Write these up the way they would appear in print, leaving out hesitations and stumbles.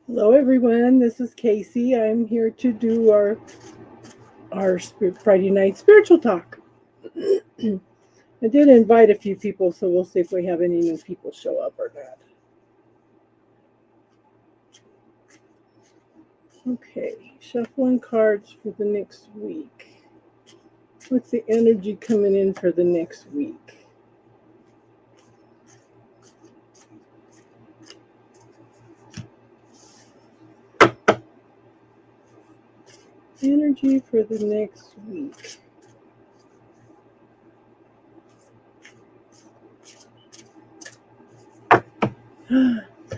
Hello, everyone. This is Casey. I'm here to do our Friday night spiritual talk. I did invite a few people, so we'll see if we have any new people show up or not. Okay, shuffling cards for the next week. What's the energy coming in for the next week? Energy for the next week.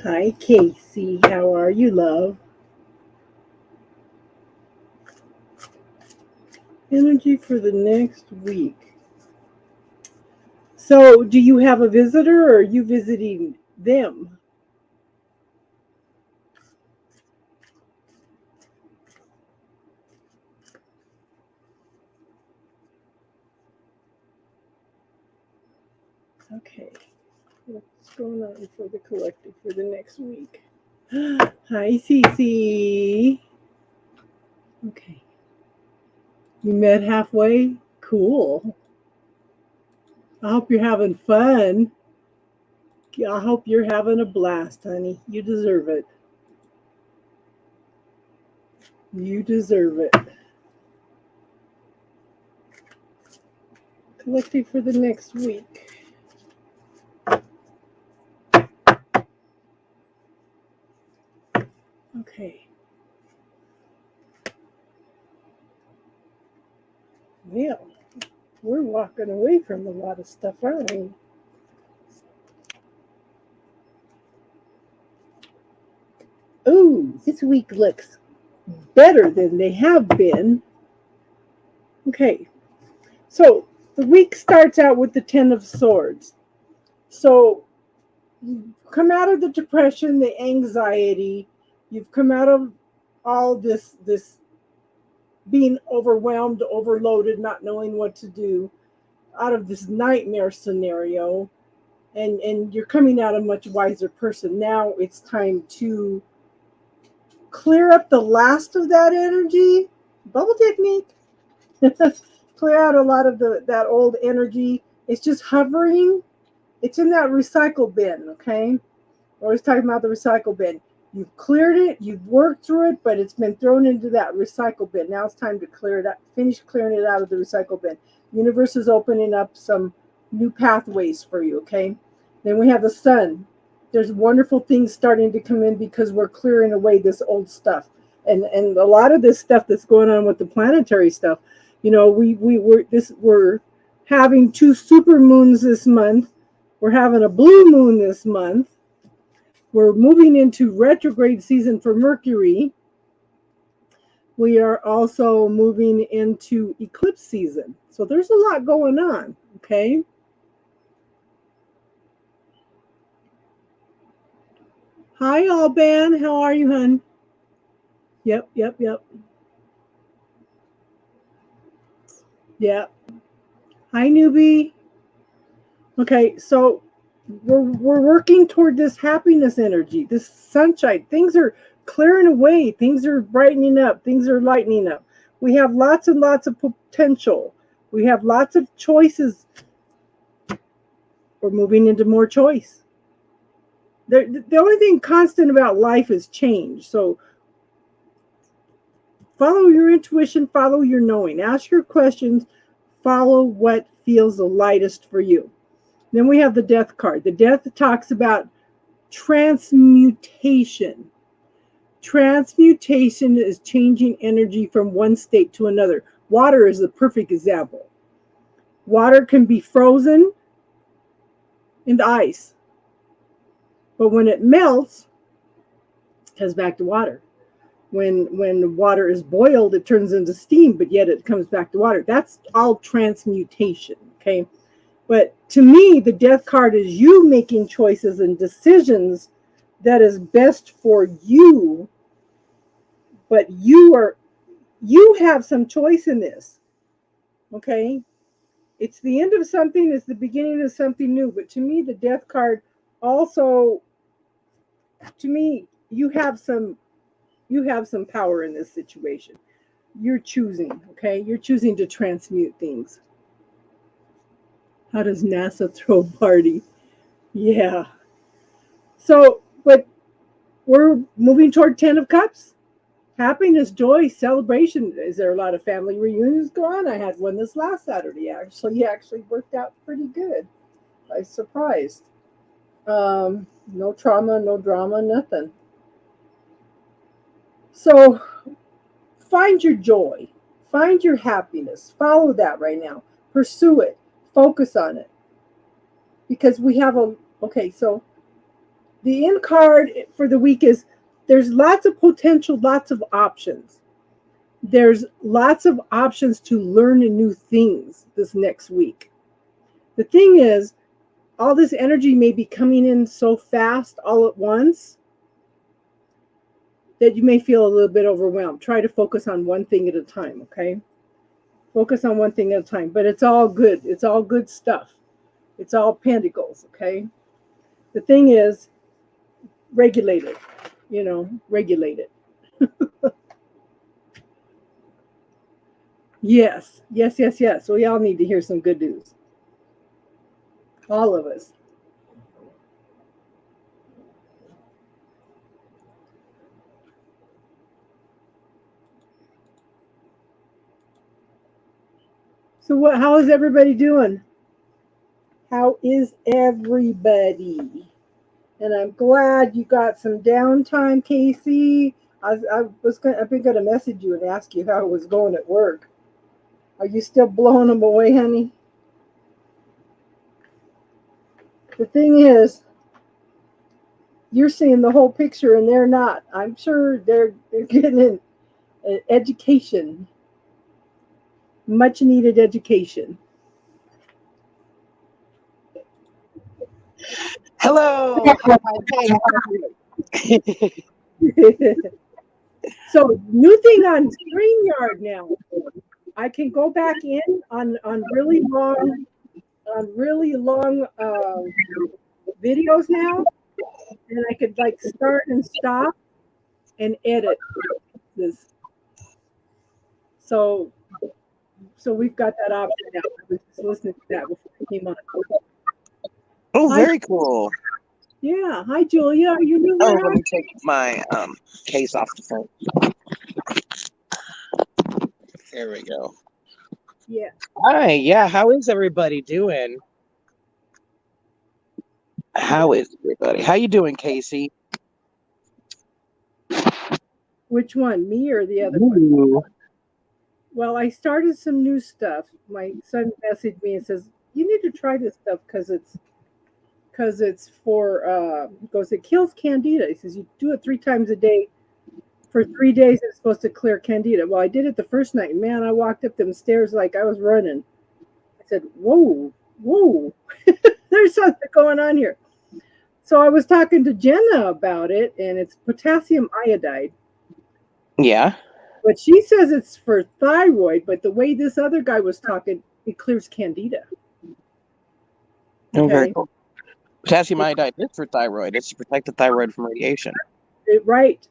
Hi, Casey. How are you, love? Energy for the next week. So, do you have a visitor or are you visiting them? Okay. What's going on for the collective for the next week? Hi, Cece. Okay. You met halfway? Cool. I hope you're having fun. I hope you're having a blast, honey. You deserve it. You deserve it. Collective for the next week. Okay. Well, we're walking away from a lot of stuff, aren't we? Ooh, this week looks better than they have been. Okay, so the week starts out with the Ten of Swords. So you've come out of the depression, the anxiety, you've come out of all this being overwhelmed, overloaded, not knowing what to do, out of this nightmare scenario, and you're coming out a much wiser person. Now it's time to clear up the last of that energy. Bubble technique. Clear out a lot of that old energy. It's just hovering. It's in that recycle bin, okay? We're always talking about the recycle bin. You've cleared it, you've worked through it, but it's been thrown into that recycle bin. Now it's time to clear it out, finish clearing it out of the recycle bin. The universe is opening up some new pathways for you, okay? Then we have the sun. There's wonderful things starting to come in because we're clearing away this old stuff. And a lot of this stuff that's going on with the planetary stuff, we're having two super moons this month. We're having a blue moon this month. We're moving into retrograde season for Mercury. We are also moving into eclipse season. So there's a lot going on, okay? Hi, Alban. How are you, hun? Yep, yep, yep. Yep. Hi, newbie. Okay, so we're working toward this happiness energy, this sunshine. Things are clearing away, things are brightening up, things are lightening up. We have lots and lots of potential. We have lots of choices. We're moving into more choice. The only thing constant about life is change. So follow your intuition, follow your knowing, ask your questions, follow what feels the lightest for you. Then we have the death card. The death talks about transmutation. Transmutation is changing energy from one state to another. Water is the perfect example. Water can be frozen into ice, but when it melts, it comes back to water. When water is boiled, it turns into steam, but yet it comes back to water. That's all transmutation. Okay. But to me, the death card is you making choices and decisions that is best for you, but you have some choice in this. Okay. It's the end of something, it's the beginning of something new. But to me, the death card also, to me, you have some power in this situation. You're choosing, okay? You're choosing to transmute things. How does NASA throw a party? Yeah. So, but we're moving toward 10 of Cups. Happiness, joy, celebration. Is there a lot of family reunions going on? I had one this last Saturday. Actually worked out pretty good. I was surprised. No trauma, no drama, nothing. So find your joy, find your happiness, follow that right now, pursue it, focus on it. Because we have a, okay, so the end card for the week is there's lots of potential, lots of options. There's lots of options to learn new things this next week. The thing is, all this energy may be coming in so fast all at once that you may feel a little bit overwhelmed. Try to focus on one thing at a time, okay? Focus on one thing at a time, but it's all good. It's all good stuff. It's all pentacles, okay? The thing is, regulate it, regulate it. Yes, yes, yes, yes. We all need to hear some good news. All of us. So how is everybody doing? How is everybody? And I'm glad you got some downtime, Casey. I've been gonna message you and ask you how it was going at work. Are you still blowing them away, honey? The thing is, you're seeing the whole picture and they're not. I'm sure they're getting an education, much needed education. Hello. So new thing on StreamYard now. I can go back in on really long videos now, and I could like start and stop and edit this. So we've got that option now. I was just listening to that before I came on. Oh, very cool. Yeah. Hi, Julia. Are you new? Oh, let me take my case off the phone. There we go. Yeah. Hi. Yeah. How is everybody doing? How is everybody? How you doing, Casey? Which one, me or the other one? Well, I started some new stuff. My son messaged me and says, "You need to try this stuff because it's for he goes, it kills candida." He says, "You do it 3 times a day for 3 days. It's supposed to clear candida." Well, I did it the first night, and man, I walked up them stairs like I was running. I said, "Whoa, there's something going on here." So I was talking to Jenna about it, and it's potassium iodide. Yeah. But she says it's for thyroid, but the way this other guy was talking, it clears candida. Okay. Very cool. Potassium iodide is for thyroid. It's to protect the thyroid from radiation. Right.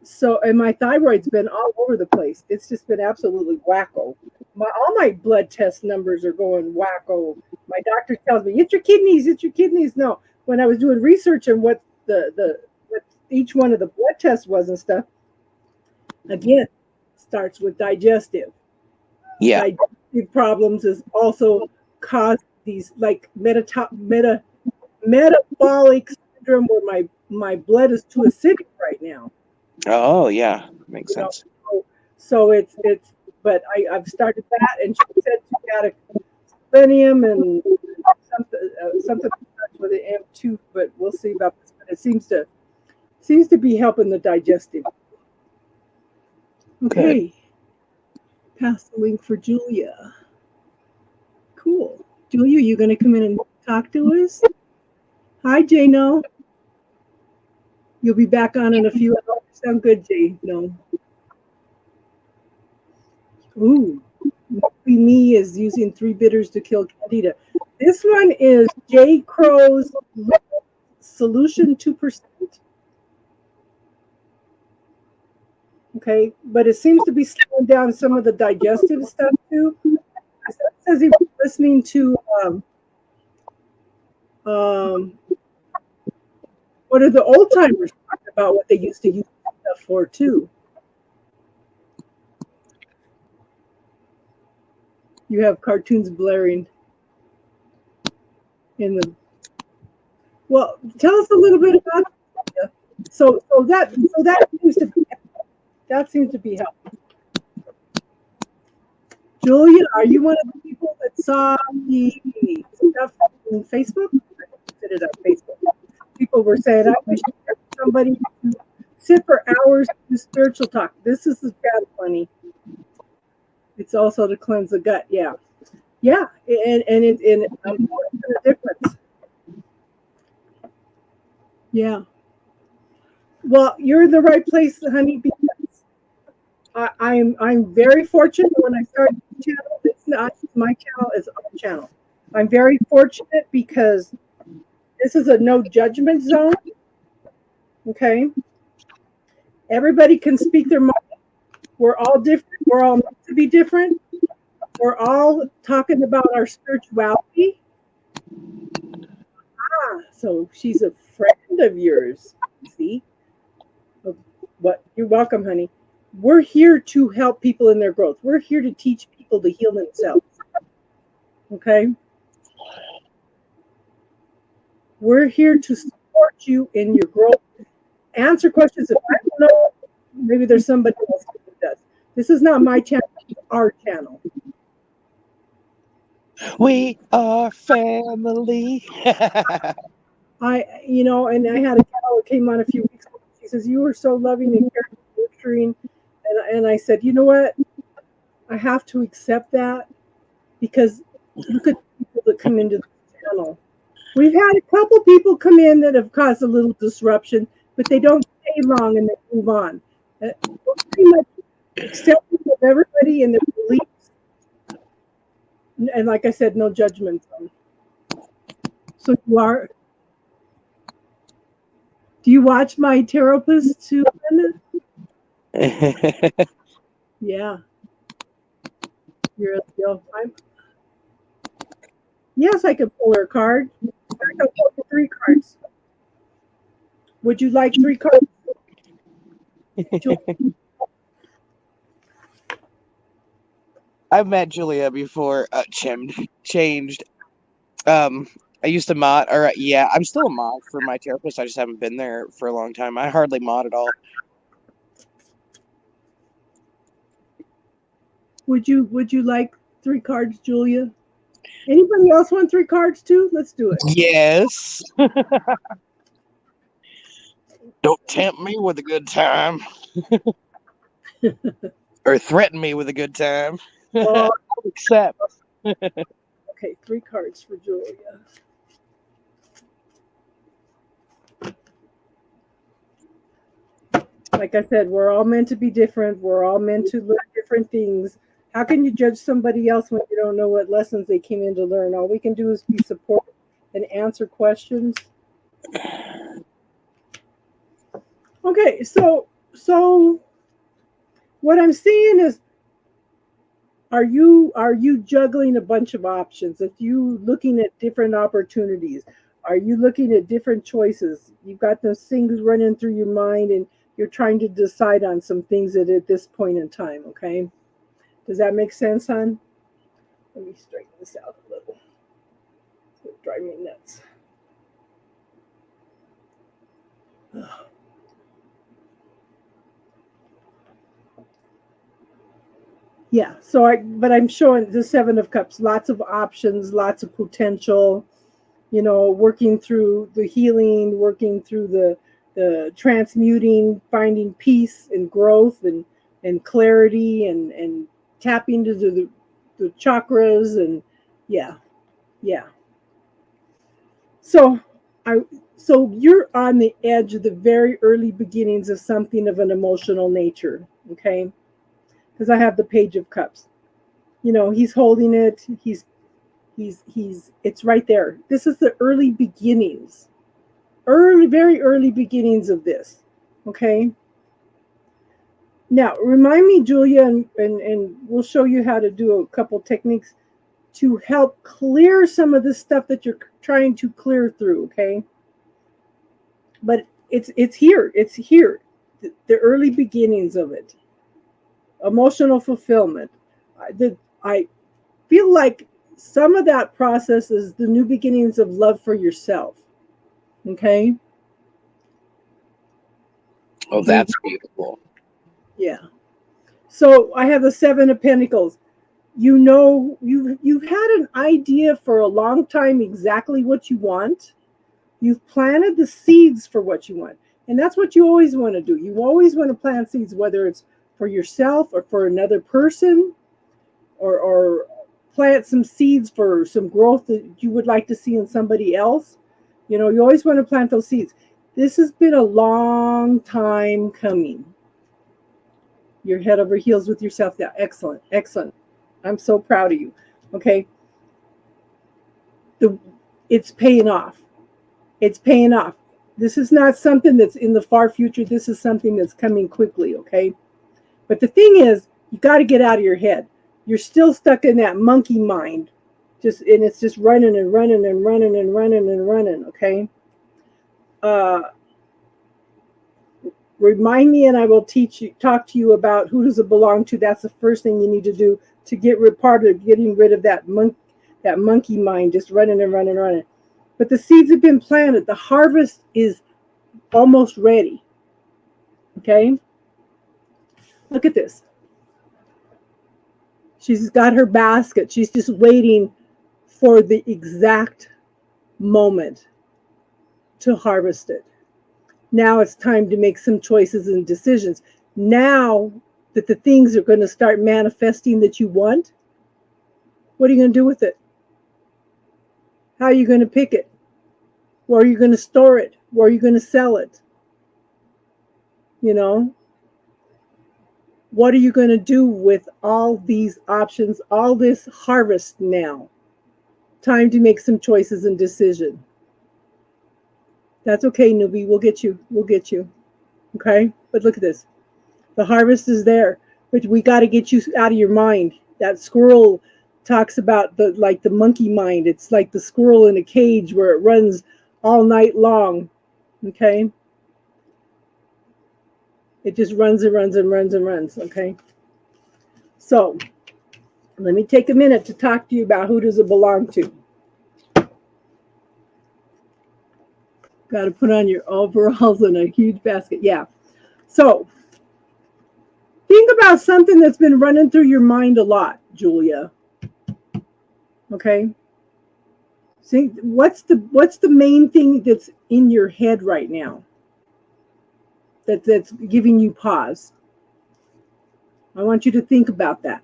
So, and my thyroid's been all over the place. It's just been absolutely wacko. All my blood test numbers are going wacko. My doctor tells me, "It's your kidneys, it's your kidneys." No, when I was doing research on what what each one of the blood tests was and stuff, again, starts with digestive. Yeah. Digestive problems is also cause these like metabolic syndrome where my blood is too acidic right now. Oh yeah, makes sense. So it's but I've started that, and she said she got a selenium and something with an M2, but we'll see about this. But it seems to be helping the digestive. Okay. Good. Pass the link for Julia. Cool. Julia, you going to come in and talk to us? Hi, Jano. You'll be back on in a few hours. Sound good, Jano. Ooh. Me is using 3 bitters to kill candida. This one is J. Crow's Solution 2%. Okay, but it seems to be slowing down some of the digestive stuff too. It says he was listening to um, what are the old timers talking about what they used to use stuff for too. You have cartoons blaring in the. Well, tell us a little bit about it. That seems to be helpful. Julia, are you one of the people that saw the stuff on Facebook? I did it on Facebook. People were saying, I wish there was somebody to sit for hours and do spiritual talk. This is the bad funny. It's also to cleanse the gut. Yeah. Yeah. And what's the difference? Yeah. Well, you're in the right place, honey, because I'm very fortunate when I started the channel. It's not my channel, it's our channel. I'm very fortunate because this is a no judgment zone. Okay. Everybody can speak their mind. We're all different. We're all meant to be different. We're all talking about our spirituality. So she's a friend of yours. See? What? You're welcome, honey. We're here to help people in their growth. We're here to teach people to heal themselves. Okay? We're here to support you in your growth. Answer questions if I don't know. Maybe there's somebody else who does. This is not my channel, it's our channel. We are family. And I had a gal that came on a few weeks ago. She says, "You were so loving and caring and nurturing." And I said, "You know what? I have to accept that because look at the people that come into the channel. We've had a couple people come in that have caused a little disruption, but they don't stay long and they move on. We're pretty much accepting of everybody and their beliefs. And like I said, no judgment zone. So do you watch my therapist too, Linda? Yeah. Yes, I could pull her a card. In fact, I'll pull her 3 cards. Would you like 3 cards? I've met Julia before. Changed. I used to mod, or yeah, I'm still a mod for my therapist. I just haven't been there for a long time. I hardly mod at all. Would you like 3 cards, Julia? Anybody else want 3 cards too? Let's do it. Yes. Don't tempt me with a good time. Or threaten me with a good time. Oh, Accept. okay, 3 cards for Julia. Like I said, we're all meant to be different. We're all meant to learn different things. How can you judge somebody else when you don't know what lessons they came in to learn? All we can do is be supportive and answer questions. Okay, so what I'm seeing is, are you juggling a bunch of options? Are you looking at different opportunities? Are you looking at different choices? You've got those things running through your mind and you're trying to decide on some things at this point in time, okay? Does that make sense, hon? Let me straighten this out a little. It'll drive me nuts. Yeah, but I'm showing the 7 of Cups, lots of options, lots of potential, working through the healing, working through the transmuting, finding peace and growth and clarity and tapping to the chakras and yeah. So you're on the edge of the very early beginnings of something of an emotional nature, okay? Because I have the Page of Cups. He's holding it. He's it's right there. This is the early beginnings. Very early beginnings of this. Okay? Now, remind me, Julia, and we'll show you how to do a couple techniques to help clear some of the stuff that you're trying to clear through, okay? But it's here. It's here. The early beginnings of it. Emotional fulfillment. I feel like some of that process is the new beginnings of love for yourself. Okay? Oh, that's beautiful. Yeah. So I have the Seven of Pentacles. You know, you've had an idea for a long time exactly what you want. You've planted the seeds for what you want. And that's what you always want to do. You always want to plant seeds, whether it's for yourself or for another person, or plant some seeds for some growth that you would like to see in somebody else. You know, you always want to plant those seeds. This has been a long time coming. You're head over heels with yourself. Yeah, excellent, excellent. I'm so proud of you. Okay. The It's paying off. It's paying off. This is not something that's in the far future. This is something that's coming quickly, okay? But the thing is, you got to get out of your head. You're still stuck in that monkey mind. And it's just running and running and running and running and running, okay? Remind me and I will talk to you about who does it belong to. That's the first thing you need to do to part of getting rid of that monkey mind, just running and running and running. But the seeds have been planted. The harvest is almost ready. Okay? Look at this. She's got her basket. She's just waiting for the exact moment to harvest it. Now it's time to make some choices and decisions. Now that the things are going to start manifesting that you want, what are you going to do with it? How are you going to pick it? Where are you going to store it? Where are you going to sell it? You know? What are you going to do with all these options, all this harvest now? Time to make some choices and decision. That's okay, newbie. We'll get you. We'll get you. Okay? But look at this. The harvest is there, but we got to get you out of your mind. That squirrel talks about the monkey mind. It's like the squirrel in a cage where it runs all night long. Okay? It just runs and runs and runs and runs. Okay? So, let me take a minute to talk to you about who does it belong to. Got to put on your overalls and a huge basket. Yeah. So, think about something that's been running through your mind a lot, Julia. Okay? See, what's the main thing that's in your head right now? That's giving you pause. I want you to think about that.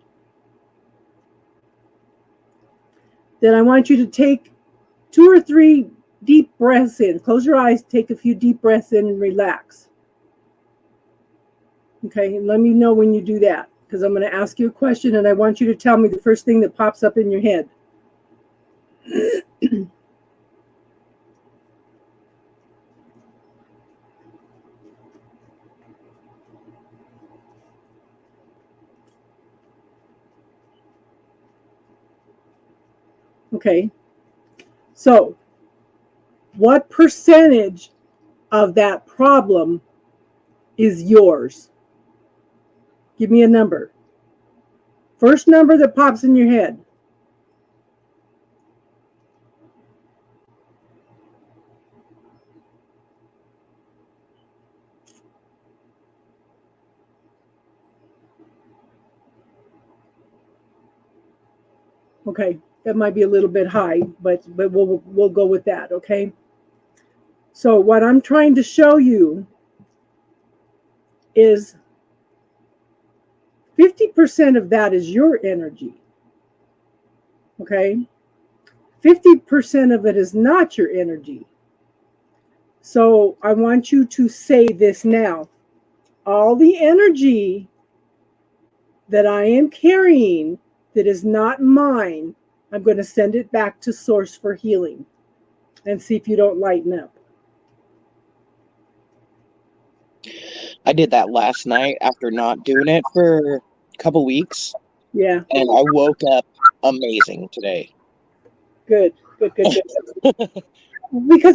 Then I want you to take 2 or 3 deep breaths in. Close your eyes, take a few deep breaths in and relax. Okay, and let me know when you do that, because I'm going to ask you a question and I want you to tell me the first thing that pops up in your head. Okay, so what percentage of that problem is yours? Give me a number. First number that pops in your head. Okay, that might be a little bit high, but we'll go with that, okay? So what I'm trying to show you is 50% of that is your energy. Okay? 50% of it is not your energy. So I want you to say this now. All the energy that I am carrying that is not mine, I'm going to send it back to Source for healing and see if you don't lighten up. I did that last night after not doing it for a couple weeks, Yeah. and I woke up amazing today. Good. Because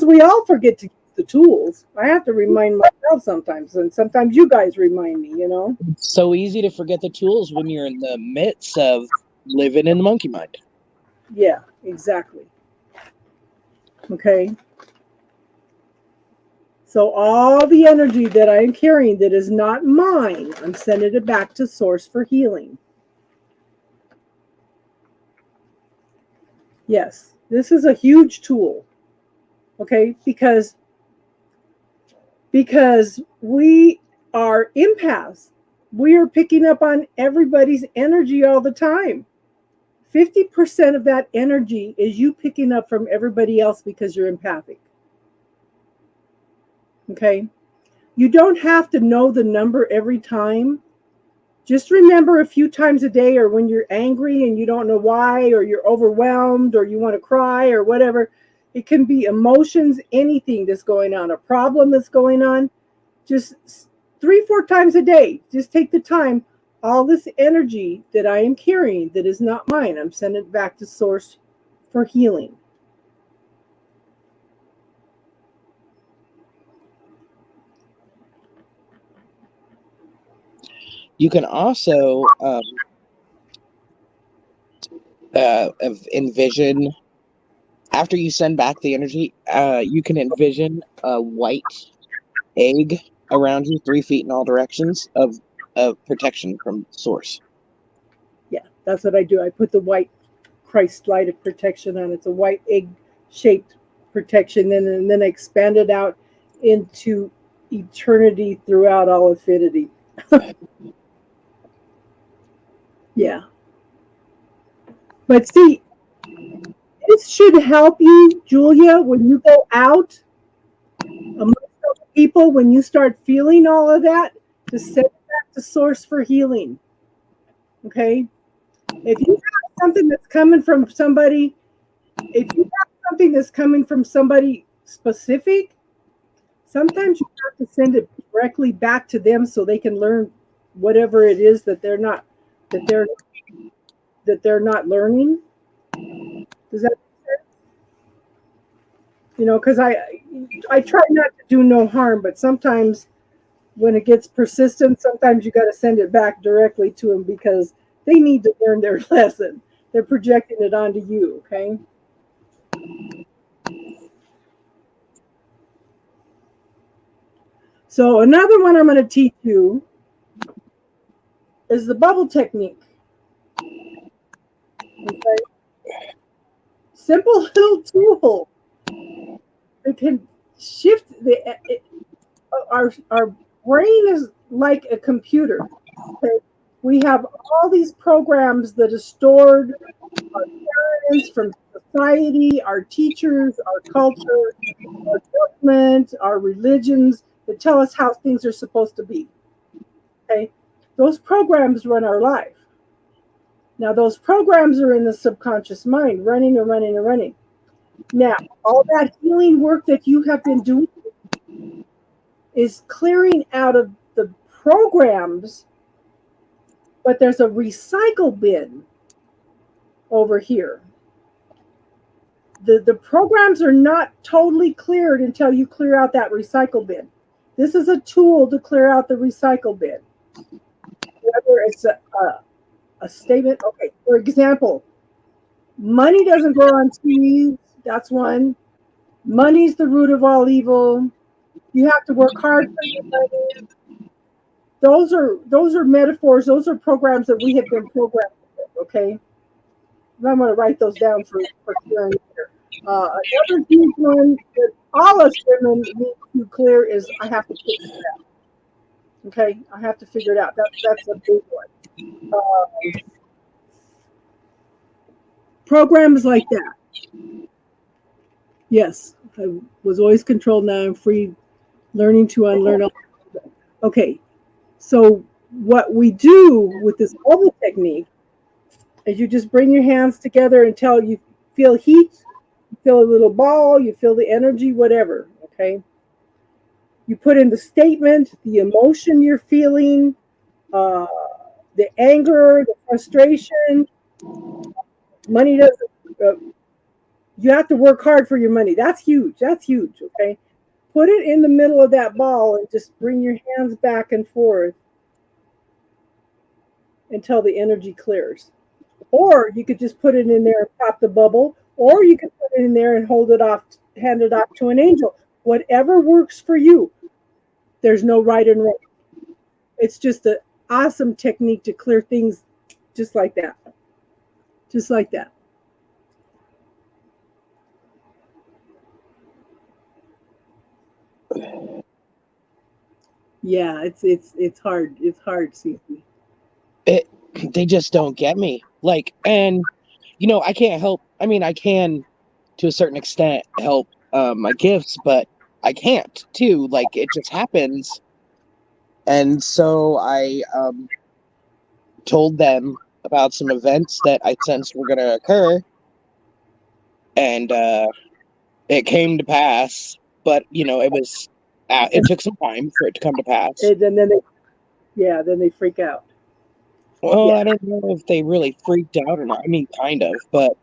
we all forget to use the tools. I have to remind myself sometimes, and sometimes you guys remind me, It's so easy to forget the tools when you're in the midst of living in the monkey mind. Yeah, exactly. Okay. So all the energy that I am carrying that is not mine, I'm sending it back to source for healing. Yes, this is a huge tool. Okay, because we are empaths. We are picking up on everybody's energy all the time. 50% of that energy is you picking up from everybody else because you're empathic. Okay? You don't have to know the number every time. Just remember a few times a day, or when you're angry and you don't know why, or you're overwhelmed, or you want to cry, or whatever. It can be emotions, anything that's going on, a problem that's going on. Just 3-4 times a day. Just take the time. All this energy that I am carrying that is not mine, I'm sending it back to source for healing. You can also envision, after you send back the energy, you can envision a white egg around you, 3 feet in all directions of protection from source. Yeah, that's what I do. I put the white Christ light of protection on. It's a white egg shaped protection, and then I expand it out into eternity throughout all infinity. Yeah. But see, this should help you, Julia, when you go out amongst other people, when you start feeling all of that, to send it back to source for healing. Okay? If you have something that's coming from somebody, if you have something that's coming from somebody specific, sometimes you have to send it directly back to them so they can learn whatever it is that they're not learning. Does that make sense? Because I try not to do no harm, but sometimes when it gets persistent, sometimes you got to send it back directly to them because they need to learn their lesson. They're projecting it onto you, okay? So another one I'm going to teach you is the bubble technique. Okay? Simple little tool that can shift our brain is like a computer. Okay? We have all these programs that are stored, our parents, from society, our teachers, our culture, our government, our religions, that tell us how things are supposed to be. Okay? Those programs run our life. Now, those programs are in the subconscious mind, running and running and running. Now, all that healing work that you have been doing is clearing out of the programs, but there's a recycle bin over here. The programs are not totally cleared until you clear out that recycle bin. This is a tool to clear out the recycle bin. Whether it's a statement, okay, for example, money doesn't grow on trees, that's one. Money's the root of all evil. You have to work hard for your money. Those are metaphors, those are programs that we have been programmed with, okay? I'm going to write those down for clearing later. Another huge one that all us women need to clear is I have to figure it out. Okay, I have to figure it out. That's a big one. Programs like that. Yes, I was always controlled. Now I'm free, learning to unlearn. Okay, so what we do with this bubble technique is you just bring your hands together until you feel heat, you feel a little ball, you feel the energy, whatever. Okay, You put in the statement, the emotion you're feeling, uh, the anger, the frustration. Money doesn't. You have to work hard for your money. That's huge. That's huge. Okay. Put it in the middle of that ball and just bring your hands back and forth until the energy clears. Or you could just put it in there and pop the bubble, or you could put it in there and hold it off, hand it off to an angel. Whatever works for you. There's no right and wrong. It's just an awesome technique to clear things just like that. Just like that. Yeah, it's hard. It's hard, Cece. They just don't get me. Like, and I can't help. I mean, I can to a certain extent help my gifts, but I can't too. Like, it just happens. And so I told them about some events that I sensed were going to occur, and it came to pass. But it was it took some time for it to come to pass. And then then they freak out. Well, Yeah. I don't know if they really freaked out or not. I mean, kind of, but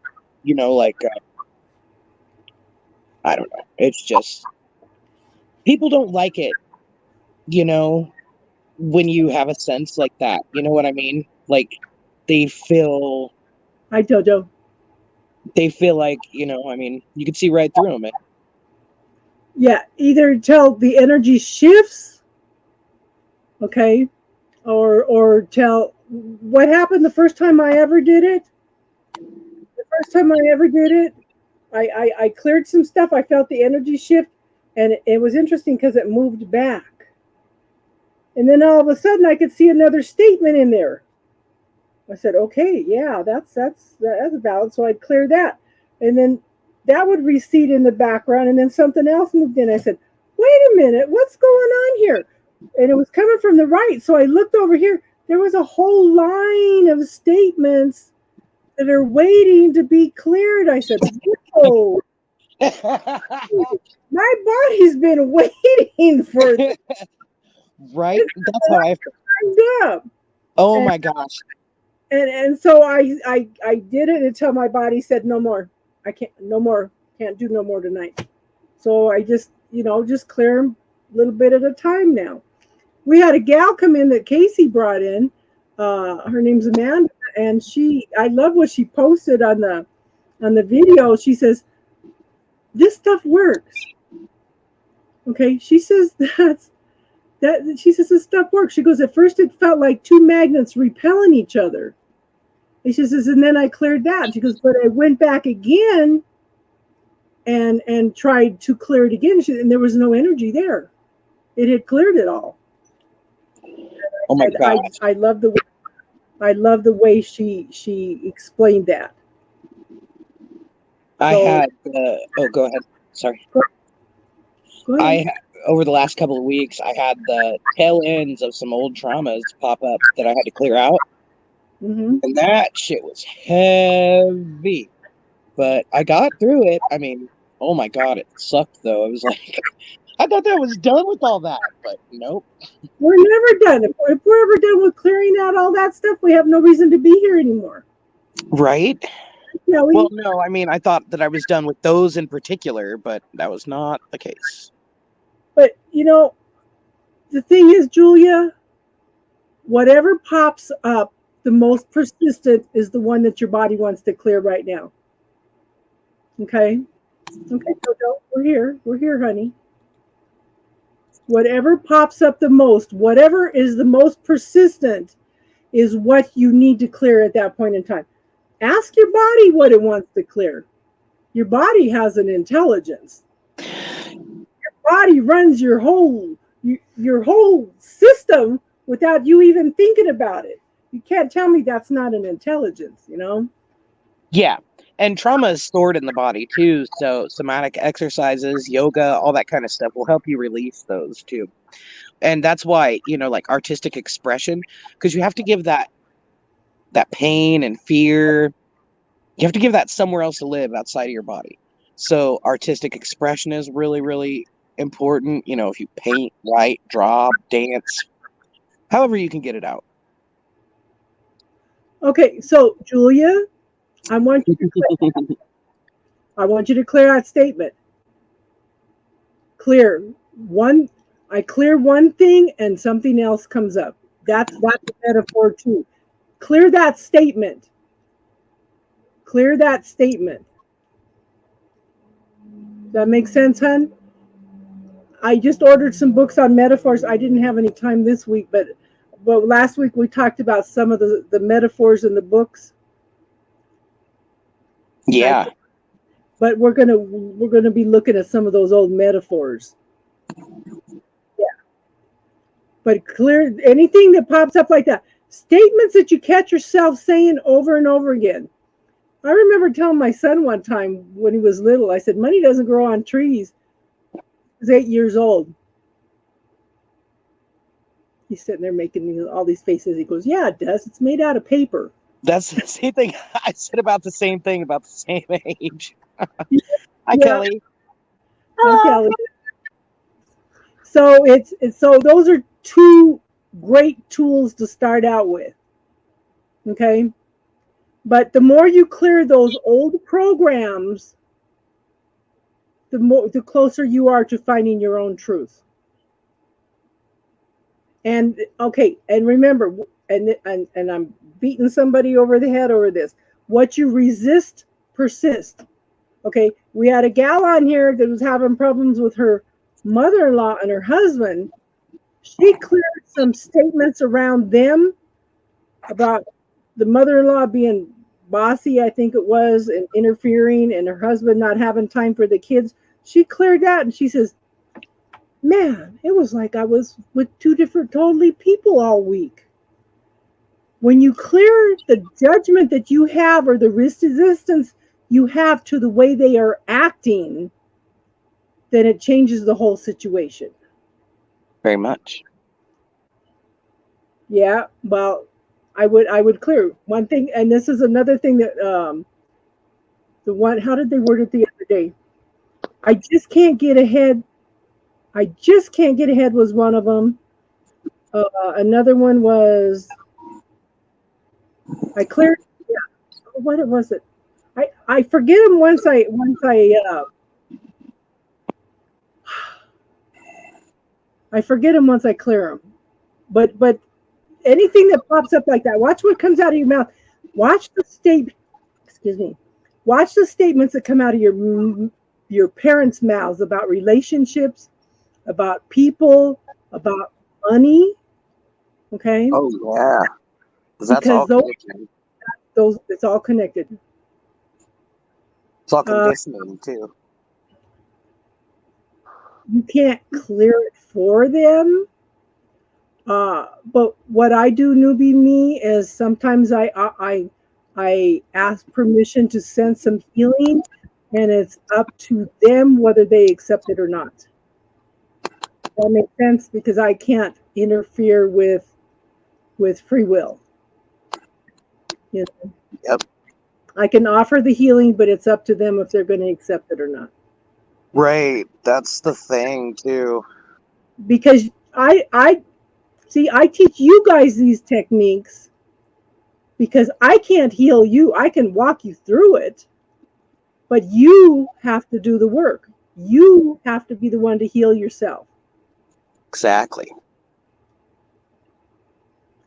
like I don't know. It's just people don't like it, when you have a sense like that. You know what I mean? Like they feel Hi, Jojo. like, I mean, you can see right through them. Yeah, either tell the energy shifts, okay, or tell what happened the first time I ever did it. The first time I ever did it, I cleared some stuff. I felt the energy shift, and it was interesting because it moved back. And then all of a sudden, I could see another statement in there. I said, "Okay, yeah, that's valid." So I'd clear that, and then that would recede in the background, and then something else moved in. I said, "Wait a minute, what's going on here?" And it was coming from the right. So I looked over here. There was a whole line of statements that are waiting to be cleared. I said, "Whoa, my body's been waiting for this." Right? That's how I feel. Up. Oh my gosh. And so I did it until my body said no more. I can't no more. Can't do no more tonight. So I just just clear them a little bit at a time now. We had a gal come in that Casey brought in. Her name's Amanda, and I love what she posted on the video. She says this stuff works. Okay, she says she says this stuff works. She goes, at first it felt like two magnets repelling each other. And she says, and then I cleared that. She goes, but I went back again and tried to clear it again. And there was no energy there. It had cleared it all. Oh my God. I love the way she explained that. I had go ahead. Sorry. Go ahead. Over the last couple of weeks, I had the tail ends of some old traumas pop up that I had to clear out. Mm-hmm. And that shit was heavy. But I got through it. I mean, oh my God, it sucked though. I was like, I thought that was done with all that, but nope. We're never done. If we're ever done with clearing out all that stuff, we have no reason to be here anymore. Right? Kelly? Well, no, I mean, I thought that I was done with those in particular, but that was not the case. But, the thing is, Julia, whatever pops up, the most persistent is the one that your body wants to clear right now. Okay? Okay, so we're here. We're here, honey. Whatever pops up the most, whatever is the most persistent is what you need to clear at that point in time. Ask your body what it wants to clear. Your body has an intelligence. Your body runs your whole system without you even thinking about it. You can't tell me that's not an intelligence, Yeah. And trauma is stored in the body too. So somatic exercises, yoga, all that kind of stuff will help you release those too. And that's why, like artistic expression, because you have to give that pain and fear, you have to give that somewhere else to live outside of your body. So artistic expression is really, really important. If you paint, write, draw, dance, however you can get it out. Okay, so Julia, I want you to clear that statement. Clear one. I clear one thing and something else comes up. That's a metaphor too. Clear that statement. Clear that statement. Does that make sense, hun? I just ordered some books on metaphors. I didn't have any time this week, but last week we talked about some of the metaphors in the books. Yeah. But we're gonna be looking at some of those old metaphors. Yeah. But clear anything that pops up like that. Statements that you catch yourself saying over and over again. I remember telling my son one time when he was little, I said, money doesn't grow on trees. He was 8 years old. He's sitting there making all these faces. He goes, yeah, it does. It's made out of paper. That's the same thing. I said about the same thing about the same age. Hi, Yeah. Kelly. Hi, Kelly. So so those are two great tools to start out with. Okay. But the more you clear those old programs, the closer you are to finding your own truth. And okay, and remember, and I'm beating somebody over the head over this. What you resist persists. Okay, we had a gal on here that was having problems with her mother-in-law and her husband. She cleared some statements around them about the mother-in-law being bossy, I think it was, and interfering, and her husband not having time for the kids. She cleared that, and she says, man, it was like I was with two different totally people all week. When you clear the judgment that you have or the resistance you have to the way they are acting, then it changes the whole situation. Very much. Yeah, well, I would clear one thing, and this is another thing that the one, how did they word it the other day? I just can't get ahead. I just can't get ahead was one of them. Another one was I cleared. Yeah, what was it? I forget them once I I forget them once I clear them. But anything that pops up like that, watch what comes out of your mouth. Watch the Watch the statements that come out of your parents' mouths about relationships, about people, about money. Okay. Oh yeah, that's because all connected. It's all connected. It's all conditioning too. You can't clear it for them. But what I do, newbie me, is sometimes I ask permission to send some healing, and it's up to them whether they accept it or not. That makes sense, because I can't interfere with free will. You know? Yep. I can offer the healing, but it's up to them if they're going to accept it or not. Right. That's the thing too. Because I teach you guys these techniques because I can't heal you. I can walk you through it, but you have to do the work. You have to be the one to heal yourself. Exactly.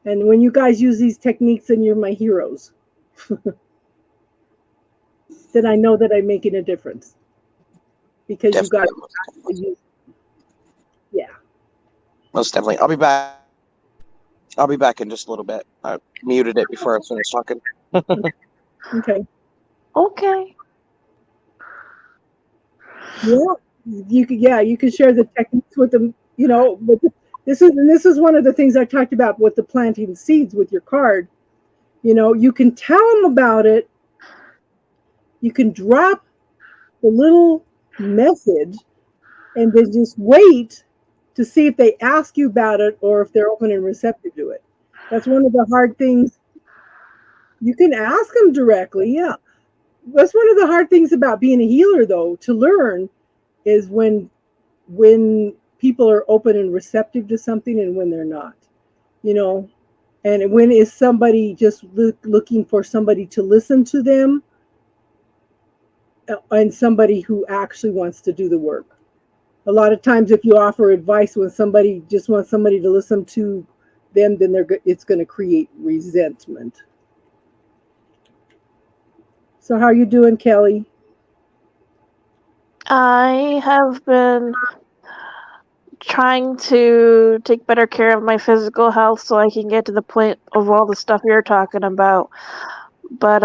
And when you guys use these techniques, then you're my heroes. Then I know that I'm making a difference. Because Definitely. you guys, yeah. Most definitely. I'll be back in just a little bit. I muted it before I finished talking. Okay. Okay. Yeah. You can share the techniques with them, but this is one of the things I talked about with the planting seeds with your card. You can tell them about it. You can drop the little message and then just wait to see if they ask you about it or if they're open and receptive to it. That's one of the hard things. You can ask them directly, yeah. That's one of the hard things about being a healer, though, to learn is when when people are open and receptive to something and when they're not, you know, and when is somebody just looking for somebody to listen to them, and somebody who actually wants to do the work. A lot of times if you offer advice when somebody just wants somebody to listen to them, then it's going to create resentment. So how are you doing, Kelly? I have been trying to take better care of my physical health so I can get to the point of all the stuff you're talking about. But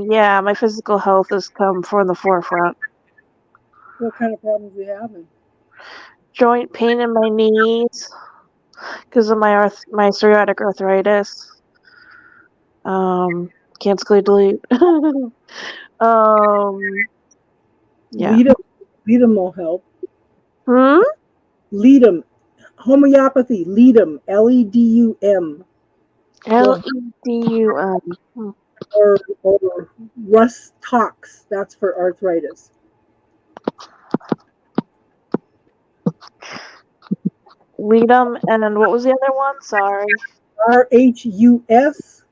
yeah, my physical health has come from the forefront. What kind of problems are you having? Joint pain in my knees because of my psoriatic arthritis. Can't delete. Yeah. Leadum will help. Hmm? Leadum, homeopathy, Leadum, Ledum. Ledum. Or Russ Tox, that's for arthritis. Ledum, and what was the other one? Sorry. RHUS.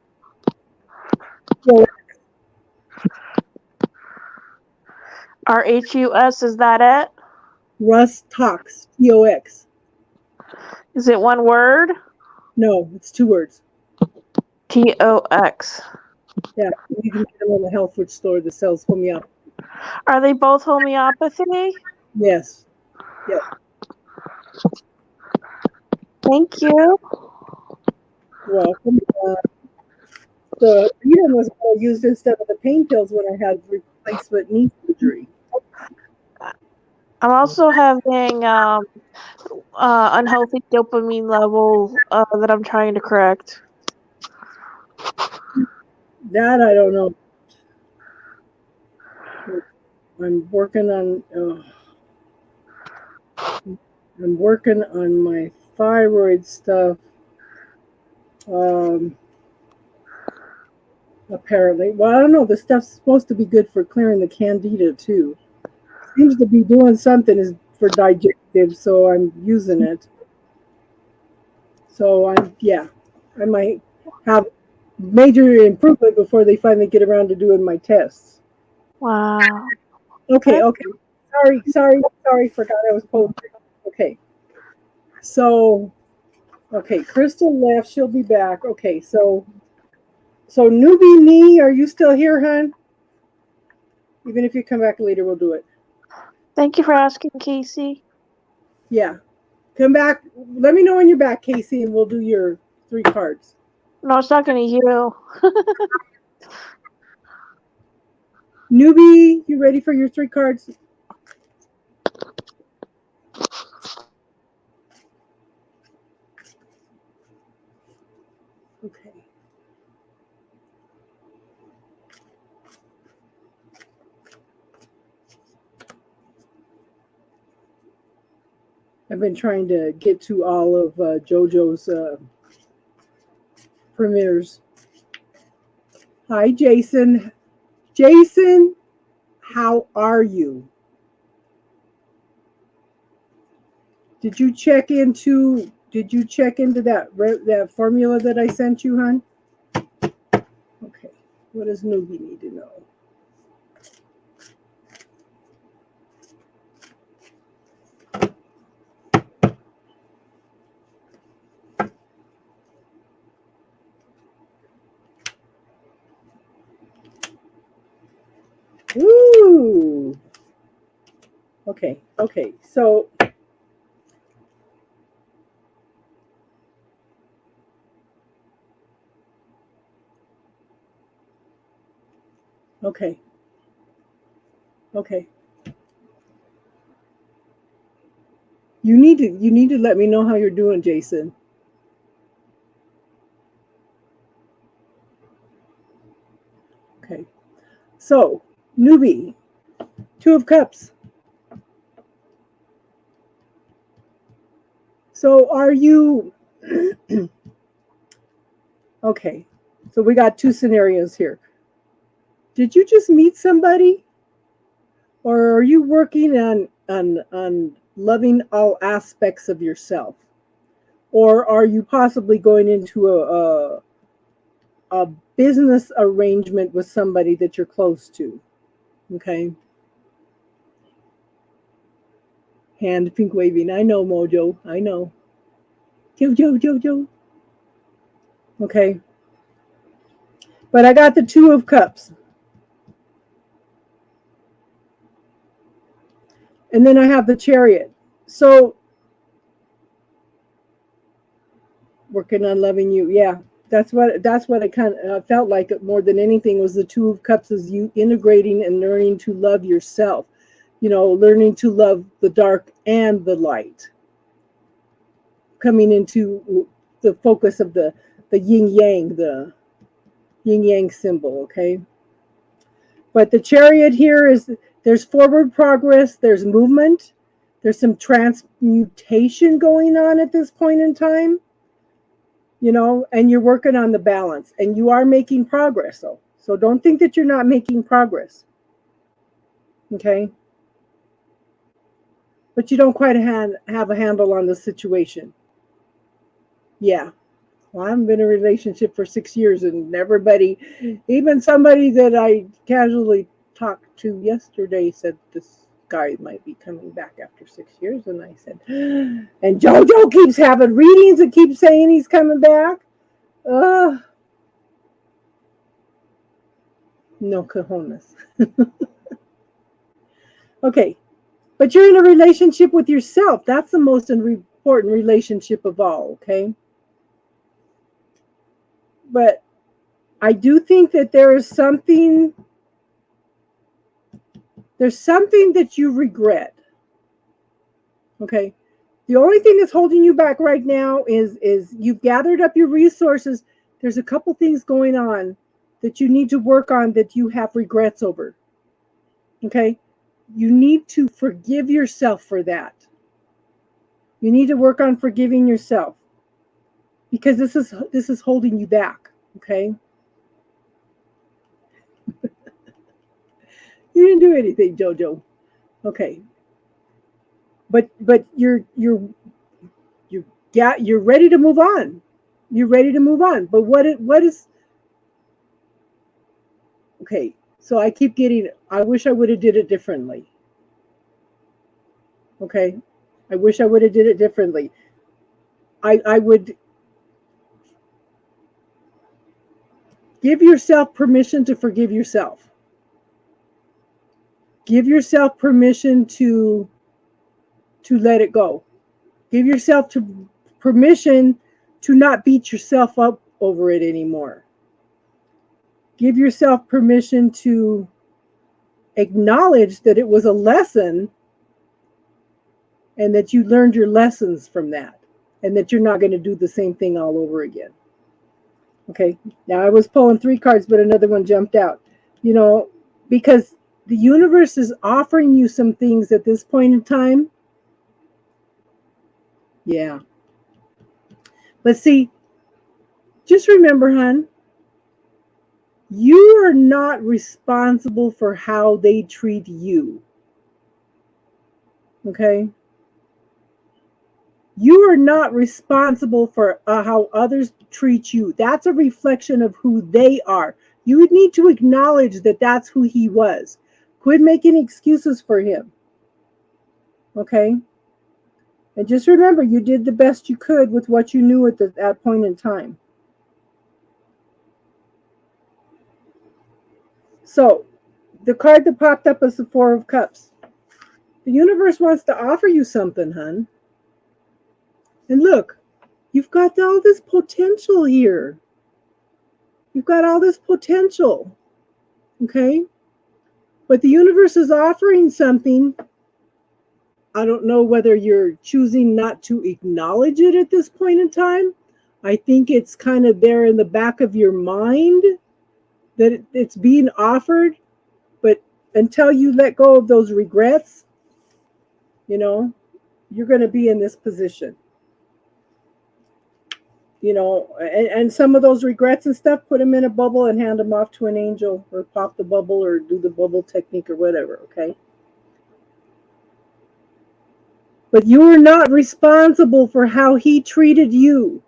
RHUS, is that it? Russ Tox, TOX. Is it one word? No, it's 2 words. TOX. Yeah, you can get them in the health food store that sells homeopathy. Are they both homeopathy? Yes. Yep. Thank you. Welcome. The Leadum was what I used instead of the pain pills when I had replacement knee surgery. I'm also having unhealthy dopamine level that I'm trying to correct. That I don't know. I'm working on my thyroid stuff. Apparently, well, I don't know. The stuff's supposed to be good for clearing the candida too. Seems to be doing something is for digestive, so I'm using it. So I might have major improvement before they finally get around to doing my tests. Wow. Okay. Sorry. Forgot I was posting. Okay. So, okay, Crystal left. She'll be back. Okay, so newbie me, are you still here, hon? Even if you come back later, we'll do it. Thank you for asking, Casey. Yeah. Come back. Let me know when you're back, Casey, and we'll do your 3 cards. No, it's talking to you. Newbie, you ready for your 3 cards? Okay. I've been trying to get to all of JoJo's premieres. Hi, Jason. Jason, how are you? Did you check into that formula that I sent you, hon? Okay. What does newbie need to know? Ooh. Okay. So okay. You need to let me know how you're doing, Jason. Okay. So, newbie, 2 of Cups. So, are you okay? So we got 2 scenarios here. Did you just meet somebody, or are you working on loving all aspects of yourself? Or are you possibly going into a business arrangement with somebody that you're close to? Okay. Hand pink waving. I know, Mojo. I know. Jojo. Okay. But I got the Two of Cups. And then I have the Chariot. So, working on loving you. Yeah. That's what it kind of felt like more than anything was the Two of Cups is you integrating and learning to love yourself. You know, learning to love the dark and the light. Coming into the focus of the yin yang symbol, okay? But the Chariot here is there's forward progress, there's movement, there's some transmutation going on at this point in time, you know, and you're working on the balance and you are making progress. So don't think that you're not making progress, okay? But you don't quite have a handle on the situation. Yeah. Well, I haven't been in a relationship for 6 years, and everybody, even somebody that I casually talked to yesterday, said this guy might be coming back after 6 years. And I said, and JoJo keeps having readings and keeps saying he's coming back. No cojones. Okay, but you're in a relationship with yourself. That's the most important relationship of all, okay? But I do think that there's something that you regret. Okay. The only thing that's holding you back right now is you've gathered up your resources. There's a couple things going on that you need to work on that you have regrets over. Okay. You need to forgive yourself for that. You need to work on forgiving yourself because this is holding you back. Okay. You didn't do anything, JoJo. Okay. But you're ready to move on. You're ready to move on. But what is okay? So I keep getting. I wish I would have did it differently. Okay, I wish I would have did it differently. I would give yourself permission to forgive yourself. Give yourself permission to let it go. Give yourself permission to not beat yourself up over it anymore. Give yourself permission to acknowledge that it was a lesson and that you learned your lessons from that and that you're not going to do the same thing all over again. Okay, now I was pulling 3 cards, but another one jumped out, you know, because the universe is offering you some things at this point in time. Yeah. But see, just remember, hon, you are not responsible for how they treat you. Okay? You are not responsible for how others treat you. That's a reflection of who they are. You would need to acknowledge that that's who he was. Quit making excuses for him. Okay? And just remember, you did the best you could with what you knew at that point in time. So, the card that popped up is the 4 of Cups. The universe wants to offer you something, hun. And look, you've got all this potential here. You've got all this potential. Okay? But the universe is offering something. I don't know whether you're choosing not to acknowledge it at this point in time. I think it's kind of there in the back of your mind that it's being offered. But until you let go of those regrets, you know, you're going to be in this position. You know, and some of those regrets and stuff, put them in a bubble and hand them off to an angel, or pop the bubble or do the bubble technique or whatever, okay? But you are not responsible for how he treated you.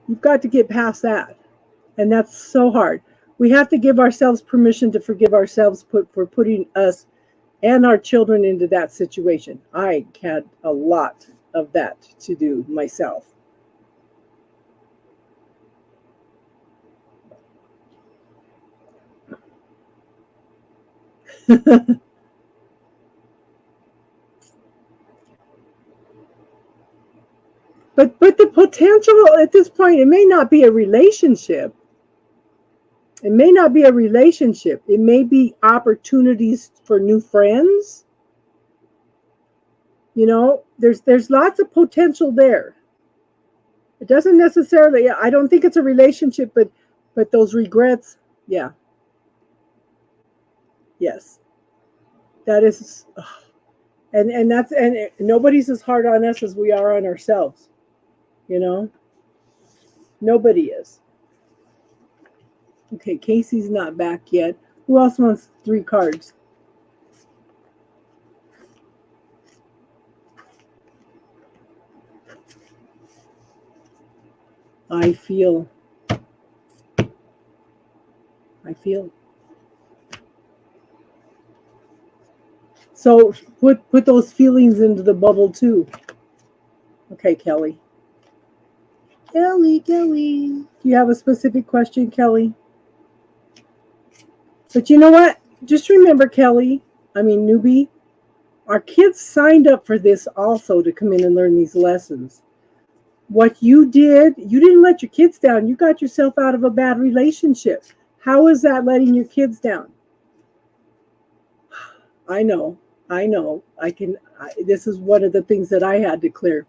You've got to get past that. And that's so hard. We have to give ourselves permission to forgive ourselves for putting us and our children into that situation. I had a lot of that to do myself. But the potential at this point, it may not be a relationship. It may not be a relationship. It may be opportunities for new friends. You know, there's lots of potential there. It doesn't necessarily, I don't think it's a relationship, but those regrets, yeah. Yes. That is, and that's, and nobody's as hard on us as we are on ourselves. You know, nobody is. Okay, Casey's not back yet. Who else wants 3 cards? I feel. So put those feelings into the bubble too. Okay, Kelly. Kelly. Do you have a specific question, Kelly? But you know what? Just remember, Kelly, newbie, our kids signed up for this also to come in and learn these lessons. What you did, you didn't let your kids down. You got yourself out of a bad relationship. How is that letting your kids down? I know. This is one of the things that I had to clear.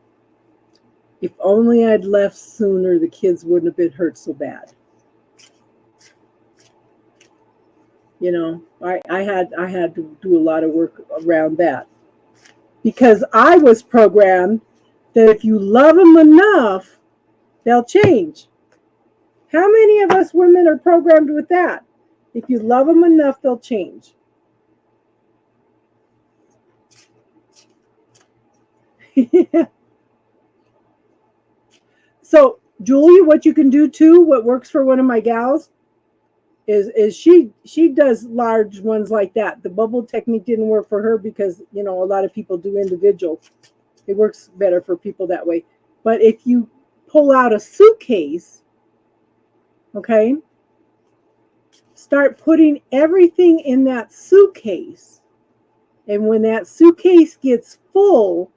If only I'd left sooner, the kids wouldn't have been hurt so bad. You know, I had to do a lot of work around that. Because I was programmed that if you love them enough, they'll change. How many of us women are programmed with that? If you love them enough, they'll change. So, Julie, what you can do too, what works for one of my gals, is she does large ones like that. The bubble technique didn't work for her because, you know, a lot of people do individual. It works better for people that way. But if you pull out a suitcase, okay, start putting everything in that suitcase. And when that suitcase gets full,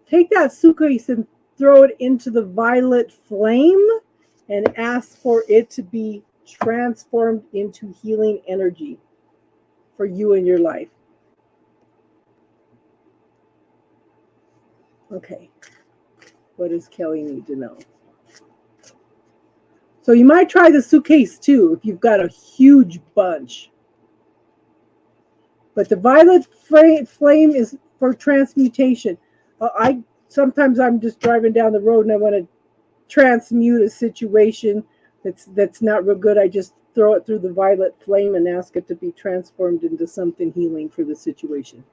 take that suitcase and throw it into the violet flame and ask for it to be transformed into healing energy for you and your life. Okay. What does Kelly need to know? So you might try the suitcase too if you've got a huge bunch. But the violet flame is for transmutation. Sometimes I'm just driving down the road and I want to transmute a situation that's not real good. I just throw it through the violet flame and ask it to be transformed into something healing for the situation.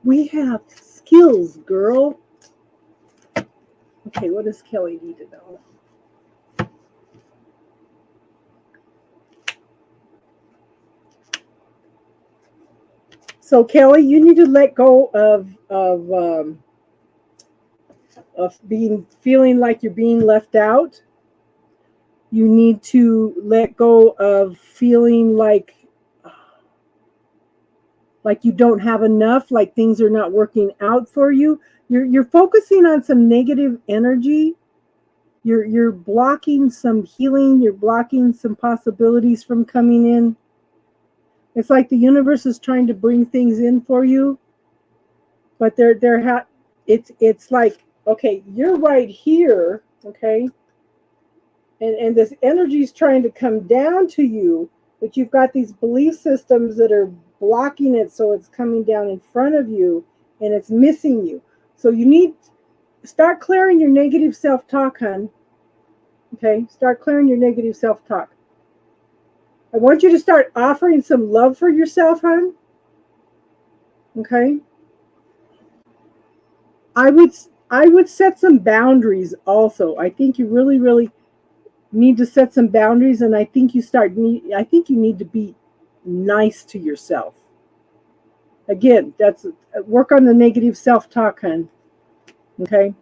We have skills, girl. Okay, what does Kelly need to know? So Kelly, you need to let go of feeling like you're being left out. You need to let go of feeling like you don't have enough, like things are not working out for you. You're focusing on some negative energy. You're blocking some healing. You're blocking some possibilities from coming in. It's like the universe is trying to bring things in for you, but it's like, okay, you're right here, okay, and this energy is trying to come down to you, but you've got these belief systems that are blocking it, so it's coming down in front of you, and it's missing you. So you need to start clearing your negative self-talk, hon. Okay, start clearing your negative self-talk. I want you to start offering some love for yourself, hon. Okay? I would set some boundaries also. I think you really, really need to set some boundaries, and I think you need to be nice to yourself. Again, that's work on the negative self-talk, hon. Okay?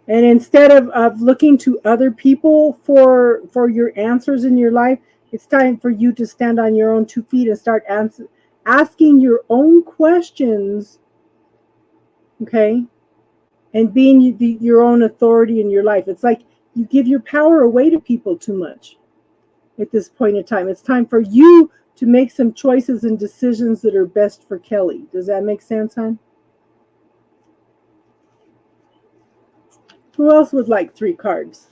And instead of looking to other people for your answers in your life, it's time for you to stand on your own 2 feet and start asking your own questions, okay? And being your own authority in your life. It's like you give your power away to people too much at this point in time. It's time for you to make some choices and decisions that are best for Kelly. Does that make sense, hon? Who else would like 3 cards?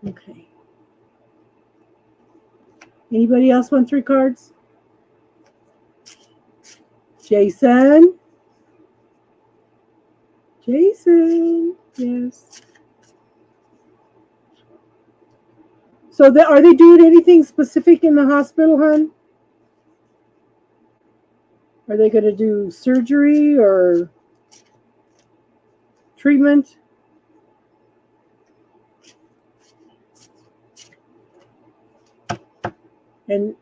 Okay. Anybody else want 3 cards? Jason? Jason, yes. So are they doing anything specific in the hospital, hon? Are they going to do surgery or treatment? And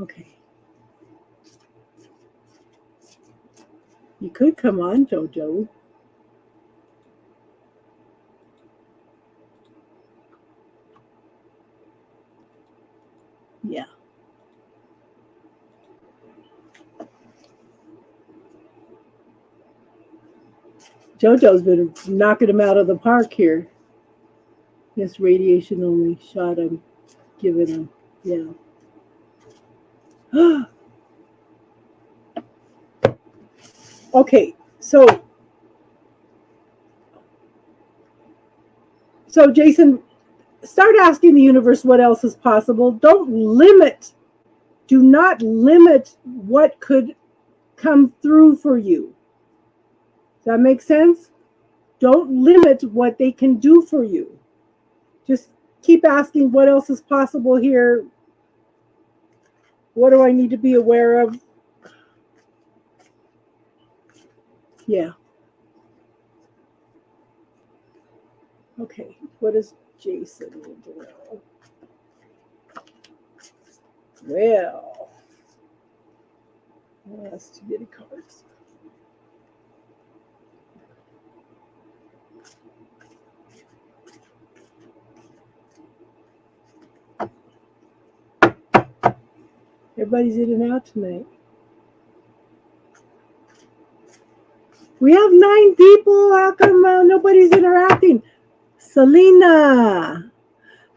okay. You could come on, Jojo. Yeah. Jojo's been knocking him out of the park here. Yes, radiation only shot I'm giving him. Yeah. Okay, so Jason, start asking the universe what else is possible. Do not limit what could come through for you. Does that make sense? Don't limit what they can do for you. Just keep asking what else is possible here. What do I need to be aware of? Yeah. Okay, what does Jason need to know? Well, that's too many cards. Everybody's in and out tonight. We have 9 people. How come nobody's interacting? Selena,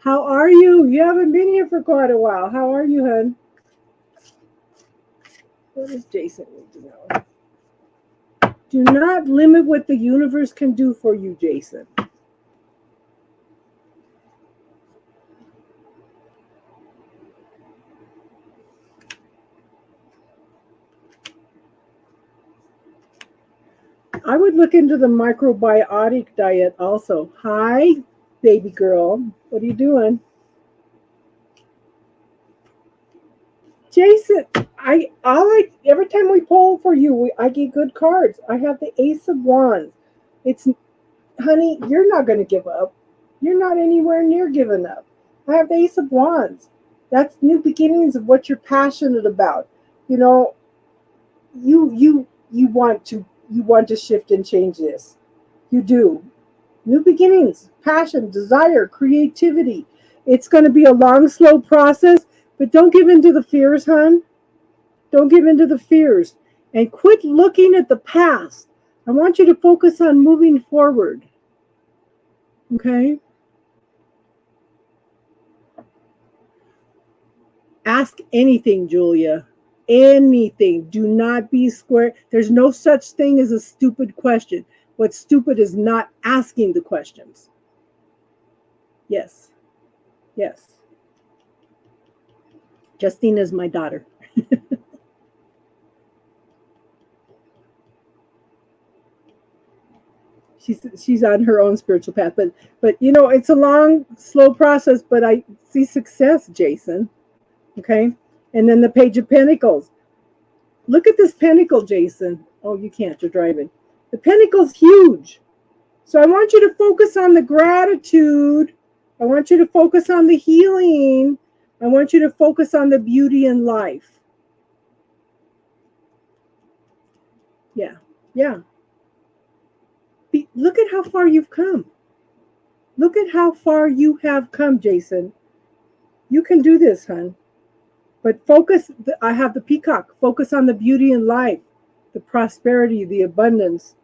how are you? You haven't been here for quite a while. How are you, hon? What does Jason need to know? Do not limit what the universe can do for you, Jason. I would look into the microbiotic diet also. Hi, baby girl. What are you doing? Jason, every time we pull for you, I get good cards. I have the Ace of Wands. Honey, you're not going to give up. You're not anywhere near giving up. I have the Ace of Wands. That's new beginnings of what you're passionate about. You know, you want to shift and change this. You do. New beginnings, passion, desire, creativity. It's going to be a long, slow process, but don't give in to the fears, hon. Don't give in to the fears. And quit looking at the past. I want you to focus on moving forward. Okay? Ask anything, Julia. Anything. Do not be square. There's no such thing as a stupid question. What's stupid is not asking the questions. Yes. Yes. Justine is my daughter. She's on her own spiritual path, but you know, it's a long, slow process, but I see success, Jason. Okay. And then the Page of Pentacles. Look at this pentacle, Jason. Oh, you can't, you're driving. The pentacle's huge. So I want you to focus on the gratitude. I want you to focus on the healing. I want you to focus on the beauty in life. Yeah. Yeah. Look at how far you've come. Look at how far you have come, Jason. You can do this, hon. But focus, I have the peacock. Focus on the beauty in life, the prosperity, the abundance.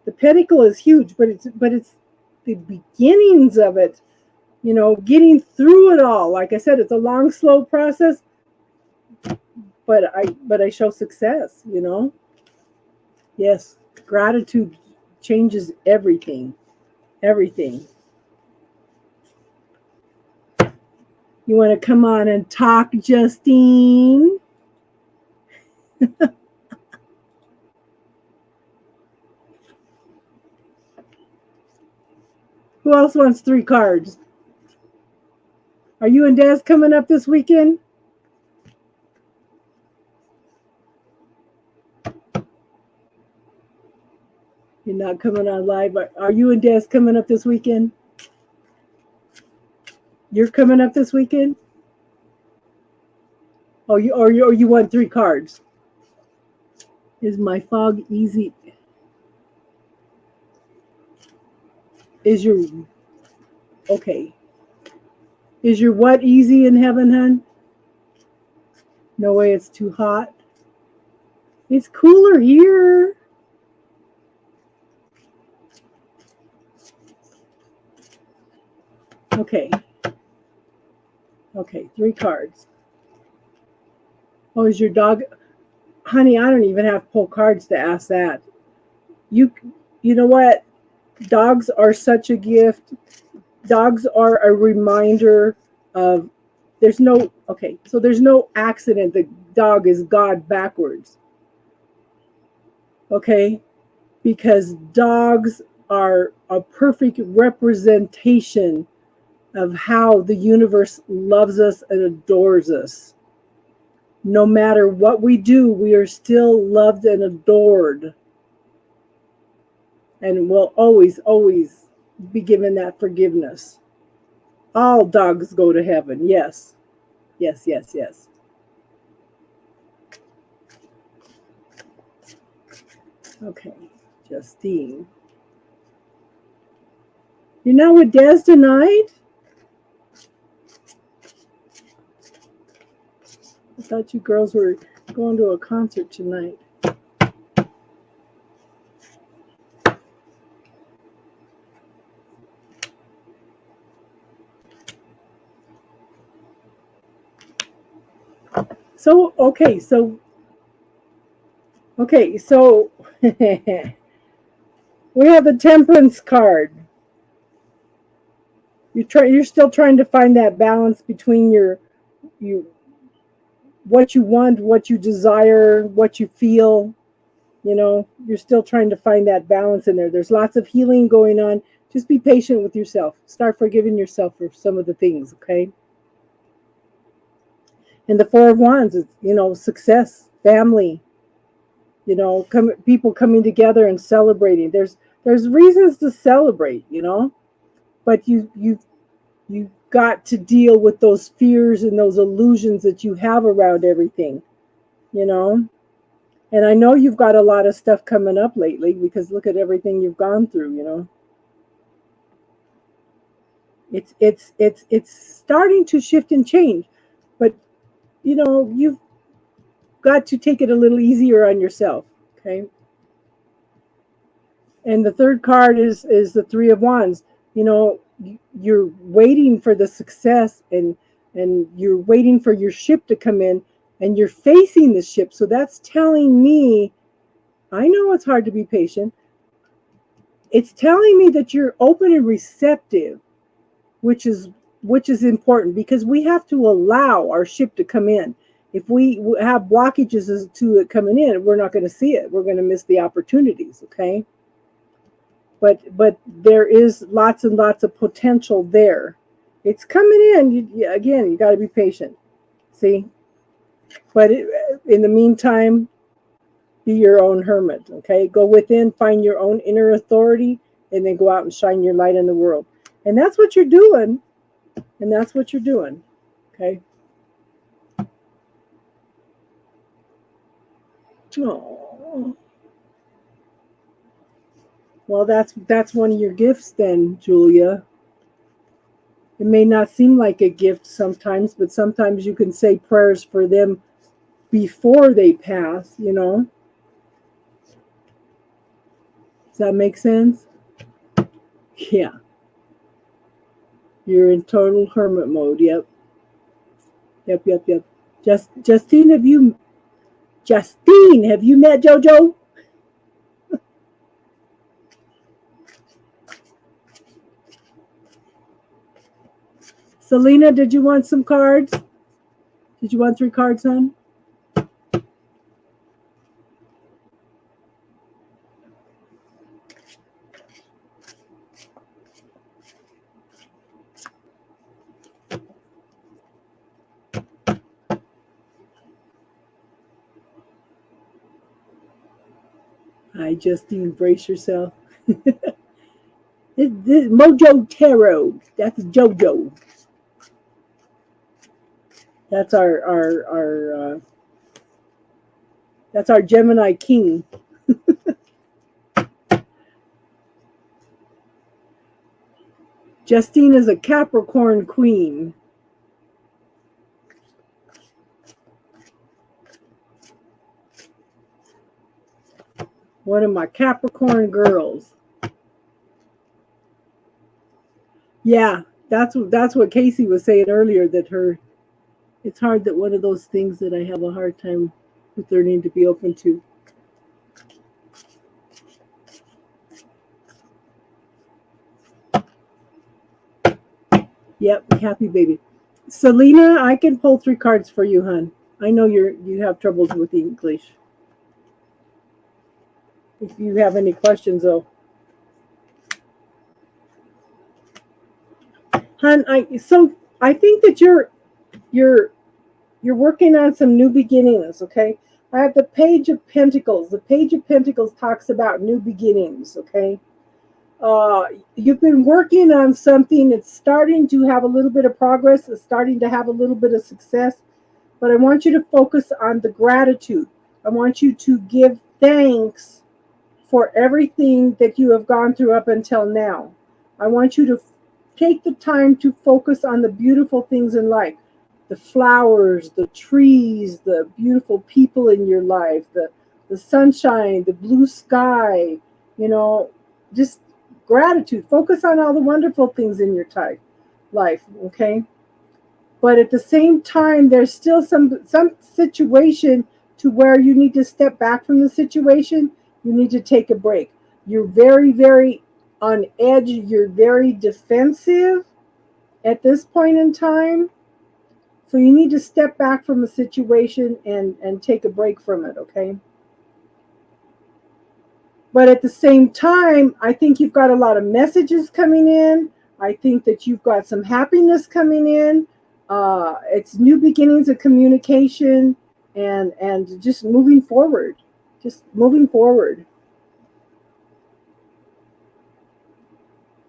The pentacle is huge, but it's the beginnings of it. You know, getting through it all. Like I said, it's a long, slow process. But I show success, you know. Yes, gratitude changes everything. Everything. You want to come on and talk, Justine? Who else wants 3 cards? Are you and Des coming up this weekend? You're not coming on live. Are you and Des coming up this weekend? You're coming up this weekend? Oh, you want 3 cards? Is my fog easy? Is your okay? Is your what easy in heaven, hon? No way, it's too hot. It's cooler here. Okay. Okay, 3 cards. Oh, is your dog? Honey, I don't even have to pull cards to ask that. You know what? Dogs are such a gift. Dogs are a reminder of there's no accident that dog is God backwards. Okay? Because dogs are a perfect representation of how the universe loves us and adores us. No matter what we do, we are still loved and adored. And will always, always be given that forgiveness. All dogs go to heaven. Yes. Yes, yes, yes. Okay, Justine. You're not with Des tonight? I thought you girls were going to a concert tonight. So we have the Temperance card. You're still trying to find that balance between what you want, what you desire, what you feel. You know, you're still trying to find that balance in there. There's lots of healing going on. Just be patient with yourself. Start forgiving yourself for some of the things, okay? And the 4 of Wands is, you know, success, family, you know, people coming together and celebrating. There's reasons to celebrate, you know, but you've got to deal with those fears and those illusions that you have around everything, you know. And I know you've got a lot of stuff coming up lately because look at everything you've gone through, you know. It's starting to shift and change, but you know, you've got to take it a little easier on yourself, okay? And the 3rd card is the 3 of Wands. You know, you're waiting for the success and you're waiting for your ship to come in and you're facing the ship. So that's telling me, I know it's hard to be patient. It's telling me that you're open and receptive, which is which is important because we have to allow our ship to come in. If we have blockages to it coming in, we're not going to see it. We're going to miss the opportunities, okay? But there is lots and lots of potential there. It's coming in. Again, you got to be patient. See? But in the meantime, be your own hermit, okay? Go within, find your own inner authority, and then go out and shine your light in the world. And that's what you're doing. And that's what you're doing, okay? Oh. Well, that's one of your gifts then, Julia. It may not seem like a gift sometimes, but sometimes you can say prayers for them before they pass, you know? Does that make sense? Yeah. You're in total hermit mode, yep. Yep. Justine, have you met JoJo? Selena, did you want some cards? Did you want 3 cards, hon? Hi, Justine, brace yourself. This Mojo Tarot. That's JoJo. That's our Gemini King. Justine is a Capricorn Queen. One of my Capricorn girls. Yeah, that's what Casey was saying earlier, that it's hard, that one of those things that I have a hard time with learning to be open to. Yep, happy baby. Selena, I can pull 3 cards for you, hon. I know you have troubles with English. If you have any questions, though. Hon, I think that you're working on some new beginnings, okay? I have the Page of Pentacles. The Page of Pentacles talks about new beginnings, okay? You've been working on something. It's starting to have a little bit of progress. It's starting to have a little bit of success. But I want you to focus on the gratitude. I want you to give thanks for everything that you have gone through up until now. I want you to take the time to focus on the beautiful things in life. The flowers, the trees, the beautiful people in your life, the sunshine, the blue sky, you know, just gratitude. Focus on all the wonderful things in your life, okay? But at the same time, there's still some situation to where you need to step back from the situation. You need to take a break. You're very, very on edge. You're very defensive at this point in time. So you need to step back from the situation and take a break from it, okay? But at the same time, I think you've got a lot of messages coming in. I think that you've got some happiness coming in. It's new beginnings of communication and just moving forward. Just moving forward.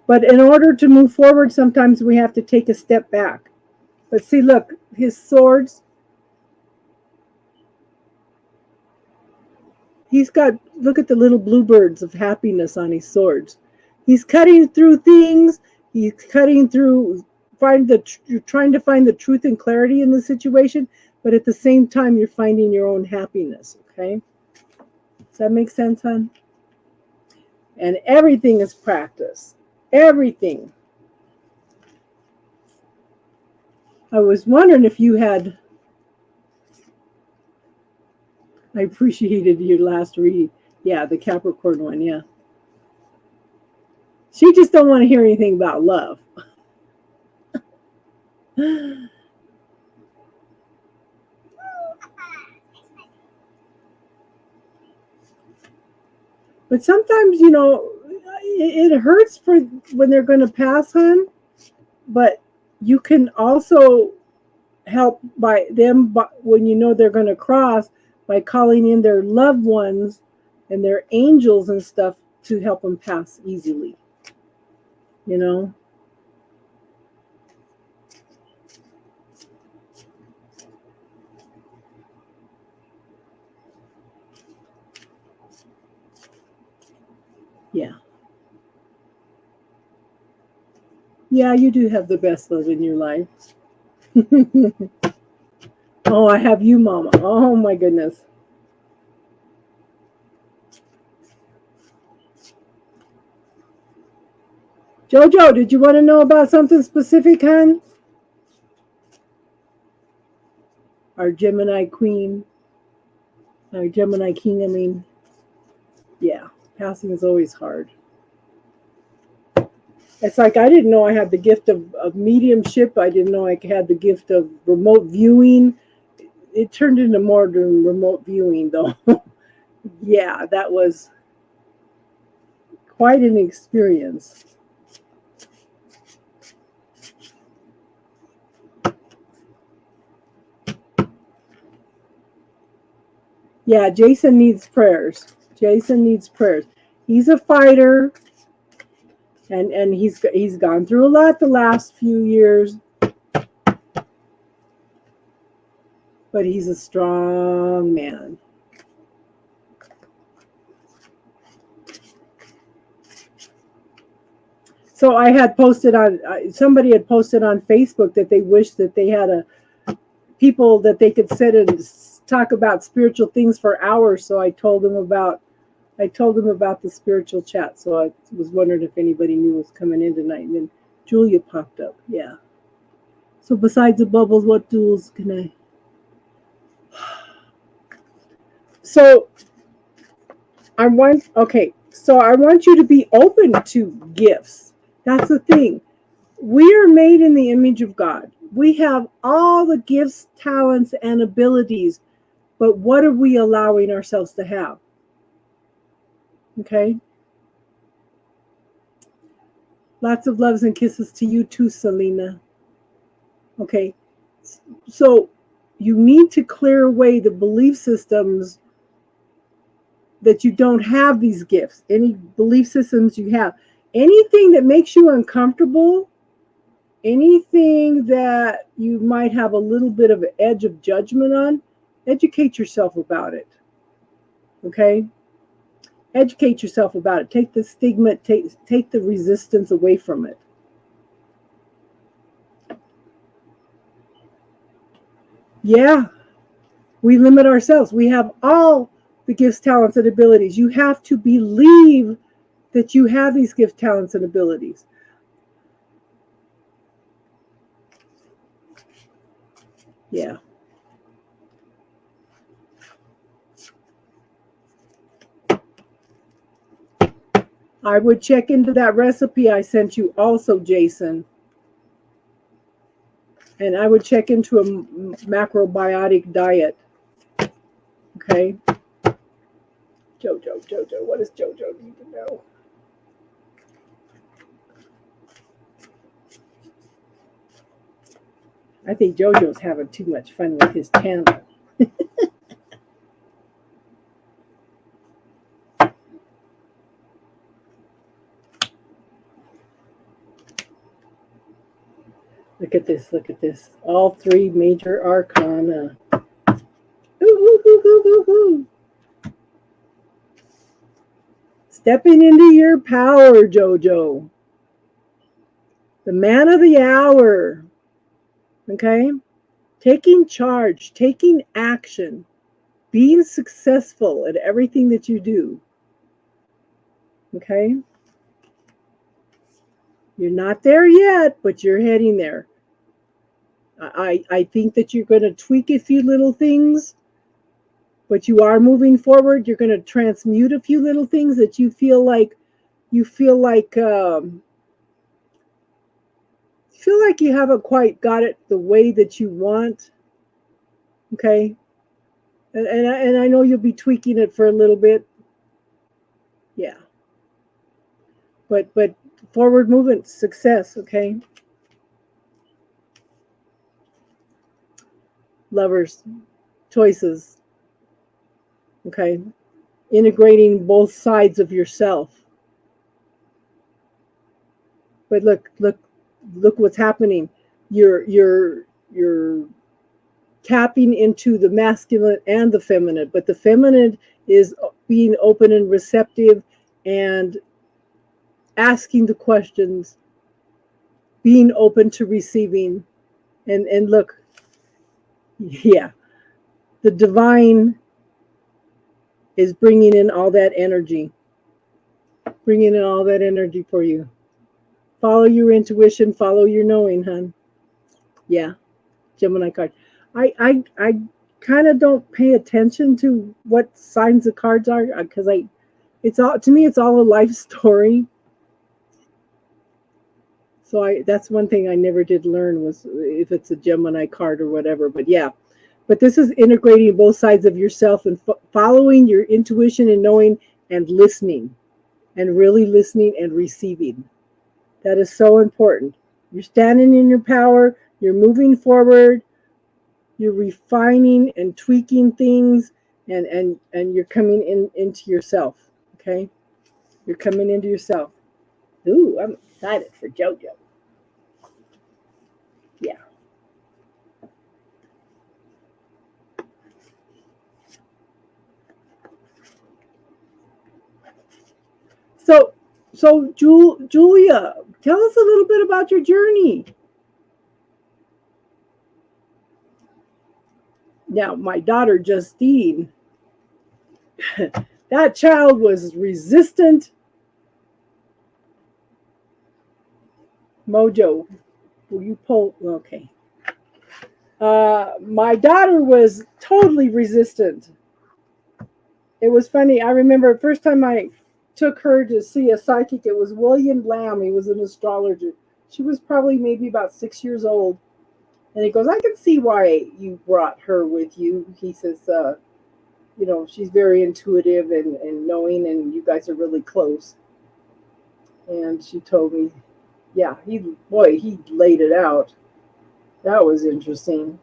But in order to move forward, sometimes we have to take a step back. But see, look, his swords. He's got, look at the little bluebirds of happiness on his swords. He's cutting through things. He's cutting through, you're trying to find the truth and clarity in the situation, but at the same time, you're finding your own happiness, okay? Does that make sense, hon? And everything is practice. Everything. I was wondering if you had... I appreciated your last read. Yeah, the Capricorn one, yeah. She just don't want to hear anything about love. But sometimes, you know, it hurts for when they're going to pass, hon. But you can also help by them when you know they're going to cross by calling in their loved ones and their angels and stuff to help them pass easily. You know. Yeah. Yeah, you do have the best love in your life. Oh, I have you, Mama. Oh, my goodness. Jojo, did you want to know about something specific, hon? Our Gemini Queen. Our Gemini King, I mean. Yeah, passing is always hard. It's like I didn't know I had the gift of mediumship. I didn't know I had the gift of remote viewing. It turned into more than remote viewing, though. Yeah, that was quite an experience. Yeah, Jason needs prayers. Jason needs prayers. He's a fighter, and he's gone through a lot the last few years, but he's a strong man. So I had posted on somebody had posted on Facebook that they wished that they had people that they could sit and talk about spiritual things for hours. So I told them about the spiritual chat. So I was wondering if anybody knew was coming in tonight. And then Julia popped up. Yeah. So besides the bubbles, what tools can I? So I want you to be open to gifts. That's the thing. We are made in the image of God. We have all the gifts, talents, and abilities, but what are we allowing ourselves to have? Okay. Lots of loves and kisses to you too, Selena. Okay. So you need to clear away the belief systems that you don't have these gifts. Any belief systems you have. Anything that makes you uncomfortable, anything that you might have a little bit of an edge of judgment on, educate yourself about it. Okay? Educate yourself about it. Take the stigma, take the resistance away from it. Yeah, we limit ourselves. We have all the gifts, talents, and abilities. You have to believe that you have these gifts, talents, and abilities. Yeah. I would check into that recipe I sent you also, Jason. And I would check into a macrobiotic diet. Okay. Jojo, what does Jojo need to know? I think Jojo's having too much fun with his channel. Look at this. All three major arcana. Ooh. Stepping into your power, Jojo. The man of the hour. Okay? Taking charge, taking action, being successful at everything that you do. Okay? You're not there yet, but you're heading there. I think that you're going to tweak a few little things, but you are moving forward. You're going to transmute a few little things that you feel like feel like you haven't quite got it the way that you want. Okay. And I know you'll be tweaking it for a little bit. Yeah. But forward movement, success, okay? Lovers, choices. Okay. Integrating both sides of yourself. But look what's happening. You're tapping into the masculine and the feminine, but the feminine is being open and receptive and asking the questions, being open to receiving. And look, yeah, the divine is bringing in all that energy for you. Follow your intuition, follow your knowing, hon. Yeah, Gemini card. I kind of don't pay attention to what signs the cards are because it's all, to me, it's all a life story. So that's one thing I never did learn was if it's a Gemini card or whatever. But yeah, but this is integrating both sides of yourself and following your intuition and knowing and listening and really listening and receiving. That is so important. You're standing in your power. You're moving forward. You're refining and tweaking things, and you're coming into yourself. Okay, you're coming into yourself. Ooh, I'm excited for JoJo. Yeah. So Julia, tell us a little bit about your journey. Now, my daughter Justine, that child was resistant. Mojo, will you pull? Okay. My daughter was totally resistant. It was funny. I remember the first time I took her to see a psychic, it was William Lamb. He was an astrologer. She was probably maybe about 6 years old. And he goes, I can see why you brought her with you. He says, she's very intuitive and knowing, and you guys are really close. And she told me, yeah, he laid it out. That was interesting.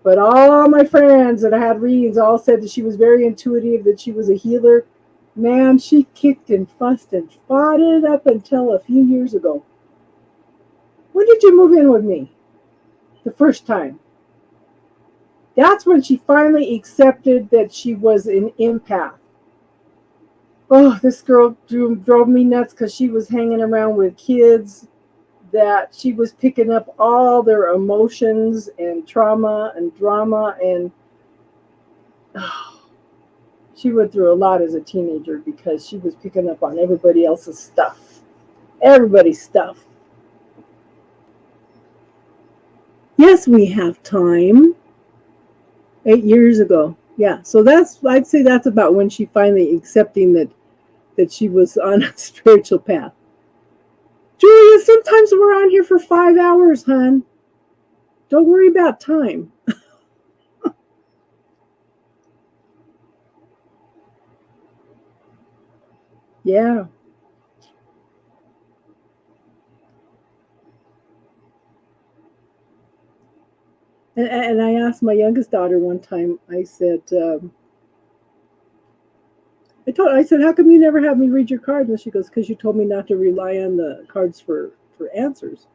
But all my friends that I had readings all said that she was very intuitive, that she was a healer. Man, she kicked and fussed and fought it up until a few years ago. When did you move in with me? The first time. That's when she finally accepted that she was an empath. Oh, this girl drove me nuts because she was hanging around with kids that she was picking up all their emotions and trauma and drama, and she went through a lot as a teenager because she was picking up on everybody else's stuff. Everybody's stuff. Yes, we have time. 8 years ago. Yeah. So I'd say that's about when she finally accepting that she was on a spiritual path. Julia, sometimes we're on here for 5 hours, hon. Don't worry about time. Yeah. And I asked my youngest daughter one time, I said, I said, how come you never have me read your cards? And she goes, because you told me not to rely on the cards for answers.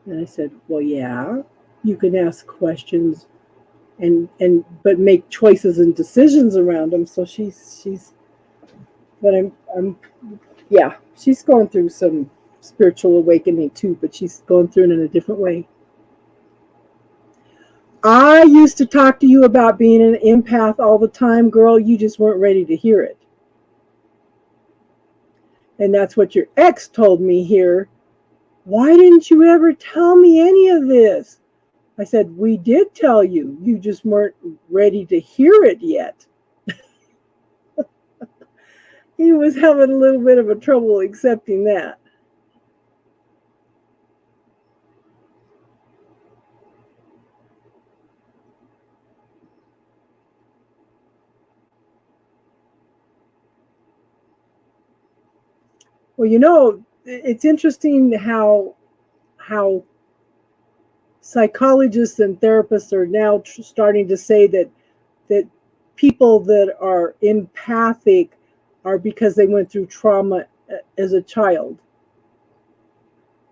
And I said, well, yeah, you can ask questions but make choices and decisions around them. So but she's going through some spiritual awakening too, but she's going through it in a different way. I used to talk to you about being an empath all the time, girl. You just weren't ready to hear it. And that's what your ex told me here. Why didn't you ever tell me any of this? I said, we did tell you. You just weren't ready to hear it yet. He was having a little bit of a trouble accepting that. Well, you know, it's interesting how psychologists and therapists are now starting to say that people that are empathic are because they went through trauma as a child.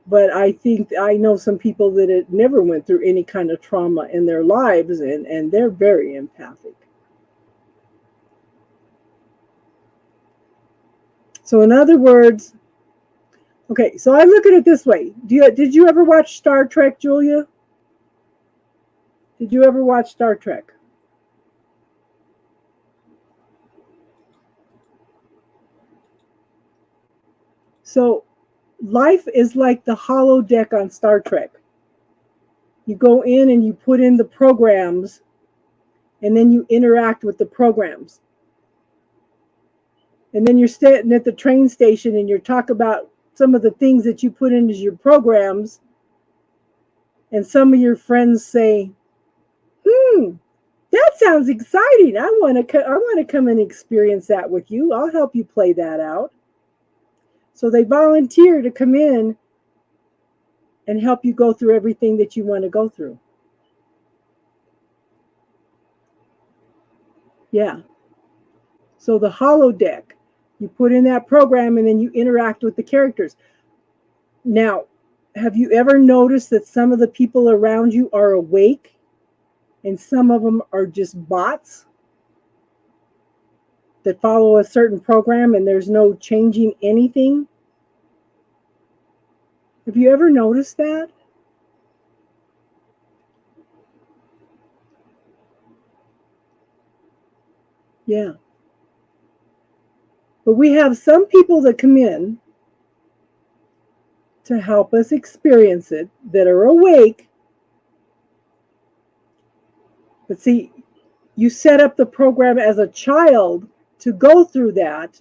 But I think I know some people that it never went through any kind of trauma in their lives, and they're very empathic. So in other words, okay, so I look at it this way. Did you ever watch Star Trek, Julia? Did you ever watch Star Trek? So life is like the holodeck on Star Trek. You go in and you put in the programs, and then you interact with the programs. And then you're sitting at the train station and you talk about some of the things that you put into your programs, and some of your friends say, that sounds exciting. I want to come and experience that with you. I'll help you play that out. So they volunteer to come in and help you go through everything that you want to go through. Yeah. So the holodeck, you put in that program and then you interact with the characters. Now, have you ever noticed that some of the people around you are awake and some of them are just bots that follow a certain program and there's no changing anything? Have you ever noticed that? Yeah. But we have some people that come in to help us experience it that are awake. But see, you set up the program as a child to go through that.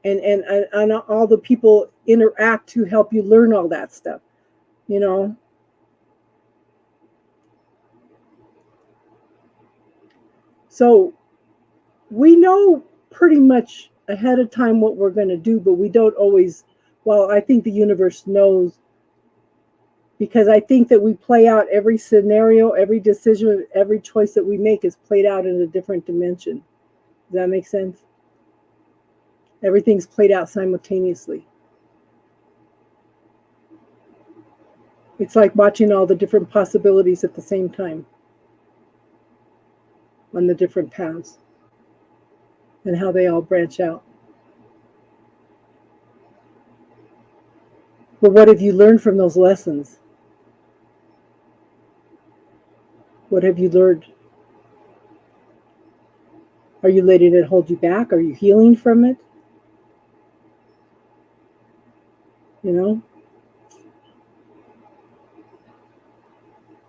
And all the people interact to help you learn all that stuff, you know. So we know pretty much ahead of time what we're going to do, but we don't always, well, I think the universe knows, because I think that we play out every scenario, every decision, every choice that we make is played out in a different dimension. Does that make sense? Everything's played out simultaneously. It's like watching all the different possibilities at the same time on the different paths and how they all branch out. But what have you learned from those lessons? What have you learned? Are you letting it hold you back? Are you healing from it? You know?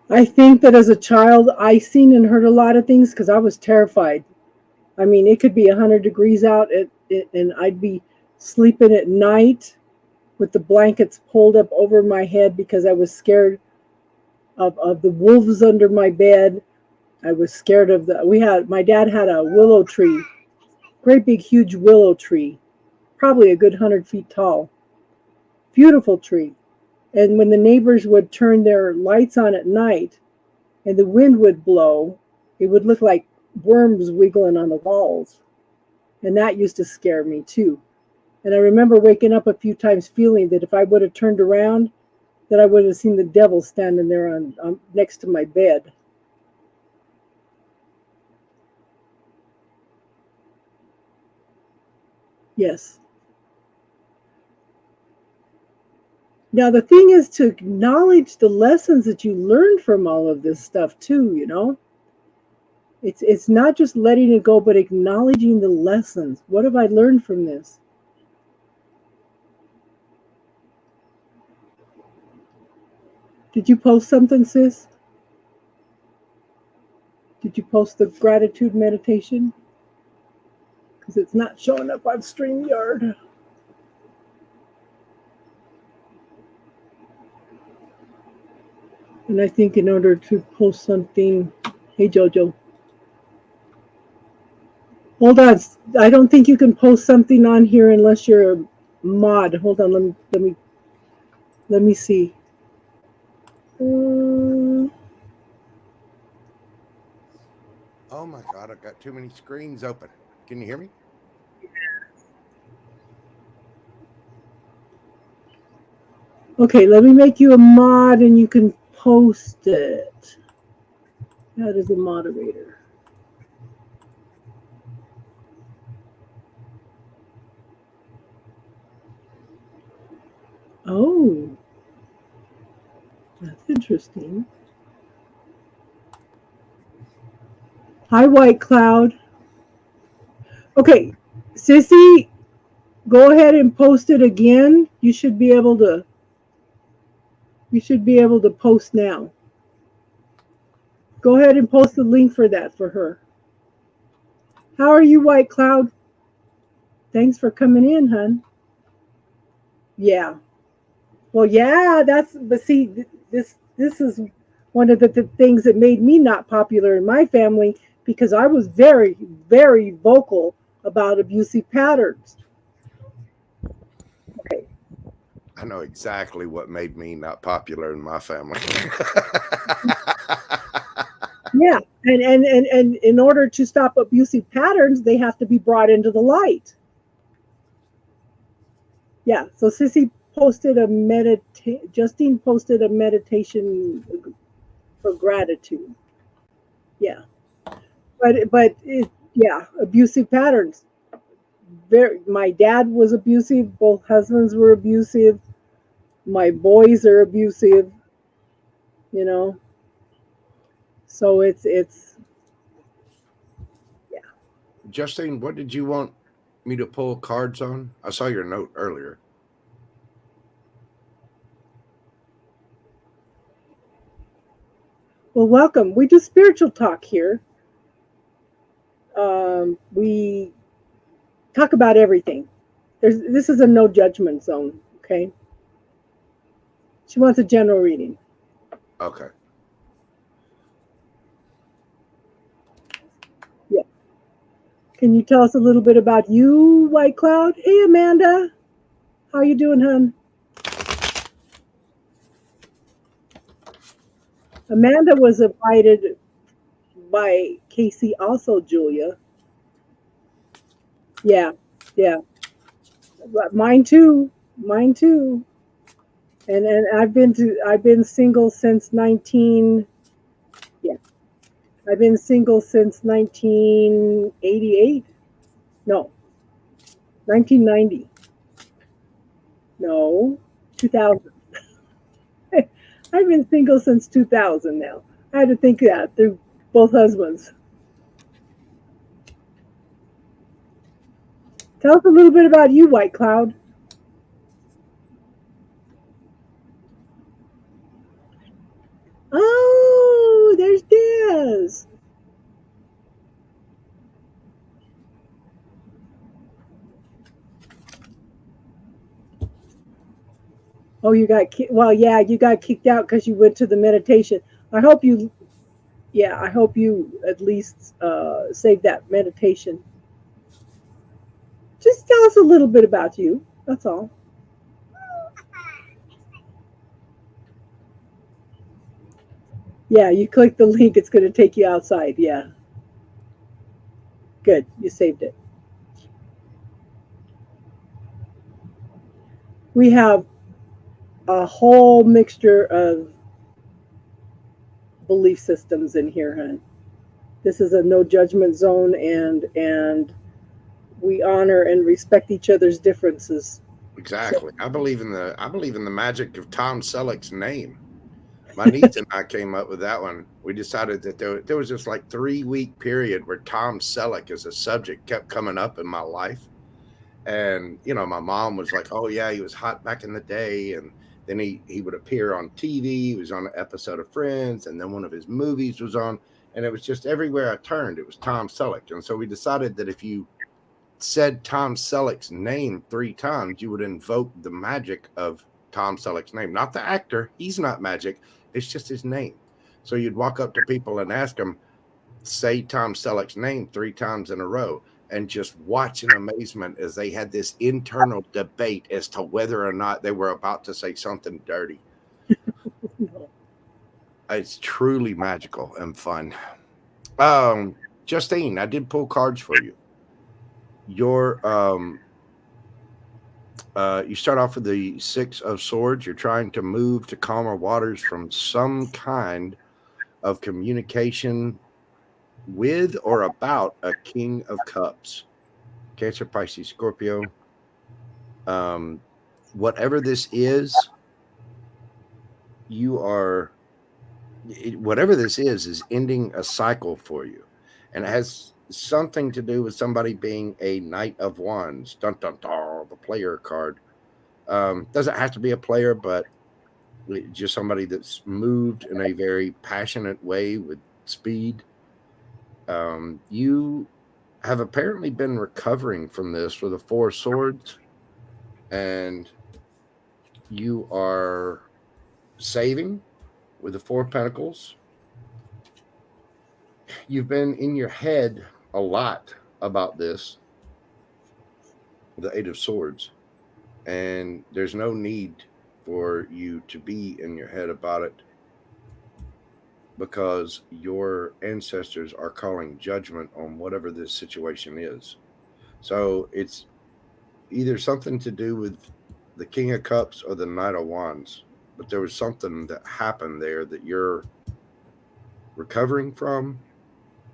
I think that as a child, I seen and heard a lot of things because I was terrified. I mean, it could be 100 degrees out and I'd be sleeping at night with the blankets pulled up over my head because I was scared of the wolves under my bed. I was scared of my dad had a willow tree, great big huge willow tree, probably a good 100 feet tall. Beautiful tree. And when the neighbors would turn their lights on at night and the wind would blow, it would look like worms wiggling on the walls. And that used to scare me too. And I remember waking up a few times feeling that if I would have turned around, that I would have seen the devil standing there on next to my bed. Yes. Now, the thing is to acknowledge the lessons that you learned from all of this stuff too, you know? It's not just letting it go, but acknowledging the lessons. What have I learned from this? Did you post something, sis? Did you post the gratitude meditation? Because it's not showing up on StreamYard. And I think in order to post something, hey Jojo, Hold on. I don't think you can post something on here unless you're a mod. Hold on. Let me see. Uh, Oh my God, I've got too many screens open. Can you hear me? okay, let me make you a mod and you can post it. That is a moderator. Oh, that's interesting. Hi, White Cloud. Okay, Sissy, go ahead and post it again. You should be able to. You should be able to post now. Go ahead and post the link for that for her. How are you, White Cloud? Thanks for coming in, hun. Yeah. Well, yeah, but see, this is one of the things that made me not popular in my family because I was very, very vocal about abusive patterns. Okay. I know exactly what made me not popular in my family. Yeah. And in order to stop abusive patterns, they have to be brought into the light. Yeah. So Sissy posted Justine posted a meditation for gratitude. Yeah. Yeah, abusive patterns. My dad was abusive. Both husbands were abusive. My boys are abusive. You know, so it's yeah. Justine, what did you want me to pull cards on? I saw your note earlier. Well, welcome. We do spiritual talk here. We talk about everything. This is a no judgment zone. Okay. She wants a general reading. Okay. Yeah. Can you tell us a little bit about you, White Cloud? Hey, Amanda. How you doing, hun? Amanda was invited by Casey, also Julia. Yeah, yeah. But mine too. Mine too. And I've been single since 19 yeah. I've been single since 1988. No, 1990. No, 2000. I've been single since 2000 now. I had to think that through both husbands. Tell us a little bit about you, White Cloud. Oh, there's Diaz. Oh, well, yeah, you got kicked out because you went to the meditation. I hope you, yeah, I hope you at least save that meditation. Just tell us a little bit about you. That's all. Yeah, you click the link, it's going to take you outside. Yeah, good. You saved it. We have a whole mixture of belief systems in here, hon. This is a no judgment zone, and we honor and respect each other's differences. Exactly. I believe in the magic of Tom Selleck's name. My niece and I came up with that one. We decided that there was this like 3-week period where Tom Selleck as a subject kept coming up in my life. And, my mom was like, oh, yeah, he was hot back in the day. And then he would appear on TV. He was on an episode of Friends. And then one of his movies was on. And it was just everywhere I turned, it was Tom Selleck. And so we decided that if you said Tom Selleck's name 3 times, you would invoke the magic of Tom Selleck's name. Not the actor. He's not magic. It's just his name. So you'd walk up to people and ask them, say Tom Selleck's name 3 times in a row. and just watch in amazement as they had this internal debate as to whether or not they were about to say something dirty. It's truly magical and fun. Justine, I did pull cards for you. Your you start off with the Six of Swords. You're trying to move to calmer waters from some kind of communication with or about a King of Cups. Cancer, Pisces, Scorpio. Whatever this is, whatever this is ending a cycle for you. And it has something to do with somebody being a Knight of Wands. Dun, dun, dun, the player card. Doesn't have to be a player, but just somebody that's moved in a very passionate way with speed. You have apparently been recovering from this with the Four of Swords, and you are saving with the Four of Pentacles. You've been in your head a lot about this, the Eight of Swords, and there's no need for you to be in your head about it, because your ancestors are calling judgment on whatever this situation is. So it's either something to do with the King of Cups or the Knight of Wands, but there was something that happened there that you're recovering from,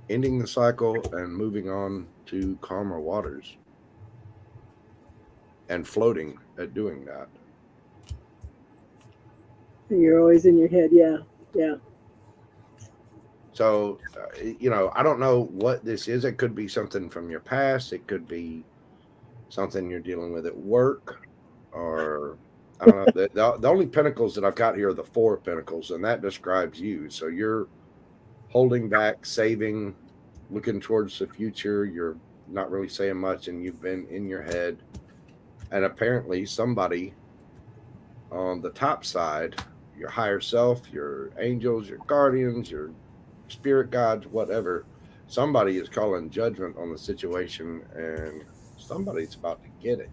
ending the cycle and moving on to calmer waters and floating at doing that. You're always in your head. Yeah. So, I don't know what this is. It could be something from your past. It could be something you're dealing with at work, or I don't know. The only pentacles that I've got here are the Four of Pentacles, and that describes you. So you're holding back, saving, looking towards the future. You're not really saying much, and you've been in your head. And apparently somebody on the top side, your higher self, your angels, your guardians, your spirit guides, whatever, somebody is calling judgment on the situation, and somebody's about to get it.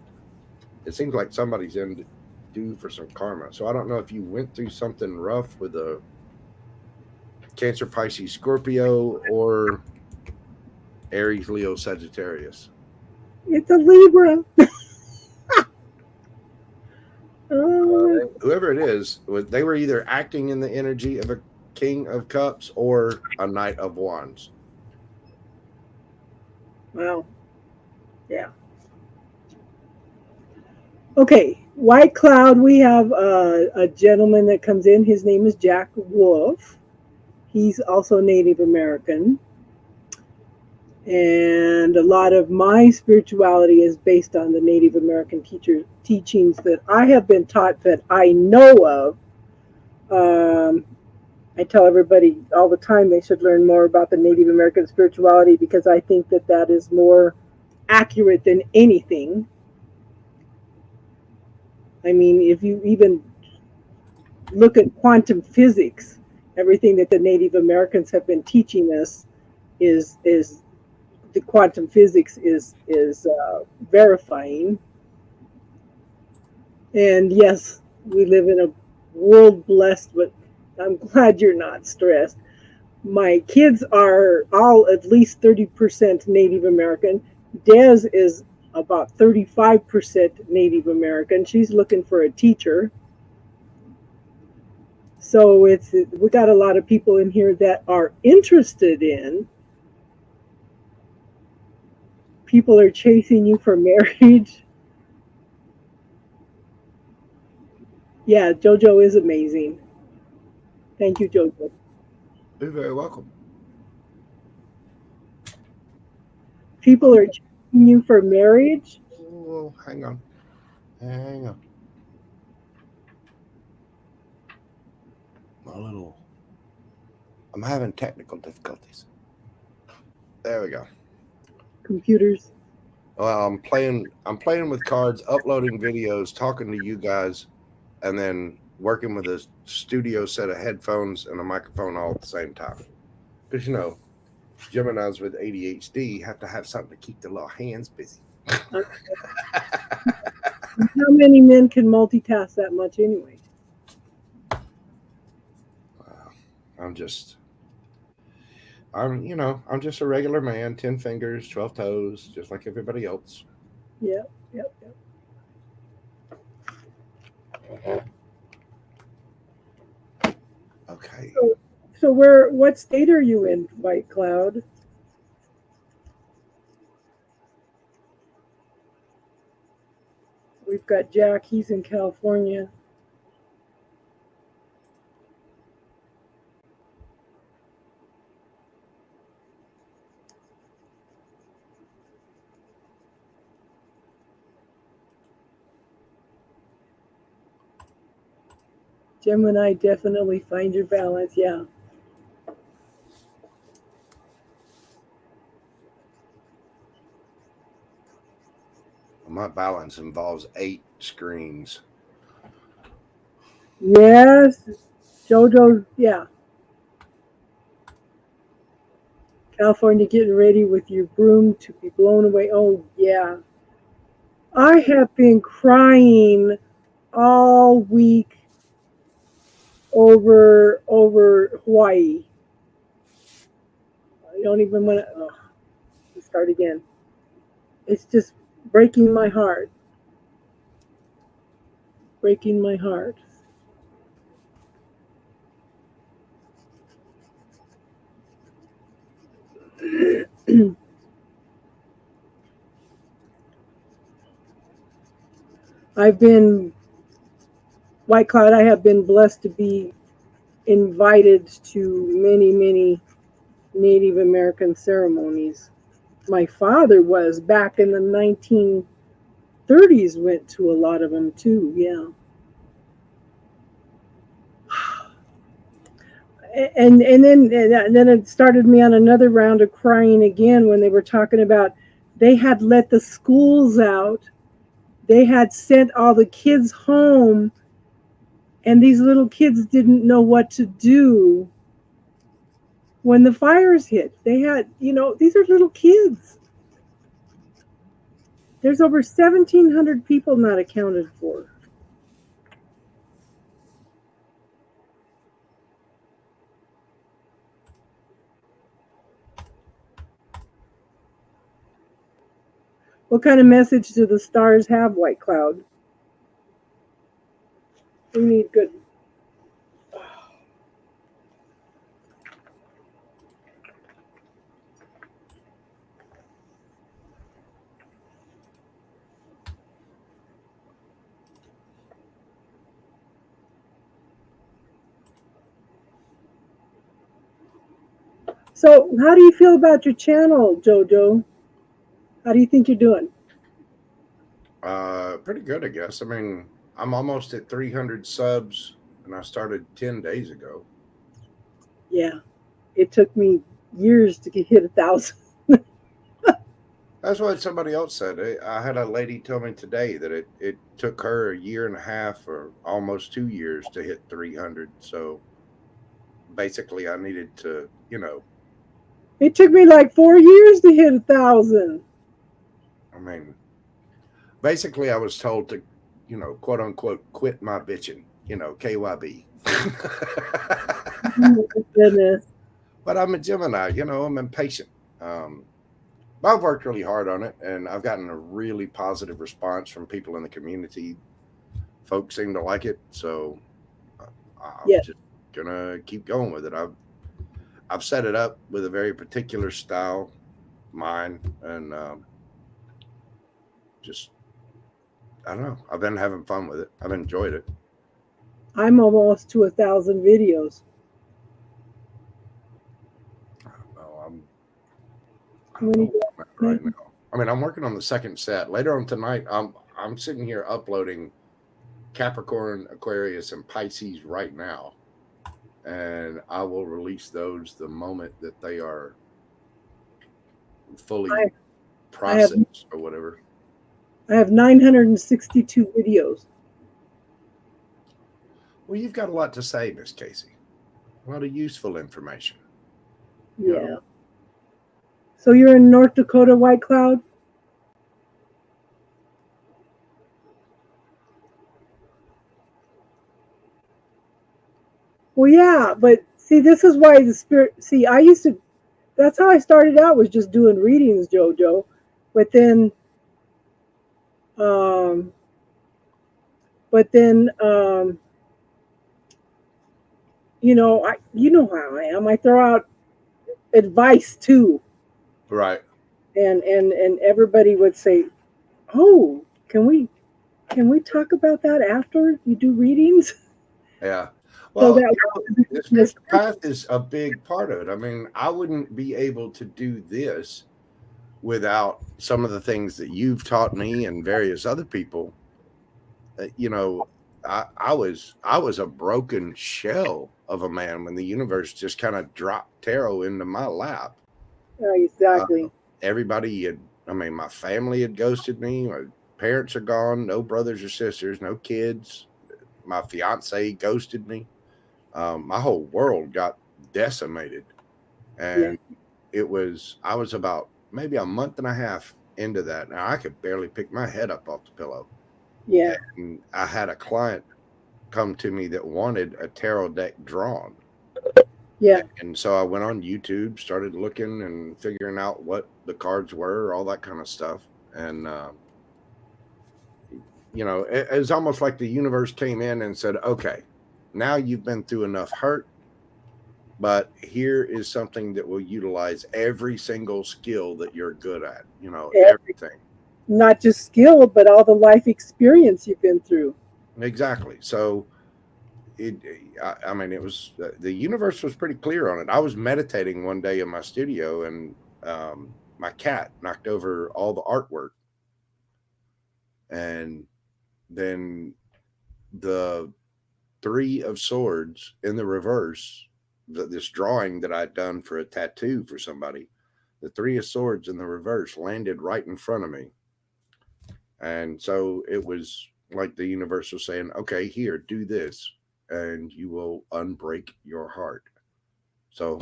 It seems like somebody's in due for some karma. So I don't know if you went through something rough with a Cancer, Pisces, Scorpio, or Aries, Leo, Sagittarius. It's a Libra. Whoever it is, they were either acting in the energy of a King of Cups or a Knight of Wands. Wow. Yeah. Okay. White Cloud, we have a gentleman that comes in. His name is Jack Wolf. He's also Native American. And a lot of my spirituality is based on the Native American teachings that I have been taught, that I know of. I tell everybody all the time they should learn more about the Native American spirituality, because I think that that is more accurate than anything. I mean, if you even look at quantum physics, everything that the Native Americans have been teaching us is the quantum physics is verifying. And yes, we live in a world blessed, but I'm glad you're not stressed. My kids are all at least 30% Native American. Des is about 35% Native American. She's looking for a teacher. So we got a lot of people in here that are interested in. People are chasing you for marriage. Yeah, JoJo is amazing. Thank you, JoJo. You're very welcome. People are chasing you for marriage. Oh, hang on. I'm having technical difficulties. There we go. Computers. Well, I'm playing with cards, uploading videos, talking to you guys, and then working with a studio set of headphones and a microphone all at the same time. Because Geminis with ADHD have to have something to keep their little hands busy. How many men can multitask that much anyway? Wow. I'm just, I'm just a regular man, 10 fingers, 12 toes, just like everybody else. Yep, yep, yep. Okay. So what state are you in, White Cloud? We've got Jack, he's in California. Gemini, definitely find your balance, yeah. My balance involves 8 screens. Yes, Jojo, yeah. California getting ready with your broom to be blown away. Oh, yeah. I have been crying all week over Hawaii. I don't even want to start again. It's just breaking my heart. Breaking my heart. I've been, White Cloud, I have been blessed to be invited to many, many Native American ceremonies. My father was back in the 1930s, went to a lot of them too, yeah. And then it started me on another round of crying again when they were talking about they had let the schools out, they had sent all the kids home, and these little kids didn't know what to do when the fires hit. They had, these are little kids. There's over 1,700 people not accounted for. What kind of message do the stars have, White Cloud? We need good. So, how do you feel about your channel, Jojo? How do you think you're doing? Pretty good, I guess. I mean, I'm almost at 300 subs, and I started 10 days ago. Yeah, it took me years to hit 1,000. That's what somebody else said. I had a lady tell me today that it took her a year and a half or almost 2 years to hit 300. So basically, I needed to, It took me like 4 years to hit 1,000. I mean, basically, I was told to, quote unquote, quit my bitching, KYB. Oh my goodness. But I'm a Gemini, I'm impatient. I've worked really hard on it, and I've gotten a really positive response from people in the community. Folks seem to like it, so I'm Yeah. just gonna keep going with it. I've set it up with a very particular style, mine, and just I don't know. I've been having fun with it. I've enjoyed it. I'm almost to 1,000 videos. I don't know. I How don't many know where I'm at right now. I mean, I'm working on the second set. Later on tonight, I'm sitting here uploading Capricorn, Aquarius, and Pisces right now, and I will release those the moment that they are fully I have processed or whatever. I have 962 videos. Well, you've got a lot to say, Miss Casey. A lot of useful information. Yeah. So you're in North Dakota, White Cloud? Well, yeah, but see, this is why the spirit. See, I used to. That's how I started out, was just doing readings, JoJo. But then, um, but then, you know how I am. I throw out advice too, Right. and everybody would say, "Oh, can we talk about that after you do readings?" Yeah. So Well, that the spiritual path is a big part of it. I mean, I wouldn't be able to do this without some of the things that you've taught me and various other people. You know, I was a broken shell of a man when the universe just kind of dropped tarot into my lap. Uh, exactly. everybody had, I mean, my family had ghosted me. My parents are gone. No brothers or sisters. No kids. My fiance ghosted me. My whole world got decimated, Yeah, and I was about maybe a month and a half into that. Now I could barely pick my head up off the pillow, yeah, and I had a client come to me that wanted a tarot deck drawn. yeah, And so I went on YouTube, started looking and figuring out what the cards were, all that kind of stuff. And, it was almost like the universe came in and said, okay, now you've been through enough hurt, but here is something that will utilize every single skill that you're good at, every, everything. not just skill, but all the life experience you've been through. Exactly. So, I mean, it was the universe was pretty clear on it. I was meditating one day in my studio, and my cat knocked over all the artwork, and then the Three of Swords in the reverse, this drawing that I'd done for a tattoo for somebody, the Three of Swords in the reverse landed right in front of me. And so it was like the universe was saying, okay, here, do this, and you will unbreak your heart. So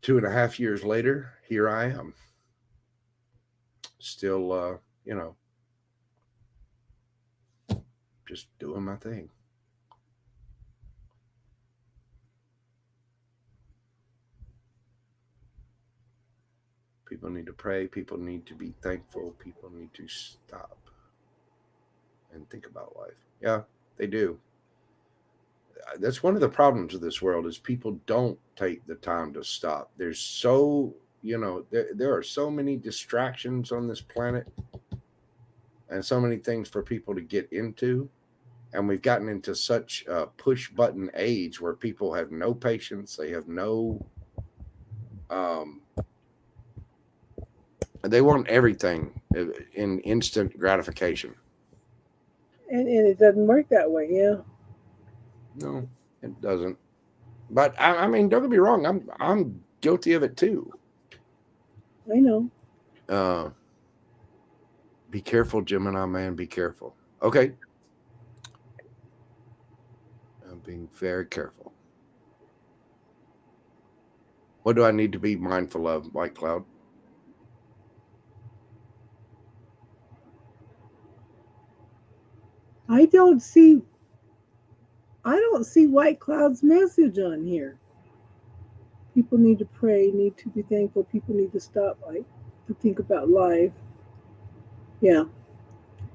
2.5 years later, here I am, still, just doing my thing. People need to pray. People need to be thankful. People need to stop and think about life. Yeah, they do. That's one of the problems of this world is people don't take the time to stop. There's so, there are so many distractions on this planet and so many things for people to get into. And we've gotten into such a push button age where people have no patience. They have no, they want everything in instant gratification. And it doesn't work that way. Yeah, No, it doesn't. But I mean, don't get me wrong. I'm guilty of it too. I know. Be careful, Gemini man. Be careful. Okay. I'm being very careful. What do I need to be mindful of, White Cloud? I don't see White Cloud's message on here. People need to pray, need to be thankful. People need to stop, like, to think about life. Yeah.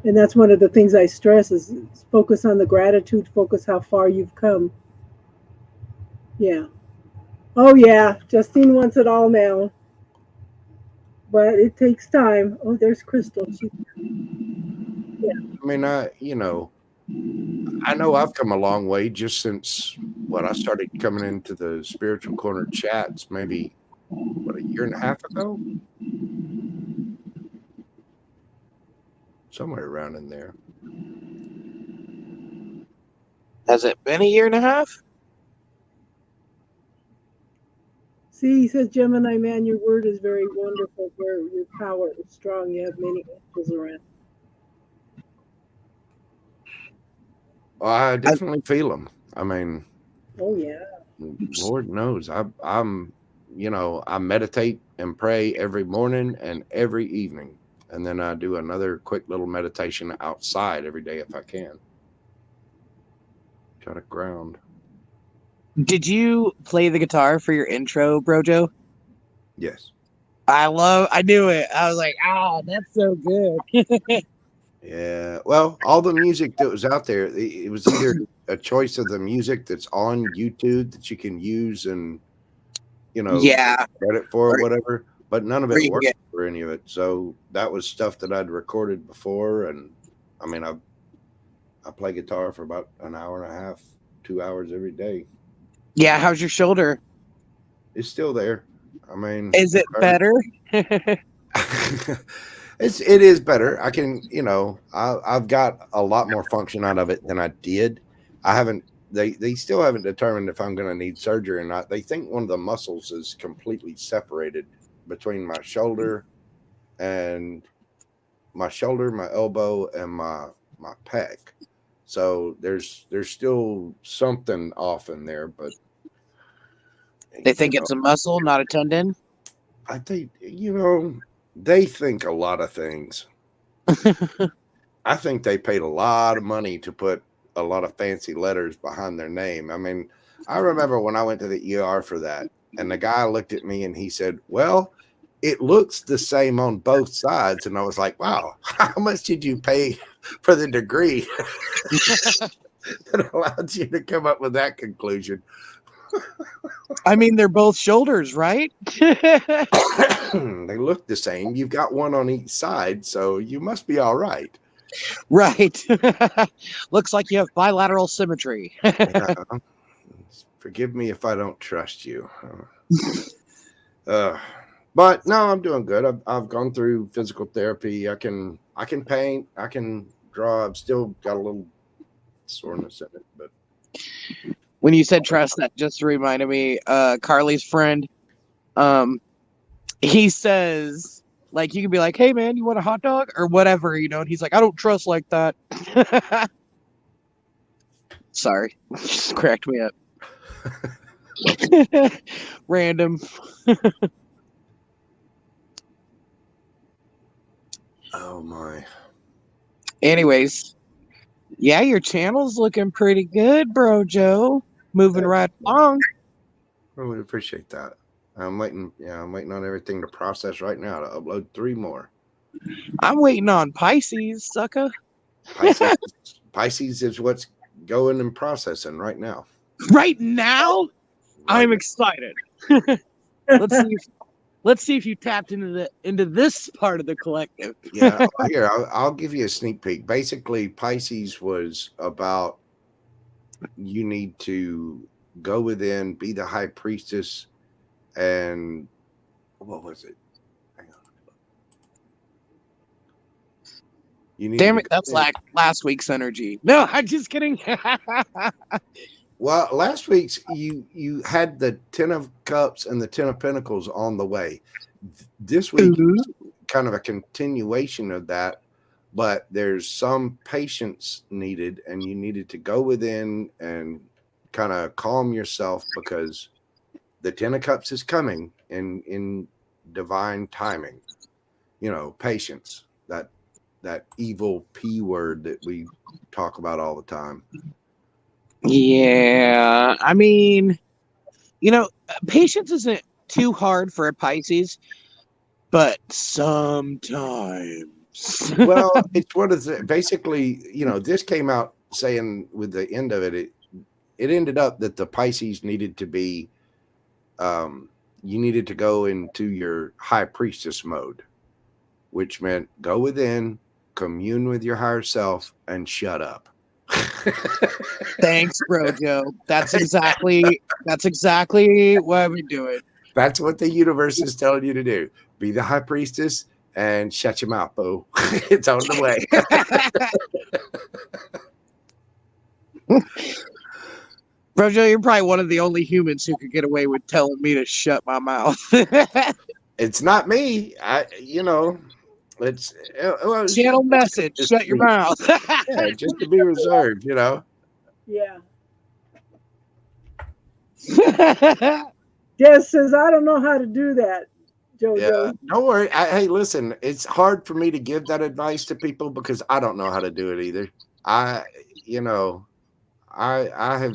And that's one of the things I stress is focus on the gratitude, focus how far you've come. Yeah. Oh yeah, Justine wants it all now. But it takes time. Oh, there's Crystal. Yeah. I mean, I know I've come a long way just since I started coming into the Spiritual Corner chats maybe a year and a half ago, somewhere around in there. Has it been a year and a half? See, he says, Gemini man, your word is very wonderful. Where your power is strong. You have many angels around. Well, I definitely feel them. I mean, Oh yeah. Lord knows, I'm I meditate and pray every morning and every evening. And then I do another quick little meditation outside every day if I can. Try to ground. Did you play the guitar for your intro, Brojo? Yes. I knew it. I was like, that's so good. Yeah. Well, all the music that was out there, it was either a choice of the music that's on YouTube that you can use and, Yeah. credit for or whatever, but none of Or it you can worked get- for any of it. So that was stuff that I'd recorded before. And I mean, I play guitar for about an hour and a half, 2 hours every day. Yeah, how's your shoulder? It's still there. I mean, Is it better? it is better. I can, I've got a lot more function out of it than I did. I haven't, they still haven't determined if I'm going to need surgery or not. They think one of the muscles is completely separated between my shoulder, my elbow, and my pec. So there's still something off in there, but They think it's a muscle, not a tendon. I think, they think a lot of things. I think they paid a lot of money to put a lot of fancy letters behind their name. I mean, I remember when I went to the ER for that, and the guy looked at me and he said, "Well, it looks the same on both sides." And I was like, "Wow, how much did you pay for the degree that allowed you to come up with that conclusion?" I mean, they're both shoulders, right? They look the same. You've got one on each side, so you must be all right. Right. Looks like you have bilateral symmetry. Yeah. Forgive me if I don't trust you. But no, I'm doing good. I've gone through physical therapy. I can paint. I can draw. I've still got a little soreness in it, but When you said trust, that just reminded me, Carly's friend, he says, like, you can be like, "Hey man, you want a hot dog?" or whatever, and he's like, "I don't trust like that." Sorry, just cracked me up. Random. oh my. Anyways, yeah, your channel's looking pretty good, bro, Joe. Moving right along. Really appreciate that. I'm waiting on everything to process right now to upload 3 more. I'm waiting on Pisces, sucker. Pisces is what's going and processing right now. Right now, I'm excited. Let's see if you tapped into this part of the collective. Yeah, here I'll give you a sneak peek. Basically, Pisces was about you need to go within, be the high priestess, and what was it? Hang on. You need Damn to it, that's like last week's energy. No, I'm just kidding. Well, last week's you had the 10 of Cups and the 10 of Pentacles on the way. This week is kind of a continuation of that, but there's some patience needed, and you needed to go within and kind of calm yourself because the 10 of Cups is coming in divine timing. Patience, that evil P word that we talk about all the time. Yeah, I mean, patience isn't too hard for a Pisces, but sometimes. Well, it's one of the basically, this came out saying with the end of it ended up that the Pisces needed to be, you needed to go into your high priestess mode, which meant go within, commune with your higher self, and shut up. Thanks, bro, Joe. That's exactly what we're doing. That's what the universe is telling you to do. Be the high priestess and shut your mouth, boo. It's on the way. Bro, Joe, you're probably one of the only humans who could get away with telling me to shut my mouth. It's not me. It's Channel message, shut your mouth. Yeah, just to be reserved, Yeah. Des says, I don't know how to do that, JoJo. Yeah, don't worry. Hey, listen, it's hard for me to give that advice to people because I don't know how to do it either. I, you know, I have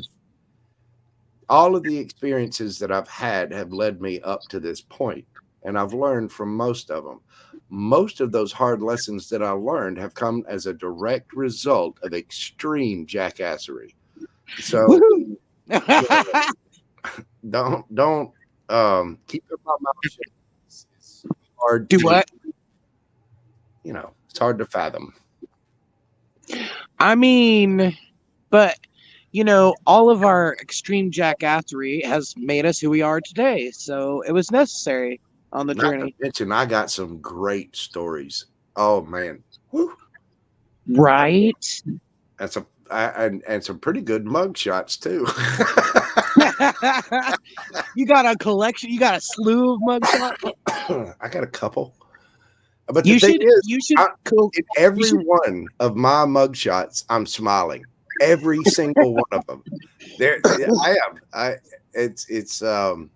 all of the experiences that I've had have led me up to this point, and I've learned from most of them. Most of those hard lessons that I learned have come as a direct result of extreme jackassery. So don't keep my mouth shut. It's hard Do to, what? you know, it's hard to fathom. I mean, but you know, all of our extreme jackassery has made us who we are today. So it was necessary on the Not to journey. mention, I got some great stories. Oh man, whew. Right? That's and some pretty good mug shots too. You got a collection, you got a slew of mugshots. I got a couple, but You the thing should is, you should I- cool. in every one of my mug shots, I'm smiling. Every single one of them. I am.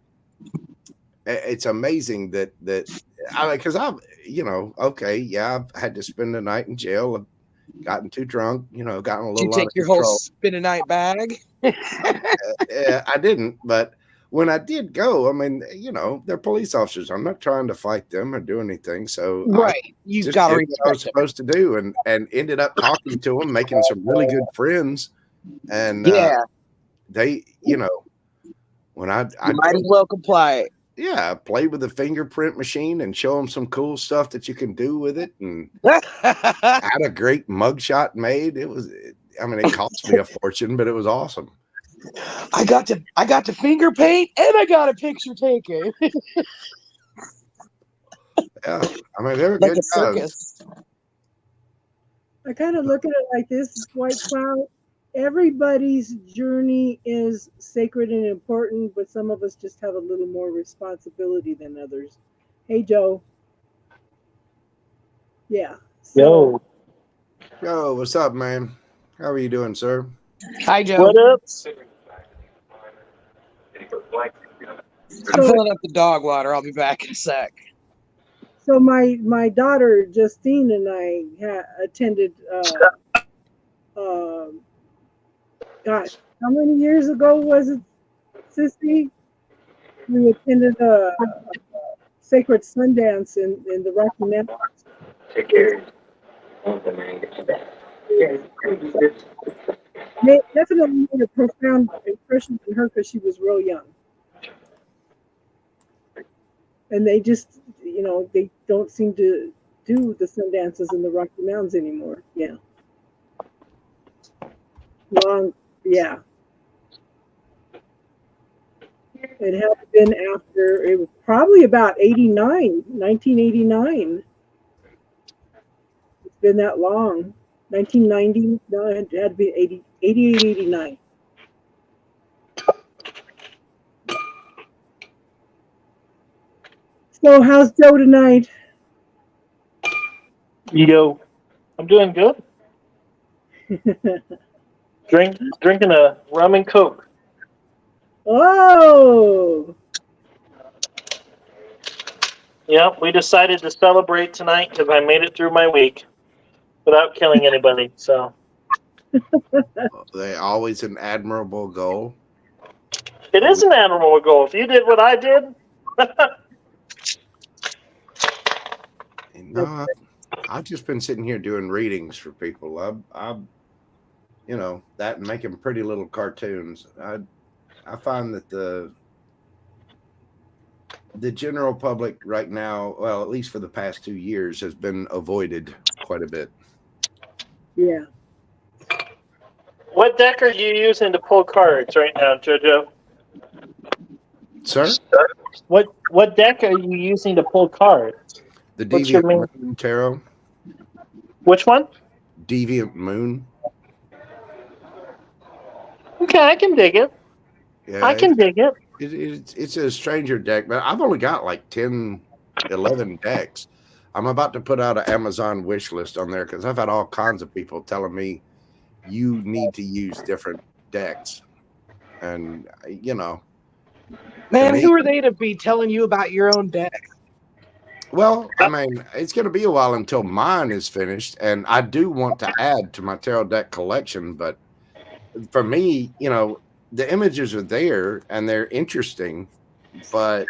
It's amazing that I mean, because I've, you know, okay, yeah, I've had to spend the night in jail. I've gotten too drunk, you know, gotten a Did you little out take of your whole control. spin a night bag? I didn't, but when I did go, I mean, you know, they're police officers. I'm not trying to fight them or do anything. So I Right. You've just got to did what I was respect it. supposed to do, and ended up talking to them, making some really good friends, and Yeah. they, you know, when I You might as well comply. yeah, play with the fingerprint machine and show them some cool stuff that you can do with it, and I had a great mugshot made. I mean, it cost me a fortune, but it was awesome. got to finger paint and I got a picture taken. Yeah, I mean, they were Like good a guys. circus. I kind of look at it like this, White Cloud. Everybody's journey is sacred and important, but some of us just have a little more responsibility than others. Hey, Joe. Yeah. Yo, Yo, what's up, man? How are you doing, sir? Hi, Joe. what up? I'm filling up the dog water. I'll be back in a sec. So my daughter Justine and I attended. Gosh, how many years ago was it, Sissy? We attended a sacred Sundance in the Rocky Mountains. They definitely made a profound impression on her because she was real young. And they just, you know, they don't seem to do the Sundances in the Rocky Mountains anymore. Yeah. Yeah. It had been after, it was probably about 1989. It's been that long. 1990, no, it had to be 88, 89. So how's Joe tonight? Yo, I'm doing good. Drinking a rum and coke. Oh, Yep, we decided to celebrate tonight because I made it through my week without killing anybody. So They always an admirable goal. it is an admirable goal. If you did what I did, No, I've just been sitting here doing readings for people. I you know, that and making pretty little cartoons. I find that the general public right now, well, at least for the past 2 years, has been avoided quite a bit. yeah. what deck are you using to pull cards right now, JoJo? Sir? What deck are you using to pull cards? The What's your Deviant Moon Tarot. Which one? Deviant Moon. Okay, I can dig it. Yeah, I can dig it. it's a stranger deck, but I've only got like 10, 11 decks. I'm about to put out an Amazon wish list on there because I've had all kinds of people telling me you need to use different decks. And, you know, Man, me- who are they to be telling you about your own deck? Well, I mean, it's going to be a while until mine is finished, and I do want to add to my tarot deck collection. But for me, the images are there and they're interesting, but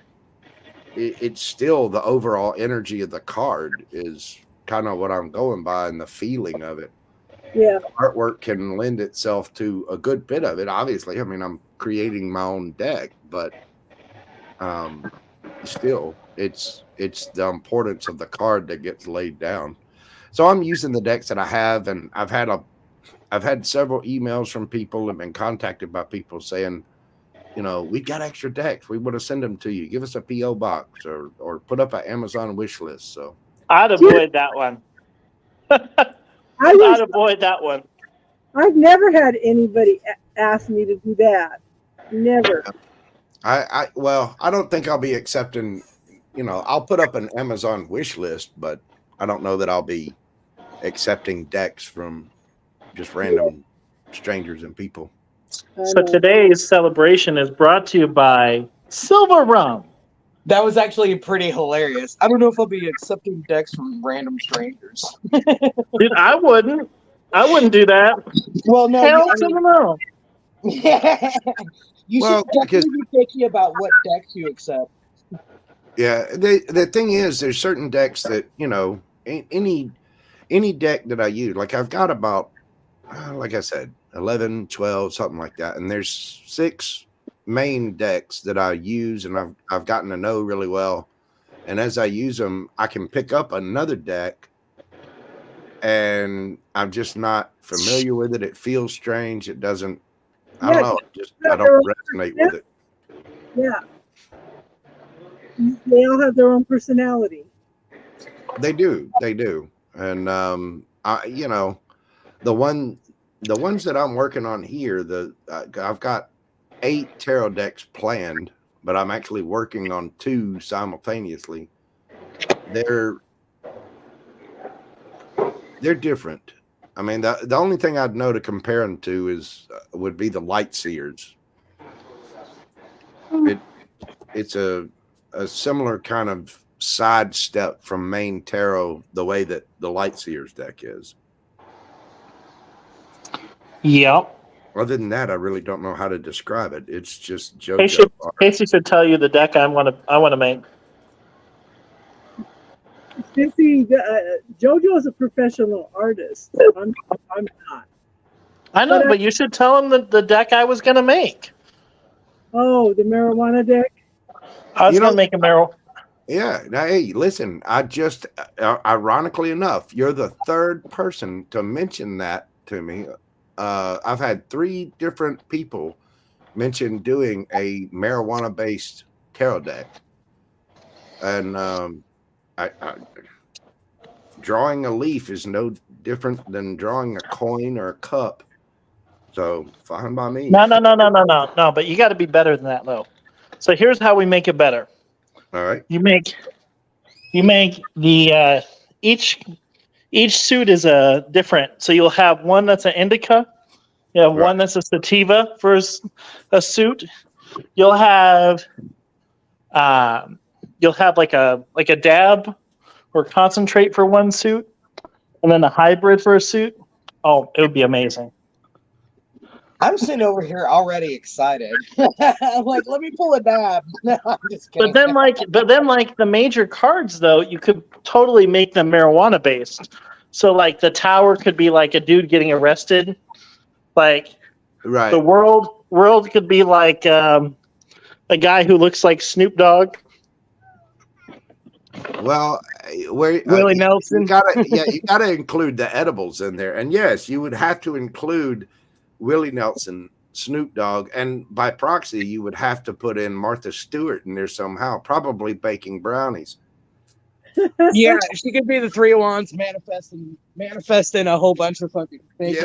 it's still the overall energy of the card is kind of what I'm going by, and the feeling of it. Yeah. Artwork can lend itself to a good bit of it. Obviously, I mean, I'm creating my own deck, but still, it's the importance of the card that gets laid down. So I'm using the decks that I have, and I've had several emails from people and been contacted by people saying, we got extra decks. We want to send them to you. Give us a PO box or put up an Amazon wish list. So I'd avoid that one. I'd avoid that one. I've never had anybody ask me to do that. Never. I don't think I'll be accepting. I'll put up an Amazon wish list, but I don't know that I'll be accepting decks from just random strangers and people. So today's celebration is brought to you by Silver Rum. That was actually pretty hilarious. I don't know if I'll be accepting decks from random strangers. Dude, I wouldn't do that. Well, no, Hell to the no. Yeah. You Well, should definitely be picky about what decks you accept. Yeah, the thing is, there's certain decks that any deck that I use, like I've got about, like I said, 11, 12, something like that, and there's 6 main decks that I use, and I've gotten to know really well. And as I use them, I can pick up another deck, and I'm just not familiar with it. It feels strange. It doesn't. I don't know. I don't resonate with it. Yeah. They all have their own personality. They do, and the ones that I'm working on here, I've got 8 tarot decks planned, but I'm actually working on 2 simultaneously. They're different. I mean, the only thing I'd know to compare them to would be the Light Seers. It's a similar kind of sidestep from main tarot, the way that the Light Seers deck is. Yep. Other than that, I really don't know how to describe it. It's just JoJo art. Casey should tell you the deck I want to make. See, JoJo is a professional artist. I'm not. I know, but you should tell him the deck I was going to make. Oh, the marijuana deck? I was going to make a marijuana. Yeah. Now, hey, listen, I just, ironically enough, you're the 3rd person to mention that to me. I've had 3 different people mention doing a marijuana-based tarot deck. And drawing a leaf is no different than drawing a coin or a cup. So, fine by me. No, but you got to be better than that, though. So here's how we make it better. All right. You make the each suit is a different. So you'll have one that's an indica. You have one that's a sativa for a suit. You'll have like a dab or concentrate for one suit, and then a hybrid for a suit. Oh, it would be amazing. I'm sitting over here already excited. I'm like, let me pull a dab. No, I'm just kidding. But then like the major cards though, you could totally make them marijuana based. So like the Tower could be like a dude getting arrested. Like Right. the world could be like a guy who looks like Snoop Dogg. Well, where Willie Nelson. you gotta include the edibles in there, and yes, you would have to include Willie Nelson, Snoop Dogg, and by proxy, you would have to put in Martha Stewart in there somehow, probably baking brownies. Yeah, she could be the 3 of Wands manifesting a whole bunch of fucking baked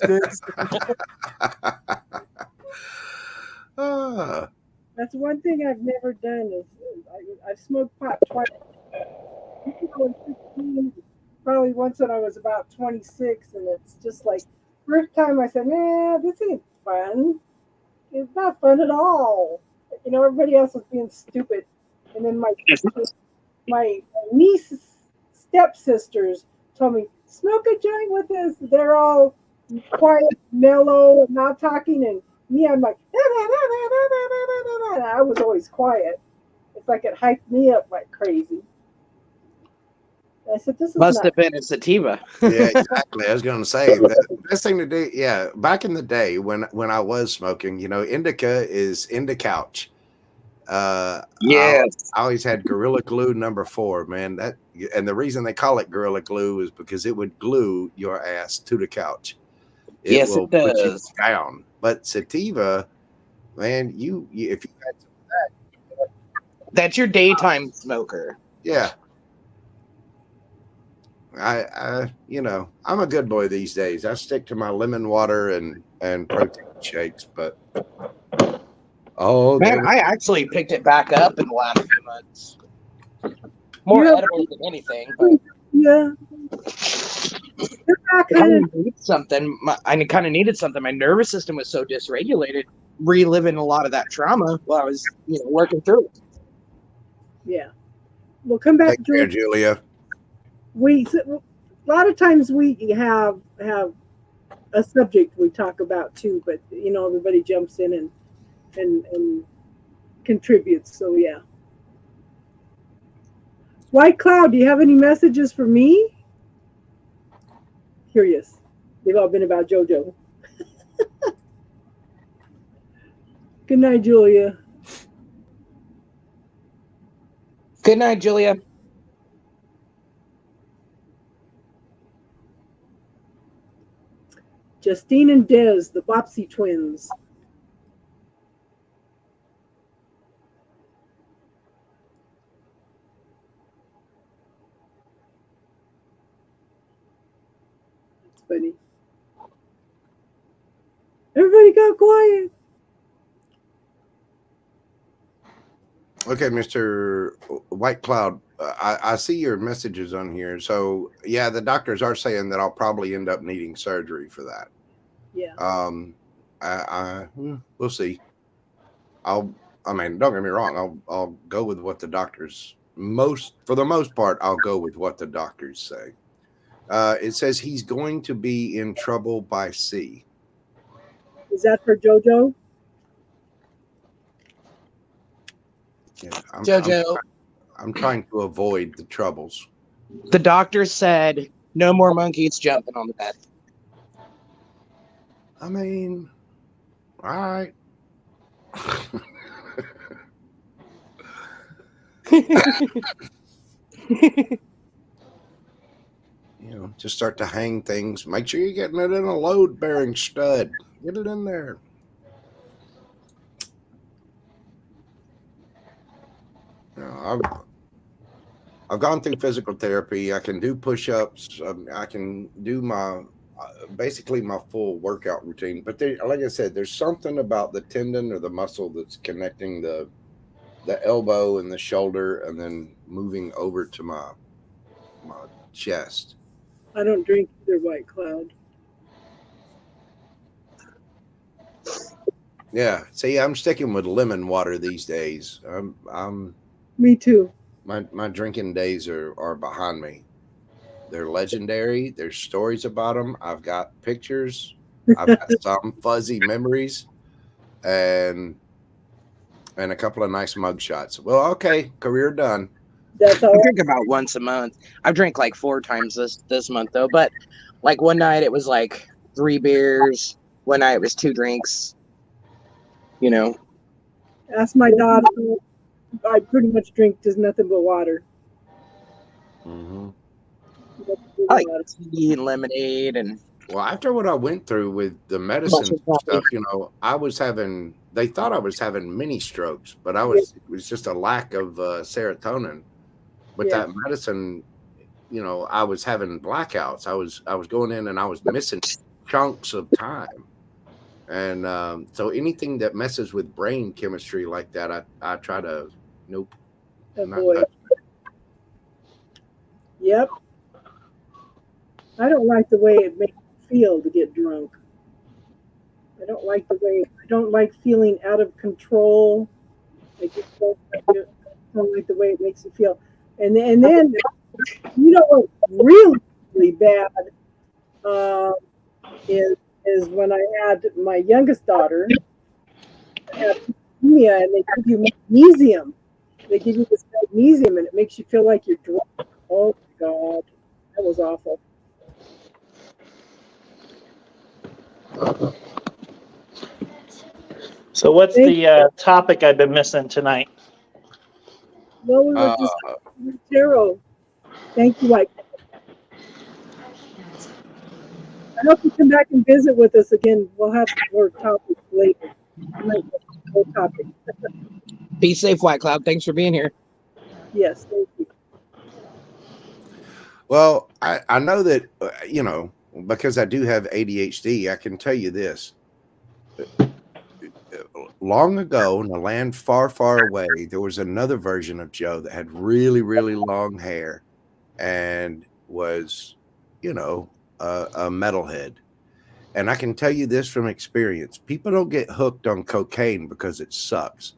goods. That's one thing I've never done is I've smoked pot twice. I was 15, probably once when I was about 26, and it's just like first time I said, "Nah, this ain't fun." It's not fun at all. You know, everybody else was being stupid, and then my niece's stepsisters told me smoke a joint with us. They're all quiet, mellow, not talking, and me, I'm like, I was always quiet. It's like it hyped me up like crazy. I said, "This is Must not." have been a sativa. Yeah, exactly. I was going to say the best thing to do. Yeah, back in the day when I was smoking, you know, indica is couch. Yeah. I always had Gorilla Glue #4, man. That and the reason they call it Gorilla Glue is because it would glue your ass to the couch. It Yes, will it put you does. down. But sativa, man, you if you had some of that, That's your daytime smoker. yeah. I you know, I'm a good boy these days. I stick to my lemon water and protein shakes, but oh, Man, there we I actually picked it back up in the last few months. More Yeah. edibles than anything, but Yeah, they're not I kind of. need something. I kind of needed something. My nervous system was so dysregulated, reliving a lot of that trauma while I was, working through it. Yeah, we'll come back take to care, it. Julia. A lot of times we have a subject we talk about too, but you know everybody jumps in and contributes. So yeah. White Cloud, do you have any messages for me? Curious. They've all been about JoJo. Good night, Julia. Good night, Julia. Justine and Des, the Bopsy twins. That's funny. Everybody got quiet. Okay, Mr. White Cloud, I see your messages on here. So yeah, the doctors are saying that I'll probably end up needing surgery for that. Yeah. We'll see. I mean, don't get me wrong. I'll go with what the doctors for the most part. I'll go with what the doctors say. It says he's going to be in trouble by sea. Is that for JoJo? Yeah, JoJo, I'm trying to avoid the troubles. the doctor said no more monkeys jumping on the bed. I mean, all right. Just start to hang things. Make sure you're getting it in a load bearing stud. Get it in there. I've gone through physical therapy. I can do push-ups. I can do my basically my full workout routine. But like I said, there's something about the tendon or the muscle that's connecting the elbow and the shoulder, and then moving over to my chest. I don't drink either, White Cloud. Yeah. See, I'm sticking with lemon water these days. Me too. My drinking days are behind me. They're legendary. There's stories about them. I've got pictures. I've got some fuzzy memories, and a couple of nice mug shots. Well, okay, career done. That's I all. drink about once a month. I've drank like 4 times this month though, but like one night it was like 3 beers. One night it was 2 drinks. Ask my daughter. I pretty much drink just nothing but water. Mm-hmm. I like tea and lemonade and. Well, after what I went through with the medicine stuff, they thought I was having mini strokes, but it was just a lack of serotonin. But that medicine, I was having blackouts. I was going in and I was missing chunks of time. And so anything that messes with brain chemistry like that, I try to, nope. Avoid. Yep. I don't like the way it makes me feel to get drunk. I don't like the way it I don't like feeling out of control. I just don't like the way it makes you feel. And then you know what's really, really bad uh, is when I had my youngest daughter had anemia, and they give you magnesium. They give you this magnesium, and it makes you feel like you're drunk. Oh my God, that was awful. So what's the topic I've been missing tonight? Well, we were just tarot. Thank you, Mike. I hope you come back and visit with us again. We'll have more topics later. More topics. Be safe, White Cloud. Thanks for being here. Yes, thank you. Well, I know that, because I do have ADHD, I can tell you this. Long ago, in a land far, far away, there was another version of Joe that had really, really long hair and was, a metalhead. And I can tell you this from experience. People don't get hooked on cocaine because it sucks.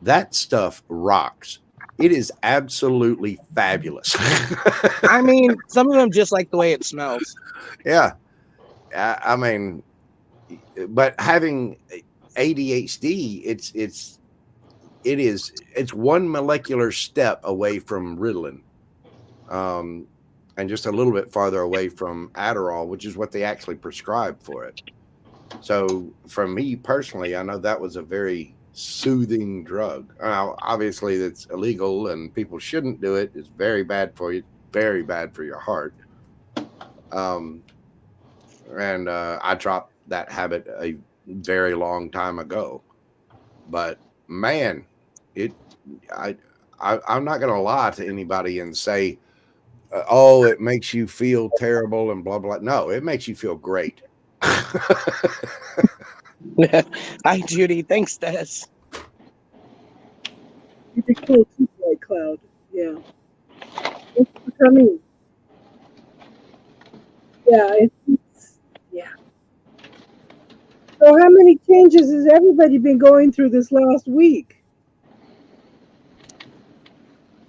That stuff rocks. It is absolutely fabulous. I mean, some of them just like the way it smells. Yeah. I mean, but having ADHD, it's one molecular step away from Ritalin, and just a little bit farther away from Adderall, which is what they actually prescribe for it. So for me personally, I know that was a very soothing drug. Now, obviously that's illegal and people shouldn't do it. It's very bad for you, very bad for your heart. And I dropped that habit a very long time ago, but man, I'm not going to lie to anybody and say, oh, it makes you feel terrible and blah, blah. No, it makes you feel great. Hi, Judy. Thanks, Des. You'd be cool too, White Cloud. Yeah. Thanks for coming. Yeah, yeah. So how many changes has everybody been going through this last week?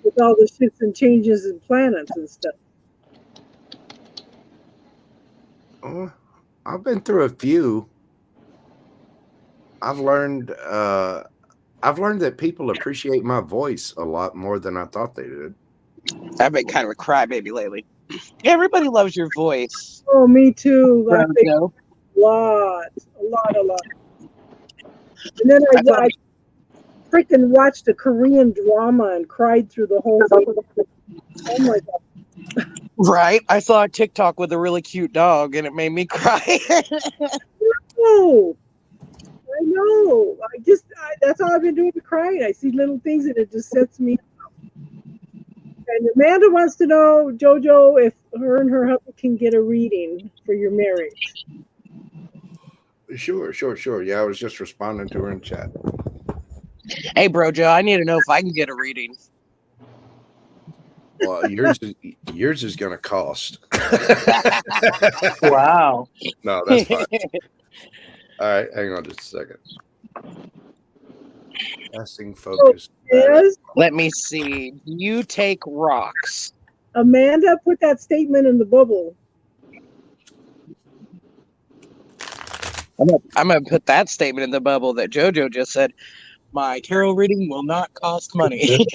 With all the shifts and changes in planets and stuff. I've been through a few. I've learned that people appreciate my voice a lot more than I thought they did. I've been kind of a crybaby lately. Everybody loves your voice. Oh, me too. I think Joe. a lot. And then I freaking watched a Korean drama and cried through the whole thing. Oh my God. Right. I saw a TikTok with a really cute dog and it made me cry. Oh, I know. That's all I've been doing to crying. I see little things and it just sets me up. And Amanda wants to know, JoJo, if her and her husband can get a reading for your marriage. Sure. Yeah, I was just responding to her in chat. Hey, bro, Joe, I need to know if I can get a reading. Well, yours is going to cost. Wow. No, that's fine. All right, hang on just a second. Casting focus. Yes, Let me see. You take rocks. Amanda, put that statement in the bubble. I'm gonna put that statement in the bubble that JoJo just said. My tarot reading will not cost money.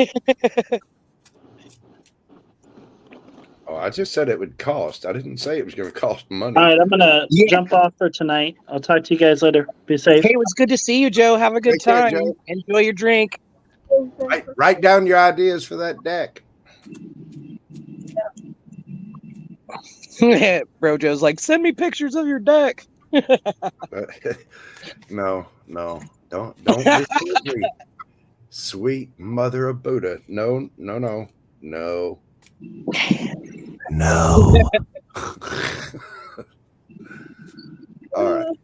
Oh, I just said it would cost. I didn't say it was going to cost money. All right, I'm gonna jump off for tonight. I'll talk to you guys later. Be safe. Hey, it was good to see you, Joe. Have a good Take care, time. Joe. Enjoy your drink. Write down your ideas for that deck. Bro Joe's like, send me pictures of your deck. No, don't disturb me. Sweet mother of Buddha. No. All right.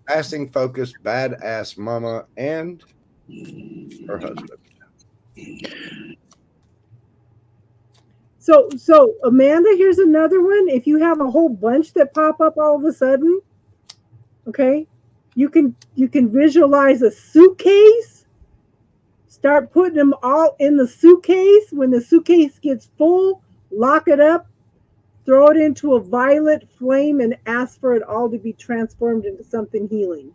Fasting focus, badass mama, and her husband. So Amanda, here's another one. If you have a whole bunch that pop up all of a sudden, okay, you can visualize a suitcase. Start putting them all in the suitcase. When the suitcase gets full, lock it up, throw it into a violet flame, and ask for it all to be transformed into something healing.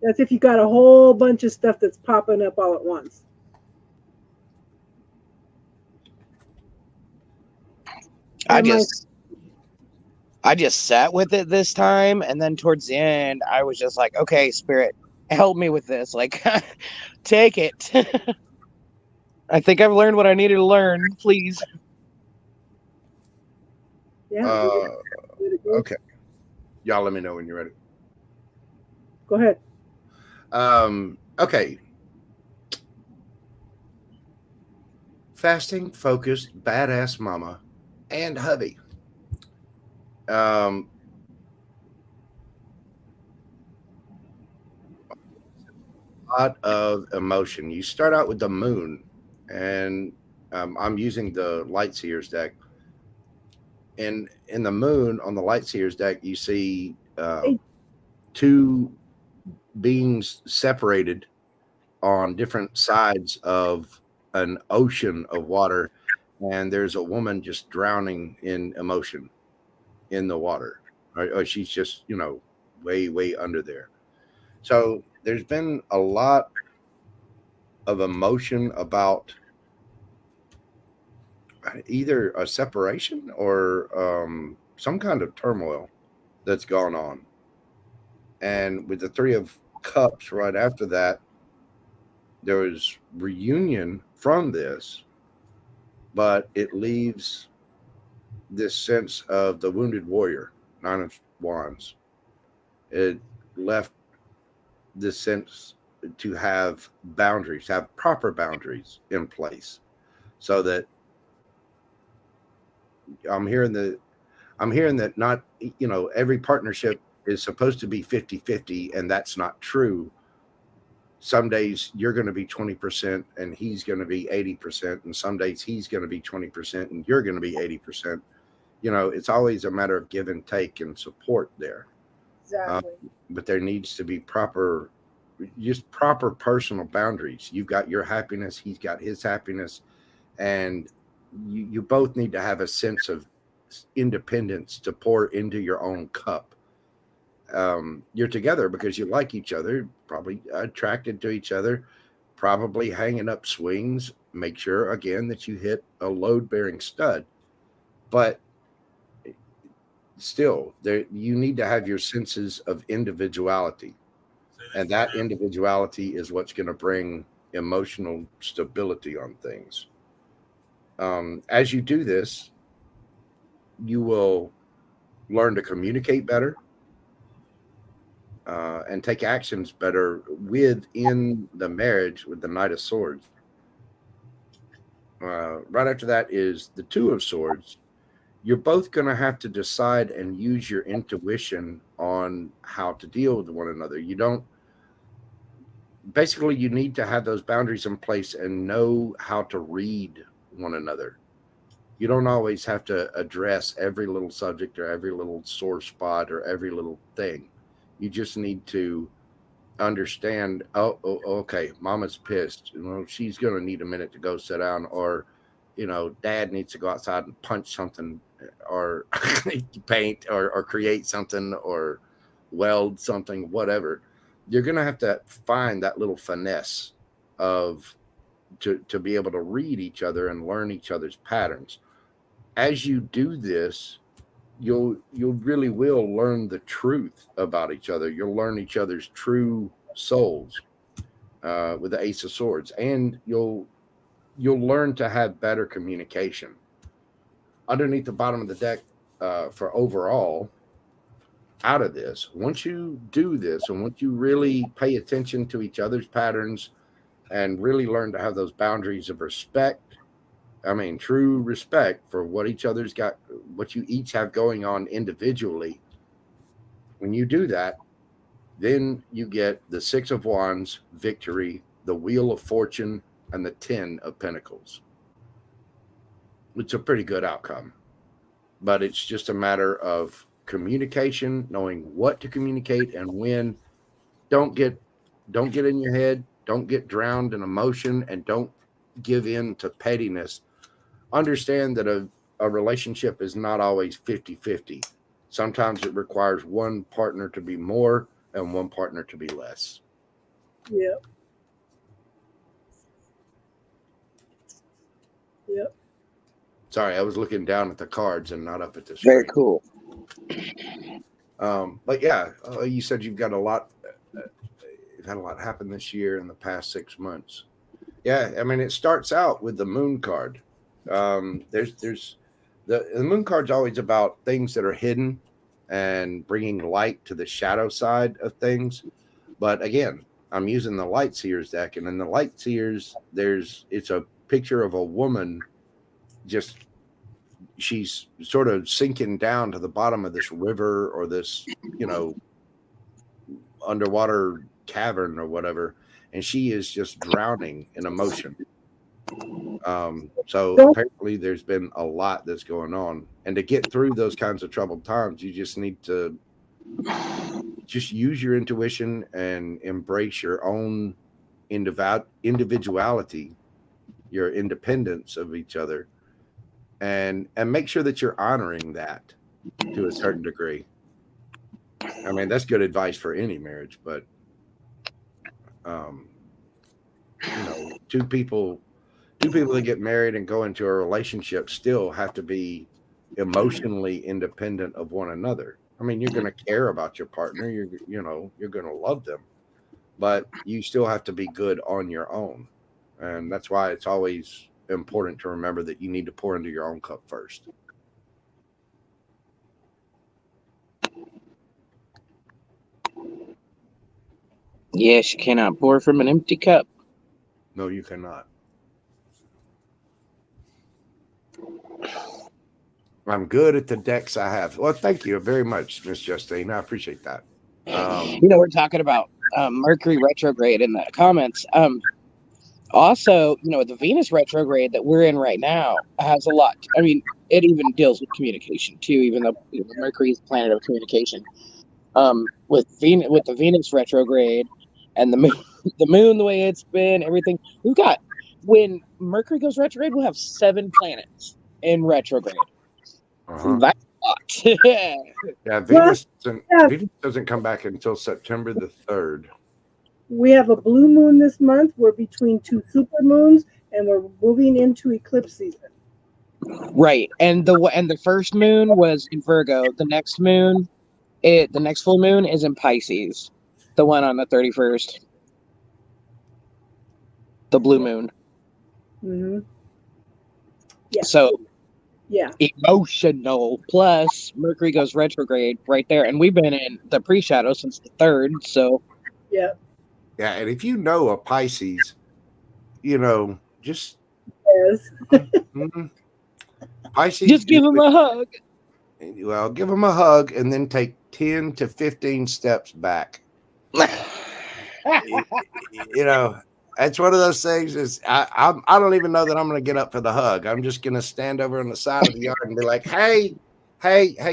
That's if you got a whole bunch of stuff that's popping up all at once. I just sat with it this time, and then towards the end, I was just like, okay, Spirit, help me with this. Like, take it. I think I've learned what I needed to learn. Please. Yeah. Okay. Y'all let me know when you're ready. Go ahead. Okay. Fasting, focused, badass mama, and hubby. A lot of emotion. You start out with the moon, and I'm using the Lightseers deck. And in the moon on the Lightseers deck, you see two beings separated on different sides of an ocean of water, and there's a woman just drowning in emotion in the water, or she's just way under there. So there's been a lot of emotion about either a separation or some kind of turmoil that's gone on. And with the Three of Cups right after that, there was reunion from this, but it leaves this sense of the wounded warrior, Nine of Wands. It left this sense to have boundaries, have proper boundaries in place, so that I'm hearing that not, every partnership is supposed to be 50-50, and that's not true. Some days you're going to be 20% and he's going to be 80%, and some days he's going to be 20% and you're going to be 80%. It's always a matter of give and take and support there. Exactly. But there needs to be proper personal boundaries. You've got your happiness, he's got his happiness, and you both need to have a sense of independence to pour into your own cup. You're together because you like each other, probably attracted to each other, probably hanging up swings. Make sure again that you hit a load-bearing stud, but still, you need to have your senses of individuality, and that individuality is what's going to bring emotional stability on things. As you do this, you will learn to communicate better and take actions better within the marriage with the Knight of Swords. Right after that is the Two of Swords. You're both going to have to decide and use your intuition on how to deal with one another. You need to have those boundaries in place and know how to read one another. You don't always have to address every little subject or every little sore spot or every little thing. You just need to understand, okay, mama's pissed. She's going to need a minute to go sit down, or, dad needs to go outside and punch something, or paint or create something, or weld something, whatever. You're going to have to find that little finesse to be able to read each other and learn each other's patterns. As you do this, you really will learn the truth about each other. You'll learn each other's true souls with the Ace of Swords, and you'll learn to have better communication. Underneath the bottom of the deck for overall, out of this, once you do this, and once you really pay attention to each other's patterns and really learn to have those boundaries of respect, true respect for what each other's got, what you each have going on individually. When you do that, then you get the Six of Wands, victory, the Wheel of Fortune, and the 10 of Pentacles. It's a pretty good outcome, but it's just a matter of communication, knowing what to communicate and when. Don't get in your head. Don't get drowned in emotion, and don't give in to pettiness. Understand that a relationship is not always 50-50. Sometimes it requires one partner to be more and one partner to be less. Yep. Yep. Sorry, I was looking down at the cards and not up at the screen. Very cool. But yeah, you said you've got a lot. You've had a lot happen this year in the past 6 months. Yeah, I mean, it starts out with the moon card. There's the moon card's always about things that are hidden and bringing light to the shadow side of things. But again, I'm using the Light Seers deck, and in the Light Seers, it's a picture of a woman. She's sort of sinking down to the bottom of this river or this, underwater cavern or whatever, and she is just drowning in emotion. So apparently there's been a lot that's going on, and to get through those kinds of troubled times, you just need to just use your intuition and embrace your own individuality, your independence of each other, and make sure that you're honoring that to a certain degree. I mean, that's good advice for any marriage, but two people that get married and go into a relationship still have to be emotionally independent of one another. I mean, you're going to care about your partner, you're going to love them, but you still have to be good on your own. And that's why it's always important to remember that you need to pour into your own cup first. Yes, you cannot pour from an empty cup. No, you cannot. I'm good at the decks I have. Well, thank you very much, Miss Justine. I appreciate that. We're talking about Mercury retrograde in the comments. Also, the Venus retrograde that we're in right now has a lot. I mean, it even deals with communication too, even though Mercury is the planet of communication. With the Venus retrograde and the moon, the way it's been, everything we've got. When Mercury goes retrograde, we'll have 7 planets in retrograde. Uh-huh. That's a lot. Yeah, Venus doesn't come back until September the 3rd. We have a blue moon this month. We're between 2 super moons, and we're moving into eclipse season. Right, and the first moon was in Virgo. The next full moon is in Pisces. The one on the 31st, the blue moon. Mm-hmm. Yeah. So, yeah, emotional. Plus, Mercury goes retrograde right there, and we've been in the pre-shadow since the 3rd. So, yeah. Yeah, and if you know a Pisces, just Yes. Pisces, just give them a hug. Well, give them a hug and then take 10 to 15 steps back. That's one of those things. I don't even know that I'm going to get up for the hug. I'm just going to stand over on the side of the yard and be like, hey,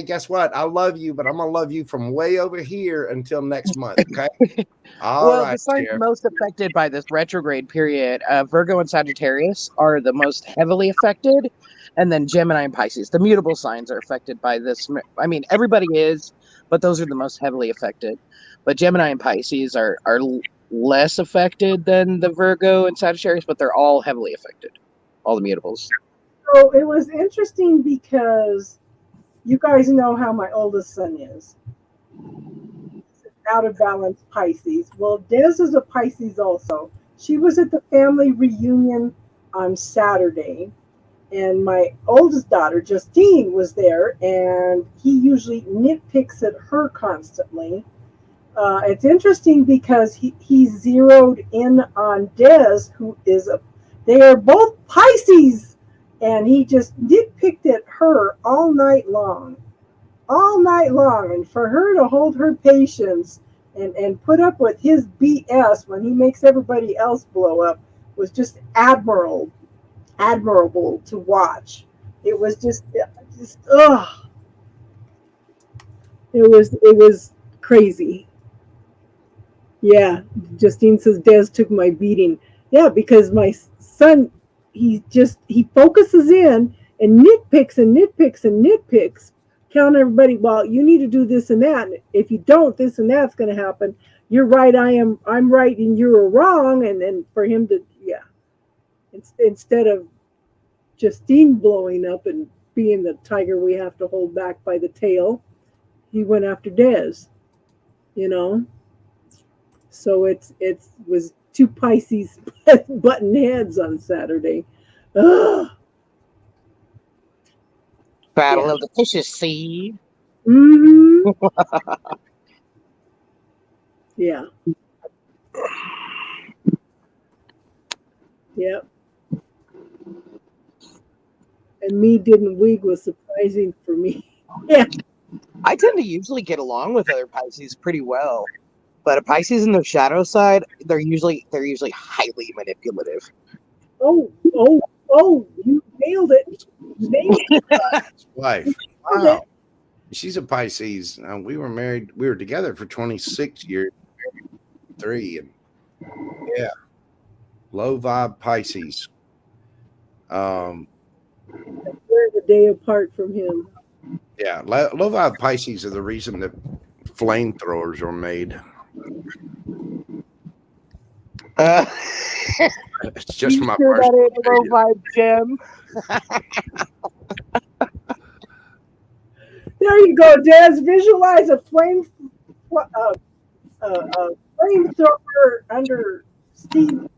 guess what? I love you, but I'm going to love you from way over here until next month. Okay. All right. The signs most affected by this retrograde period, Virgo and Sagittarius are the most heavily affected. And then Gemini and Pisces, the mutable signs, are affected by this. I mean, everybody is, but those are the most heavily affected. But Gemini and Pisces are less affected than the Virgo and Sagittarius, but they're all heavily affected, all the mutables. So it was interesting because you guys know how my oldest son is. Out of balance Pisces. Well, Des is a Pisces also. She was at the family reunion on Saturday, and my oldest daughter, Justine, was there, and he usually nitpicks at her constantly. It's interesting because he zeroed in on Des, who is they are both Pisces, and he just nitpicked at her all night long. And for her to hold her patience and put up with his BS when he makes everybody else blow up was just admirable to watch. It was just ugh. It was crazy. Yeah, Justine says Des took my beating. Yeah, because my son, he focuses in and nitpicks and nitpicks and nitpicks, telling everybody, well, you need to do this and that. And if you don't, this and that's going to happen. You're right. I'm right, and you're wrong. And then for him to, yeah, instead of Justine blowing up and being the tiger we have to hold back by the tail, he went after Des. You know. So it was two Pisces button heads on Saturday. Ugh. Battle Yeah. of the Fishes, see? Mm-hmm. Yeah. Yep. And me didn't wig was surprising for me. Yeah. I tend to usually get along with other Pisces pretty well, but a Pisces in their shadow side, they're usually highly manipulative. Oh, you nailed it. Nailed His wife. it. Wow. She's a Pisces. We were married. We were together for 26 years. 3 and yeah, low vibe Pisces. We're a day apart from him. Yeah, low vibe Pisces are the reason that flamethrowers are made. It's just my sure that personal ain't low vibe, Jim? There you go, Des. Visualize a flamethrower under Steve's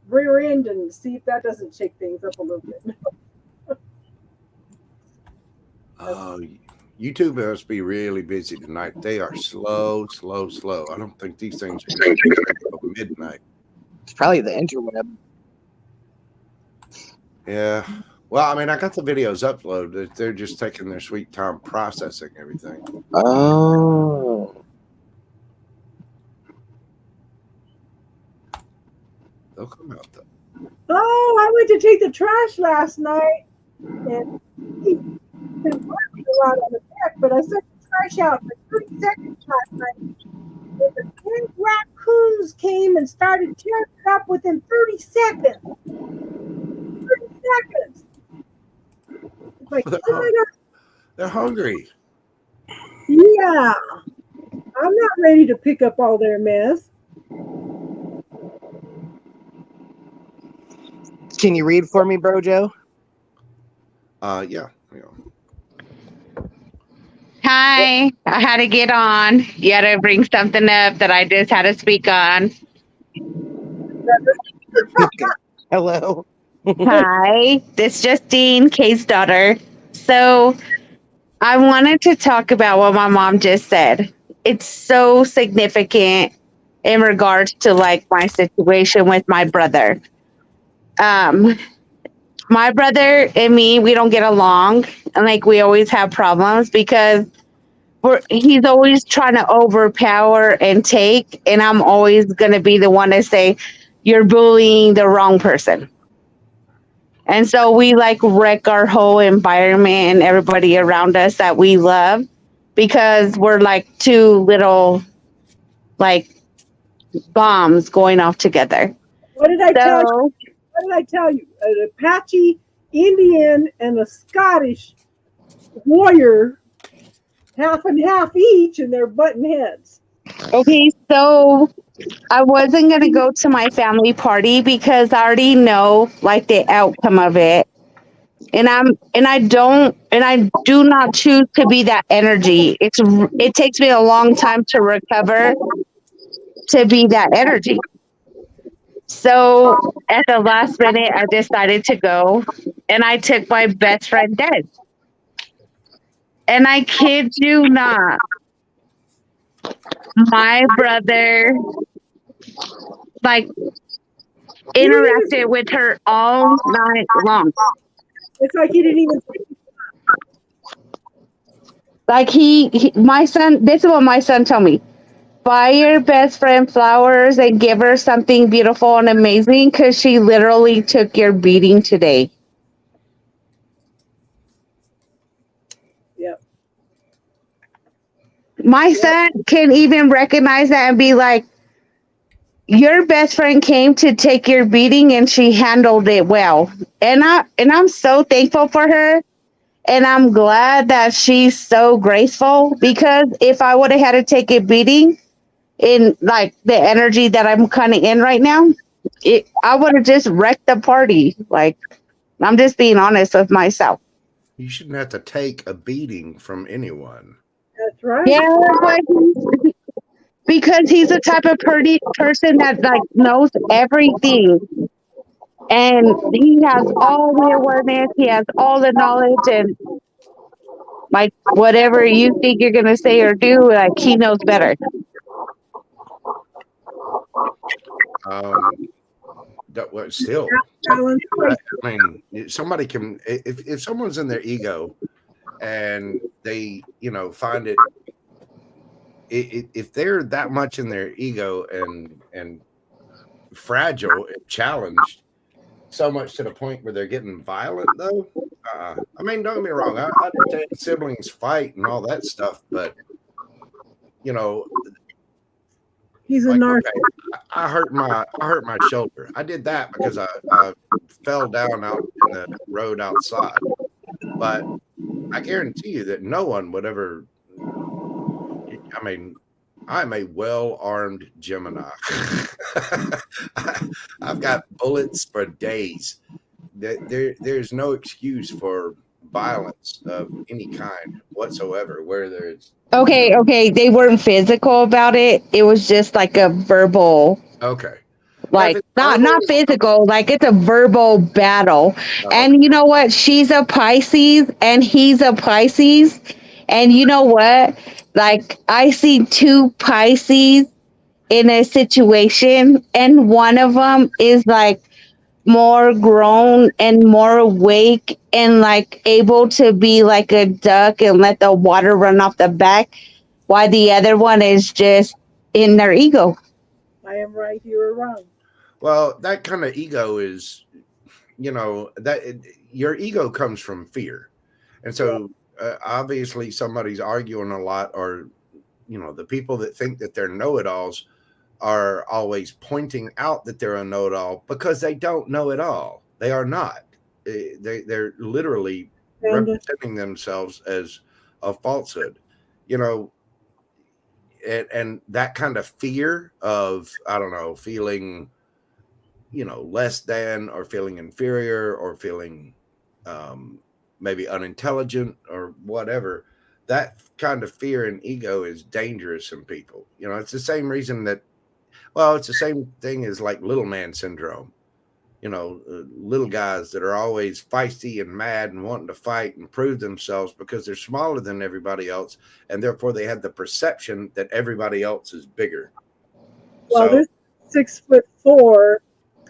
rear end and see if that doesn't shake things up a little bit. Oh, YouTube must be really busy tonight. They are slow. I don't think these things are going to go midnight. It's probably the interweb. Yeah. Well, I mean, I got the videos uploaded. They're just taking their sweet time processing everything. Oh. They'll come out though. Oh, I went to take the trash last night, and he's been working a lot on the deck, but I set the trash out for 30 seconds last night. And the 10 raccoons came and started tearing it up within 30 seconds. 30 seconds. It's like, oh my God. They're hungry. Yeah. I'm not ready to pick up all their mess. Can you read for me, Brojo? Yeah. Hi, I had to get on. You had to bring something up that I just had to speak on. Hello. Hi, this is Justine, Kay's daughter. So I wanted to talk about what my mom just said. It's so significant in regards to like my situation with my brother. My brother and me, we don't get along, and like we always have problems because he's always trying to overpower and take, and I'm always gonna be the one to say, "You're bullying the wrong person." And so we like wreck our whole environment and everybody around us that we love because we're like two little like bombs going off together. What did I tell you? So What did I tell you? An Apache Indian and a Scottish warrior, half and half each, and they're button heads. okay, so I wasn't gonna go to my family party because I already know like the outcome of it. And I do not choose to be that energy. It takes me a long time to recover to be that energy. So at the last minute I decided to go and I took my best friend Des. And I kid you not, my brother like interacted with her all night long. It's like he didn't even. Like my son, this is what my son told me. Buy your best friend flowers and give her something beautiful and amazing because she literally took your beating today. Yep. my son can even recognize that and be like, your best friend came to take your beating and she handled it well. And I'm so thankful for her. And I'm glad that she's so graceful, because if I would have had to take a beating in like the energy that I'm kind of in right now, I would have just wrecked the party. Like, I'm just being honest with myself. You shouldn't have to take a beating from anyone. That's right. Yeah, but because he's the type of person that like knows everything, and he has all the awareness, he has all the knowledge, and like whatever you think you're gonna say or do, like he knows better. What still? Balance. I mean, somebody can if someone's in their ego and they find it, if they're that much in their ego and fragile and challenged so much to the point where they're getting violent, though. I mean, don't get me wrong. I understand siblings fight and all that stuff, but He's a like, narcissist. okay, I hurt my shoulder. I did that because I fell down out in the road outside. But I guarantee you that no one would ever. I mean, I'm a well-armed Gemini. I've got bullets for days. There's no excuse for violence of any kind whatsoever, whether it's Okay, they weren't physical about it. It was just like a verbal, okay. like If it's not verbal, physical, like it's a verbal battle. And you know what? She's a Pisces and he's a Pisces. And you know what? Like, I see two Pisces in a situation, and one of them is like more grown and more awake and like able to be like a duck and let the water run off the back, while the other one is just in their ego. I am right, you are wrong. well, that kind of ego is, your ego comes from fear, and so obviously somebody's arguing a lot, or the people that think that they're know-it-alls are always pointing out that they're a know-it-all because they don't know it all. They are not. They're literally And representing themselves as a falsehood, and that kind of fear of, I don't know, feeling less than, or feeling inferior, or feeling maybe unintelligent or whatever. That kind of fear and ego is dangerous in people. It's the same reason that, it's the same thing as like little man syndrome. Little guys that are always feisty and mad and wanting to fight and prove themselves because they're smaller than everybody else, and therefore they have the perception that everybody else is bigger. well, So, this 6'4"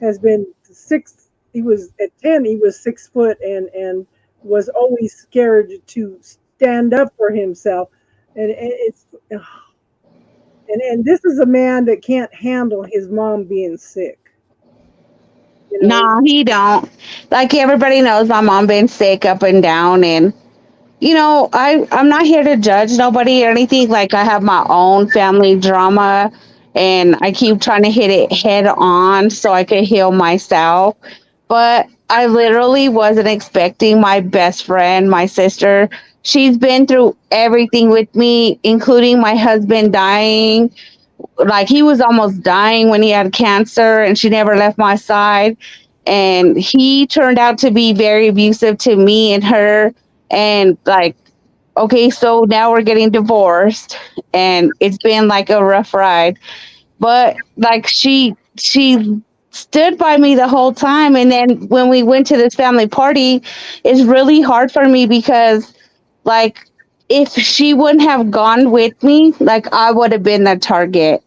has been six. He was at 10. He was 6 foot and was always scared to stand up for himself. And it's and this is a man that can't handle his mom being sick. No, he don't. Like, everybody knows my mom been sick up and down, and I'm not here to judge nobody or anything. Like, I have my own family drama, and I keep trying to hit it head on so I can heal myself. But I literally wasn't expecting my best friend, my sister. She's been through everything with me, including my husband dying. Like, he was almost dying when he had cancer, and she never left my side. And he turned out to be very abusive to me and her. And like, okay, so now we're getting divorced, and it's been like a rough ride. But like, she stood by me the whole time. And then when we went to this family party, it's really hard for me because, like, if she wouldn't have gone with me, like, I would have been the target.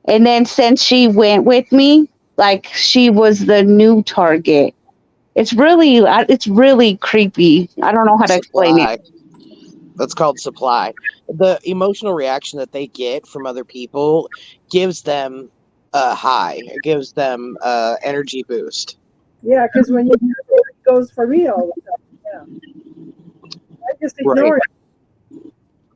And then since she went with me, like, she was the new target. It's really creepy. I don't know how to explain it. That's called supply. The emotional reaction that they get from other people gives them a high. It gives them energy boost. Yeah, because when you it goes for me all the time. Yeah, I just ignore it.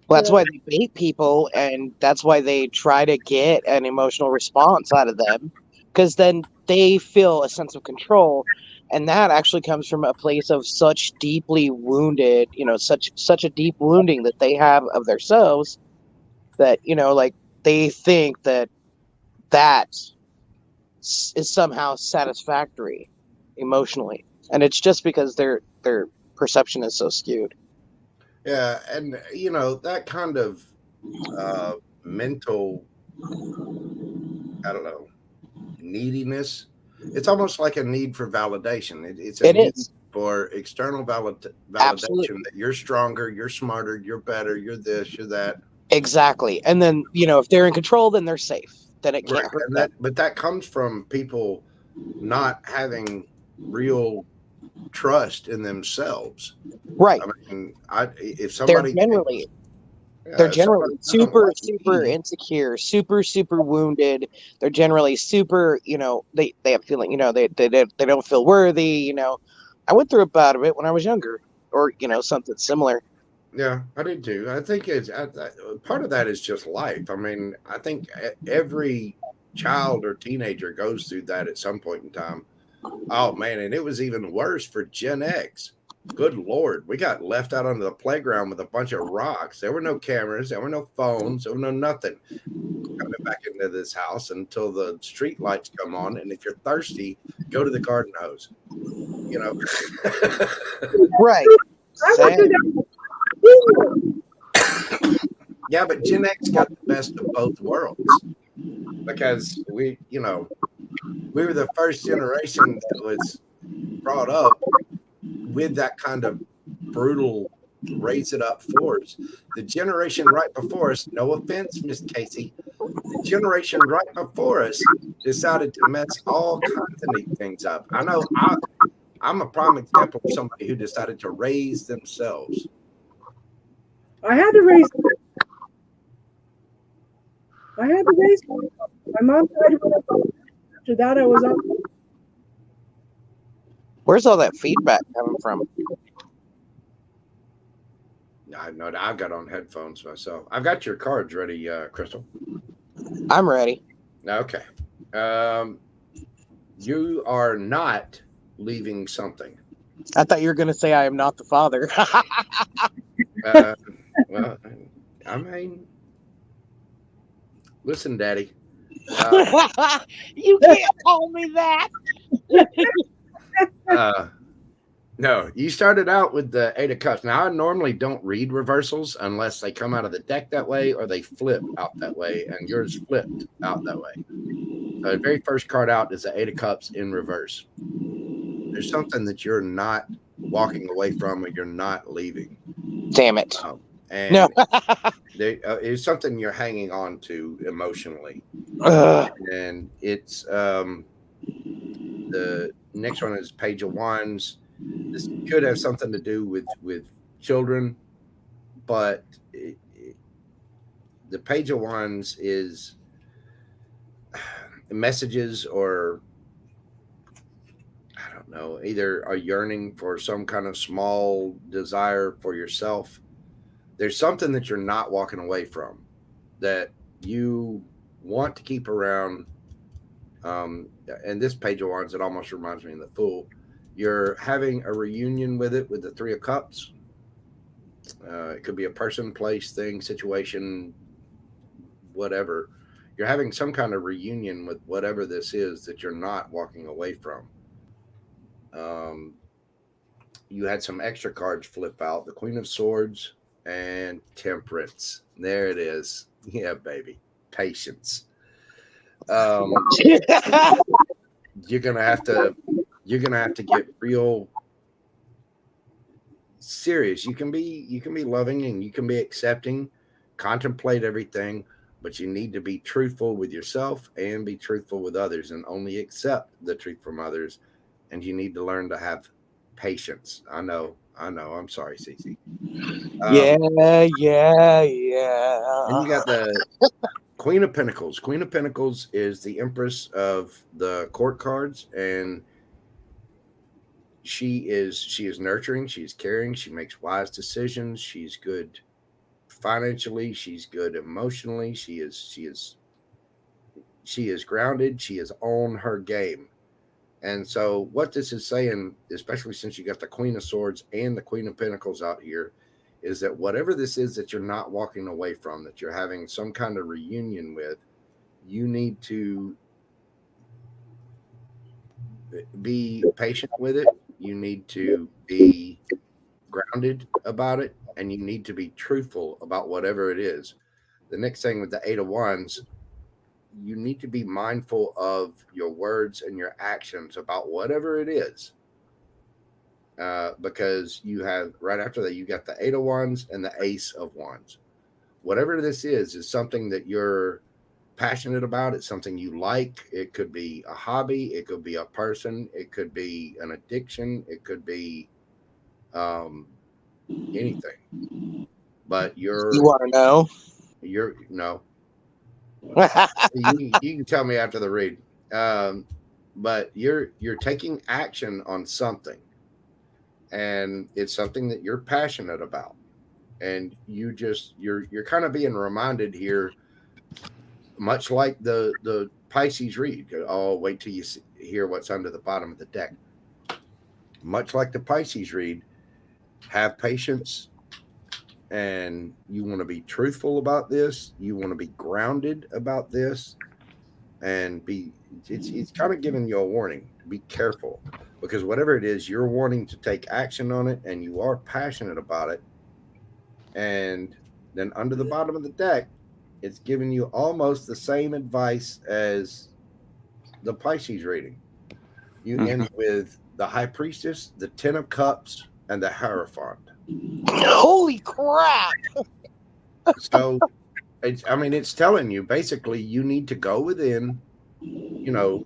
Well, that's why they bait people, and that's why they try to get an emotional response out of them, because then they feel a sense of control, and that actually comes from a place of such deeply wounded, such a deep wounding that they have of themselves, that like they think that that is somehow satisfactory emotionally, and it's just because their perception is so skewed. Yeah, and that kind of mental, I don't know, neediness. It's almost like a need for validation. It's a It need is. for external validation Absolutely. that you're stronger, you're smarter, you're better, you're this, you're that. Exactly. And then, if they're in control, then they're safe. Then it can't Right, hurt and them. that comes from people not having real trust in themselves. Right. I mean, if They're somebody generally if somebody doesn't super, like super me, insecure, super, super wounded. They're generally super, they have feeling, they don't feel worthy. I went through a bout of it when I was younger, or, something similar. yeah, I did too. I think part of that is just life. I mean, I think every child or teenager goes through that at some point in time. Oh man, and it was even worse for Gen X. Good Lord, we got left out on the playground with a bunch of rocks. There were no cameras, there were no phones, there were no nothing coming back into this house until the street lights come on. And if you're thirsty, go to the garden hose. Right. I went Sad. through that. Yeah, but Gen X got the best of both worlds because we were the first generation that was brought up with that kind of brutal raise it up force. The generation right before us, no offense, Miss Casey, the generation right before us decided to mess all kinds of neat things up. I know I'm a prime example of somebody who decided to raise themselves. I had to raise. I had to raise. My mom died when I was. After that, I was on. Where's all that feedback coming from? I know I've got on headphones myself. I've got your cards ready, Crystal. I'm ready. Okay. You are not leaving something. I thought you were going to say I am not the father. Well, I mean, listen, Daddy. You can't call me that. No, you started out with the Eight of Cups. Now, I normally don't read reversals unless they come out of the deck that way or they flip out that way, and yours flipped out that way. So the very first card out is the Eight of Cups in reverse. There's something that you're not walking away from or you're not leaving. Damn it. And No. it's something you're hanging on to emotionally. And it's the next one is Page of Wands. This could have something to do with children, but the Page of Wands is messages, or I don't know, either a yearning for some kind of small desire for yourself. There's something that you're not walking away from that you want to keep around. And this Page of Wands, it almost reminds me of the Fool. You're having a reunion with it with the Three of Cups. It could be a person, place, thing, situation, whatever. You're having some kind of reunion with whatever this is that you're not walking away from. You had some extra cards flip out, the Queen of Swords and Temperance. There it is. Yeah, baby. Patience. You're gonna have to get real serious. You can be loving and you can be accepting, contemplate everything, but you need to be truthful with yourself and be truthful with others, and only accept the truth from others. And you need to learn to have patience. I know. I'm sorry, Cece. Yeah. And you got the Queen of Pentacles. Queen of Pentacles is the Empress of the court cards, and she is nurturing, she's caring, she makes wise decisions, she's good financially. She's good emotionally. She is grounded. She is on her game. And so what this is saying, especially since you got the Queen of Swords and the Queen of Pentacles out here, is that whatever this is that you're not walking away from, that you're having some kind of reunion with, you need to be patient with it. You need to be grounded about it, and you need to be truthful about whatever it is. The next thing with the Eight of Wands, you need to be mindful of your words and your actions about whatever it is. Because you have, right after that, you got the Eight of Wands and the Ace of Wands. Whatever this is something that you're passionate about. It's something you like. It could be a hobby. It could be a person. It could be an addiction. It could be anything. But You want to know? no. You can tell me after the read. But you're taking action on something, and it's something that you're passionate about, and you're kind of being reminded here, much like the Pisces read. Oh, wait till you hear what's under the bottom of the deck. Much like the Pisces read, have patience, and you want to be truthful about this. You want to be grounded about this, and it's kind of giving you a warning. Be careful, because whatever it is, you're wanting to take action on it, and you are passionate about it. And then under the bottom of the deck, it's giving you almost the same advice as the Pisces reading. You end with the High Priestess, the Ten of Cups, and the Hierophant. Holy crap! So, it's telling you basically you need to go within,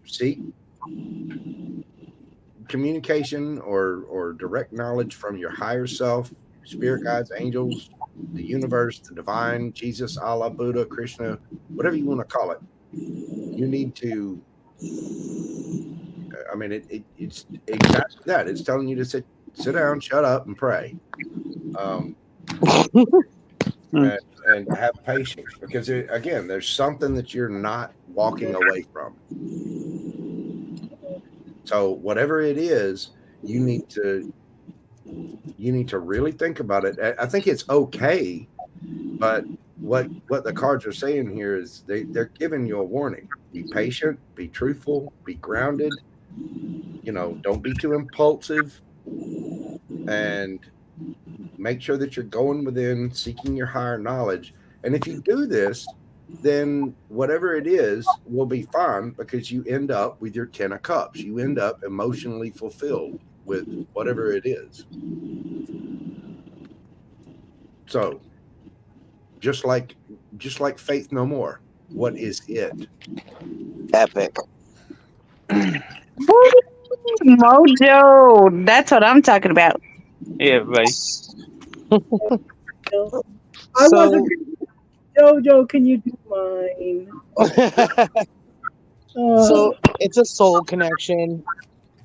seek communication or direct knowledge from your higher self, spirit guides, angels, the universe, the divine, Jesus, Allah, Buddha, Krishna, whatever you want to call it. You need to, it's exactly that. It's telling you to sit down, shut up, and pray. And have patience, because again, there's something that you're not walking away from. So whatever it is, you need to really think about it. I think it's okay, but what the cards are saying here is they're giving you a warning. Be patient, be truthful, be grounded. Don't be too impulsive, and make sure that you're going within, seeking your higher knowledge. And if you do this, then whatever it is will be fine, because you end up with your Ten of Cups. You end up emotionally fulfilled with whatever it is. So just like Faith No More, what is it? Epic. Mojo. That's what I'm talking about. Yeah, everybody. I wasn't. Jojo, can you do mine? So it's a soul connection,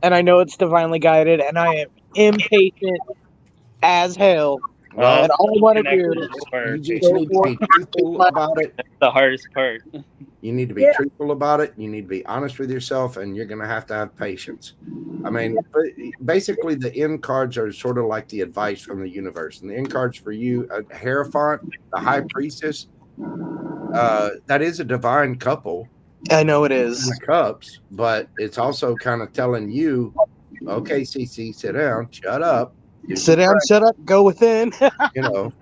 and I know it's divinely guided, and I am impatient as hell. And all I want to do, You just need to be truthful about it. That's the hardest part. You need to be truthful about it. You need to be honest with yourself, and you're going to have patience. Basically, the end cards are sort of like the advice from the universe. And the end cards for you, Hierophant, the High Priestess, that is a divine couple. I know it is. The cups, but it's also kind of telling you, okay, CC, sit down, shut up. Sit down, shut up, go within.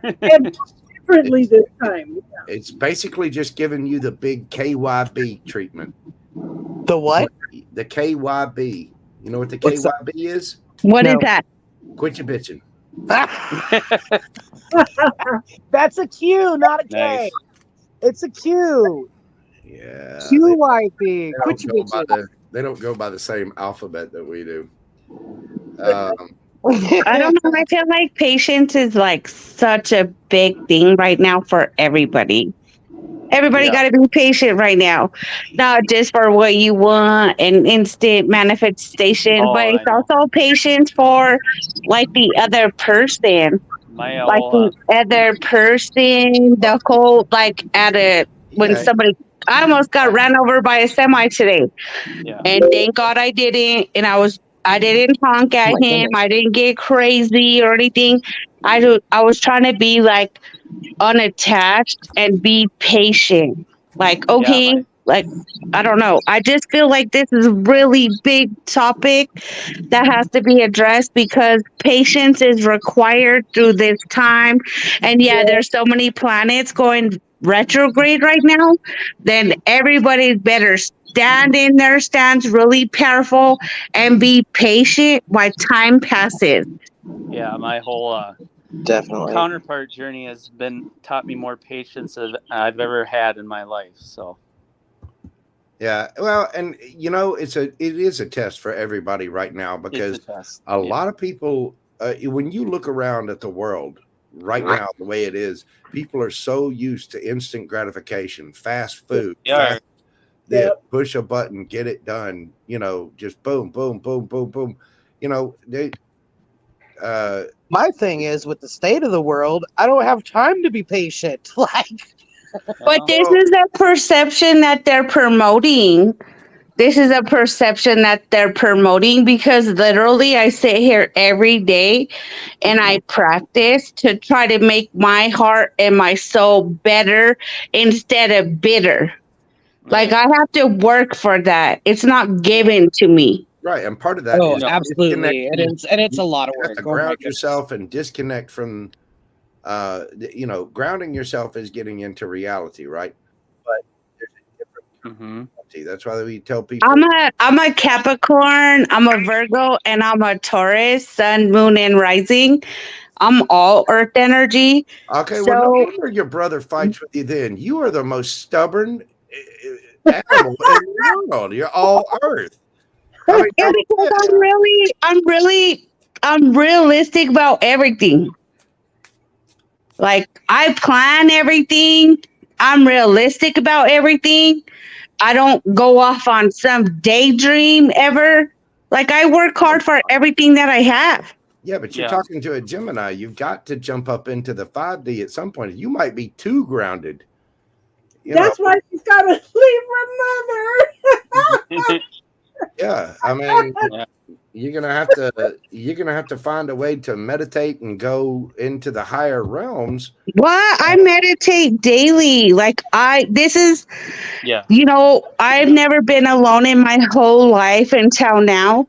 Differently this time. It's basically just giving you the big KYB treatment. The what? The KYB. You know what the KYB is? What is that? Quit your bitching. That's a Q, not a K. Nice. It's a Q. Yeah. QYB. Quit your bitching. They don't go by the same alphabet that we do. I don't know. I feel like patience is like such a big thing right now for everybody. Everybody got to be patient right now, not just for what you want and instant manifestation, but it's also patience for like the other person. My like whole the other person, the whole like at a when Yeah. somebody I almost got ran over by a semi today. yeah. And thank God I didn't. And I didn't honk Oh at my him. goodness. I didn't get crazy or anything. I was trying to be like unattached and be patient. Like, Yeah, okay, like I don't know. I just feel like this is a really big topic that has to be addressed because patience is required through this time. And yeah, there's so many planets going retrograde right now. Then everybody better stand in their stands really powerful and be patient while time passes. yeah. My whole Definitely. counterpart journey has been taught me more patience than I've ever had in my life. So Yeah, well, and you know, it is a test for everybody right now because it's a test. a lot of people, when you look around at the world right now, the way it is, people are so used to instant gratification, fast food, Yeah. fast push a button, get it done. You know, just boom, boom, boom, boom, boom. You know, they. My thing is with the state of the world, I don't have time to be patient. Like, But this is a perception that they're promoting. This is a perception that they're promoting because literally I sit here every day and I practice to try to make my heart and my soul better instead of bitter. Like I have to work for that. It's not given to me. Right, and part of that oh, is absolutely, and it's a lot of you have work. to Oh my ground goodness. yourself and disconnect from you know, grounding yourself is getting into reality, right? But there's a different reality. That's why we tell people I'm a Capricorn, I'm a Virgo, and I'm a Taurus, sun, moon, and rising. I'm all earth energy. okay, So well, no wonder your brother fights with you then. You are the most stubborn animal in the world. You're all earth. I mean, and because I'm realistic about everything. Like I plan everything. I'm realistic about everything. I don't go off on some daydream ever. Like I work hard for everything that I have. yeah, but you're talking to a Gemini. You've got to jump up into the 5D at some point. You might be too grounded. That's why she's got to leave her mother. Yeah, I mean, you're gonna have to find a way to meditate and go into the higher realms. What? I meditate daily. Like you know, I've never been alone in my whole life until now.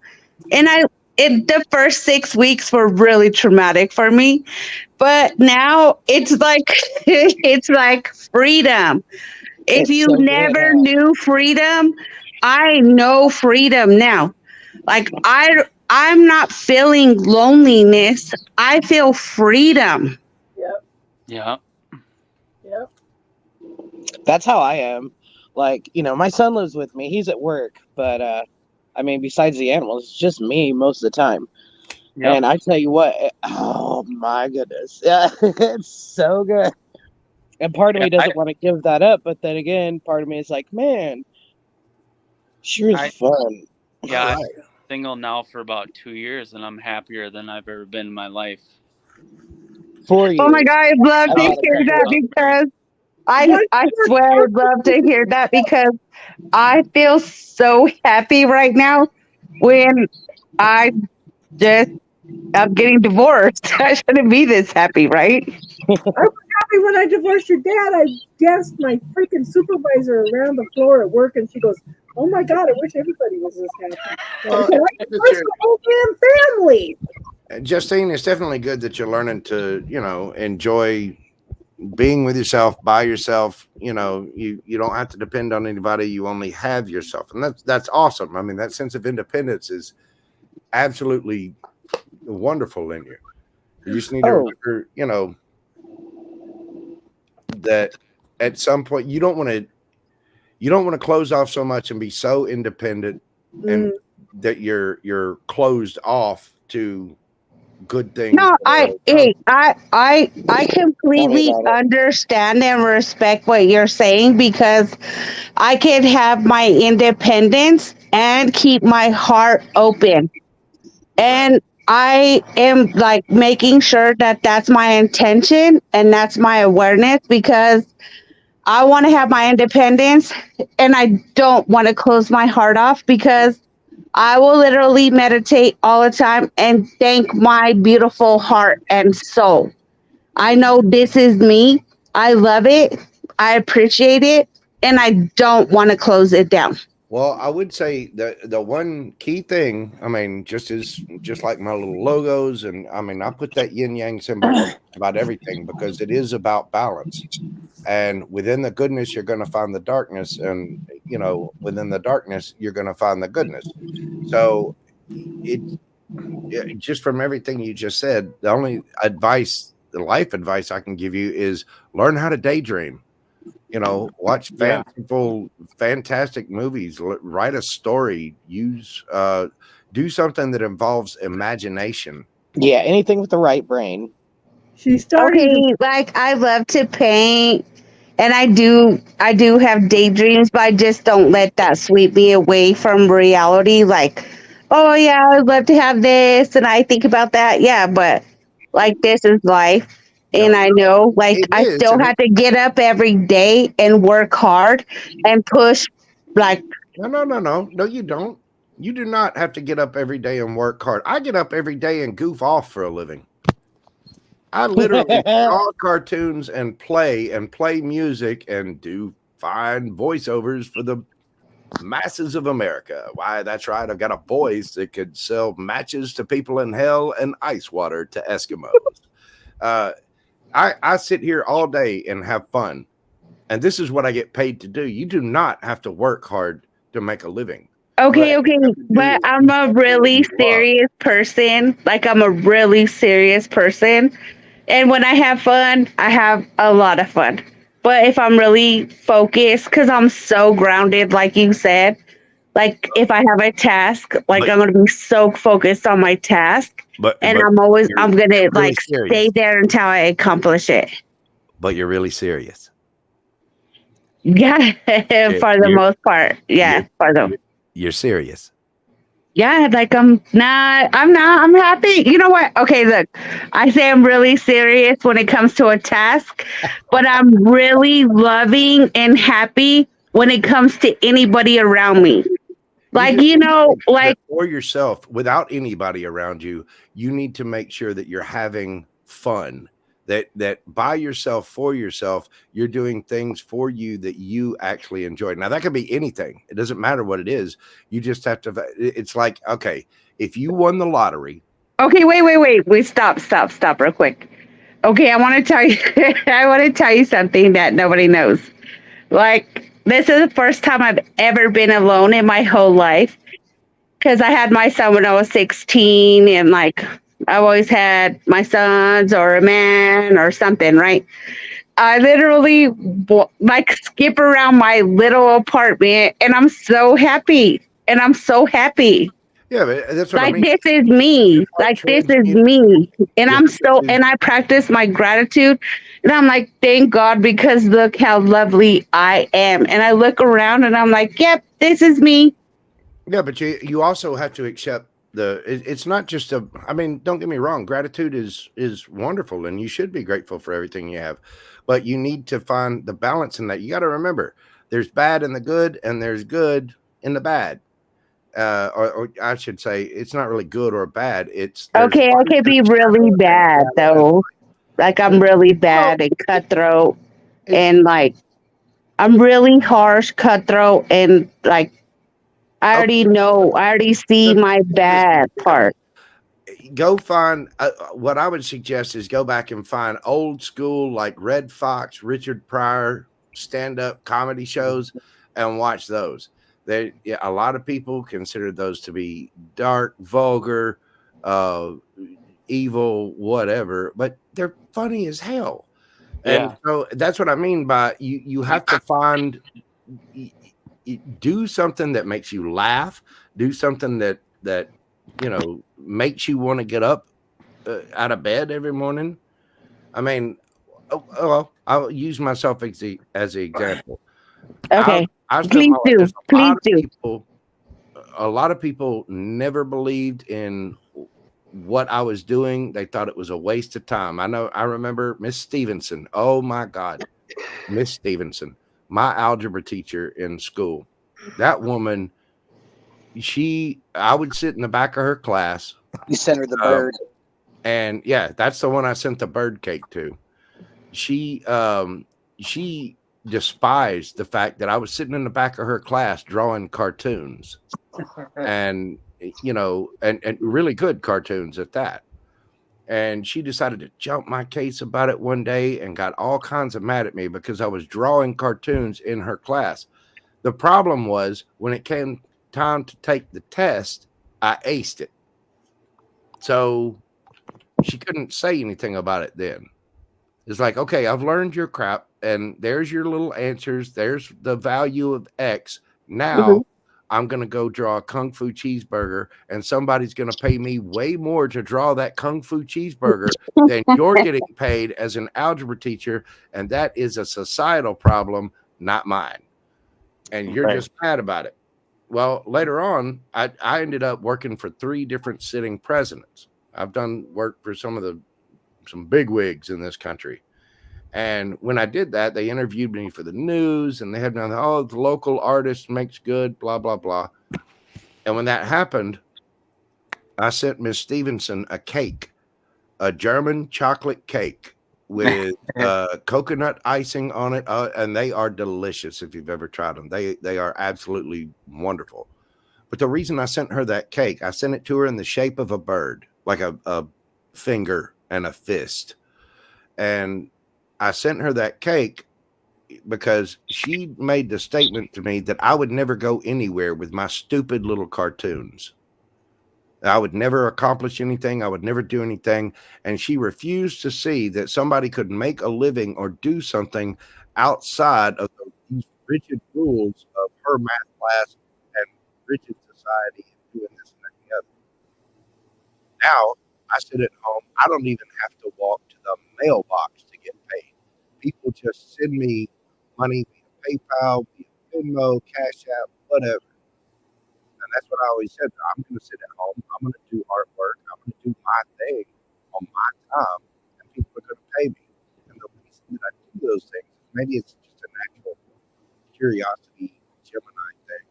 And the first 6 weeks were really traumatic for me. But now it's like freedom. If you never knew freedom, I know freedom now. Like I'm not feeling loneliness. I feel freedom. Yeah. That's how I am. Like, you know, my son lives with me. He's at work, but I mean, besides the animals, it's just me most of the time. Yep. And I tell you what, oh my goodness, yeah, it's so good. And part of me doesn't want to give that up, but then again, part of me is like, man, sure is fun. Yeah, I'm single now for about 2 years, and I'm happier than I've ever been in my life. 4 years. Oh my God, I'd love to hear that because I swear I'd love to hear that because I feel so happy right now when I'm getting divorced. I shouldn't be this happy, right? I was happy when I divorced your dad. I danced my freaking supervisor around the floor at work, and she goes, "Oh my God, I wish everybody was this happy." I divorced the whole damn family. Justine, it's definitely good that you're learning to, you know, enjoy being with yourself, by yourself. You know, you don't have to depend on anybody. You only have yourself, and that's awesome. I mean, that sense of independence is absolutely wonderful in you. You just need to remember, you know, that at some point you don't want to close off so much and be so independent and that you're closed off to good things. No, I completely understand and respect what you're saying because I can have my independence and keep my heart open. And I am like making sure that that's my intention and that's my awareness because I want to have my independence and I don't want to close my heart off because I will literally meditate all the time and thank my beautiful heart and soul. I know this is me. I love it. I appreciate it. And I don't want to close it down. Well, I would say the one key thing, I mean, just like my little logos, and I mean, I put that yin yang symbol on about everything because it is about balance. And within the goodness, you're going to find the darkness, and within the darkness, you're going to find the goodness. So, just from everything you just said, the only advice, the life advice I can give you is learn how to daydream. Watch fanciful, fantastic movies, write a story, do something that involves imagination. Yeah, anything with the right brain. She's starting Okay, like I love to paint and I do have daydreams, but I just don't let that sweep me away from reality. Like, oh yeah, I'd love to have this and I think about that. Yeah, but like this is life. And I know, like, It I is, still and have to get up every day and work hard and push. Like, No, you don't. You do not have to get up every day and work hard. I get up every day and goof off for a living. I literally draw cartoons and play music and do fine voiceovers for the masses of America. Why, that's right. I've got a voice that could sell matches to people in hell and ice water to Eskimos. I sit here all day and have fun. And this is what I get paid to do. You do not have to work hard to make a living. okay, but I'm a really serious person. Like, I'm a really serious person. And when I have fun, I have a lot of fun. But if I'm really focused, because I'm so grounded, like you said, like if I have a task, like I'm going to be so focused on my task. And I'm going to like stay there until I accomplish it. But you're really serious. Yeah, for the most part. Yeah, for them. You're serious. Yeah, like I'm happy. You know what? Okay, look, I say I'm really serious when it comes to a task, but I'm really loving and happy when it comes to anybody around me. Like, like for yourself, without anybody around you, you need to make sure that you're having fun. That by yourself, for yourself, you're doing things for you that you actually enjoy. Now, that could be anything. It doesn't matter what it is. You just have to, it's like, okay, if you won the lottery. Okay, wait, stop real quick. Okay, I want to tell you something that nobody knows. Like, this is the first time I've ever been alone in my whole life. Because I had my son when I was 16 and like, I've always had my sons or a man or something, right? I literally like skip around my little apartment and I'm so happy. Yeah, but that's what like, I mean. this is me. Like, this is me. And and I practice my gratitude. And I'm like, thank God, because look how lovely I am. And I look around and I'm like, yep, this is me. Yeah, but you also have to accept it's not just I mean, don't get me wrong. Gratitude is wonderful and you should be grateful for everything you have, but you need to find the balance in that. You got to remember there's bad in the good and there's good in the bad. Or I should say it's not really good or bad. Okay, I can be really bad though. Like, I'm really bad and cutthroat and like, I'm really harsh, cutthroat, and like, I already see my bad part. Go find what I would suggest is go back and find old school like Red Fox, Richard Pryor stand-up comedy shows and watch those. A lot of people consider those to be dark, vulgar, evil, whatever, but they're funny as hell. And so that's what I mean by you have to find, do something that makes you laugh, do something that makes you want to get up out of bed every morning. I mean, I'll use myself as the example. Okay, please do. A lot of people never believed in what I was doing. They thought it was a waste of time. I remember Miss Stevenson. Oh my God, Miss Stevenson, my algebra teacher in school. That woman, I would sit in the back of her class. You sent her the bird. And yeah, that's the one I sent the bird cake to. She despised the fact that I was sitting in the back of her class drawing cartoons, and and really good cartoons at that. And she decided to jump my case about it one day and got all kinds of mad at me because I was drawing cartoons in her class. The problem was when it came time to take the test, I aced it. So she couldn't say anything about it then. It's like, okay, I've learned your crap, and there's your little answers. There's the value of X. Now I'm going to go draw a Kung Fu cheeseburger, and somebody's going to pay me way more to draw that Kung Fu cheeseburger than you're getting paid as an algebra teacher, and that is a societal problem, not mine. And you're just mad about it. Well, later on, I ended up working for 3 different sitting presidents. I've done work for some big wigs in this country. And when I did that, they interviewed me for the news, and they had done, oh, the local artist makes good, blah, blah, blah. And when that happened, I sent Miss Stevenson a cake, a German chocolate cake with coconut icing on it. And they are delicious if you've ever tried them. They are absolutely wonderful. But the reason I sent her that cake, I sent it to her in the shape of a bird, like a finger and a fist. And I sent her that cake because she made the statement to me that I would never go anywhere with my stupid little cartoons. I would never accomplish anything. I would never do anything. And she refused to see that somebody could make a living or do something outside of these rigid rules of her math class and rigid society and doing this and that and the other. Now, I sit at home. I don't even have to walk to the mailbox to get paid. People just send me money via PayPal, via Venmo, Cash App, whatever. And that's what I always said. I'm going to sit at home. I'm going to do artwork. I'm going to do my thing on my time, and people are going to pay me. And the reason that I do those things, maybe it's just a natural curiosity Gemini thing,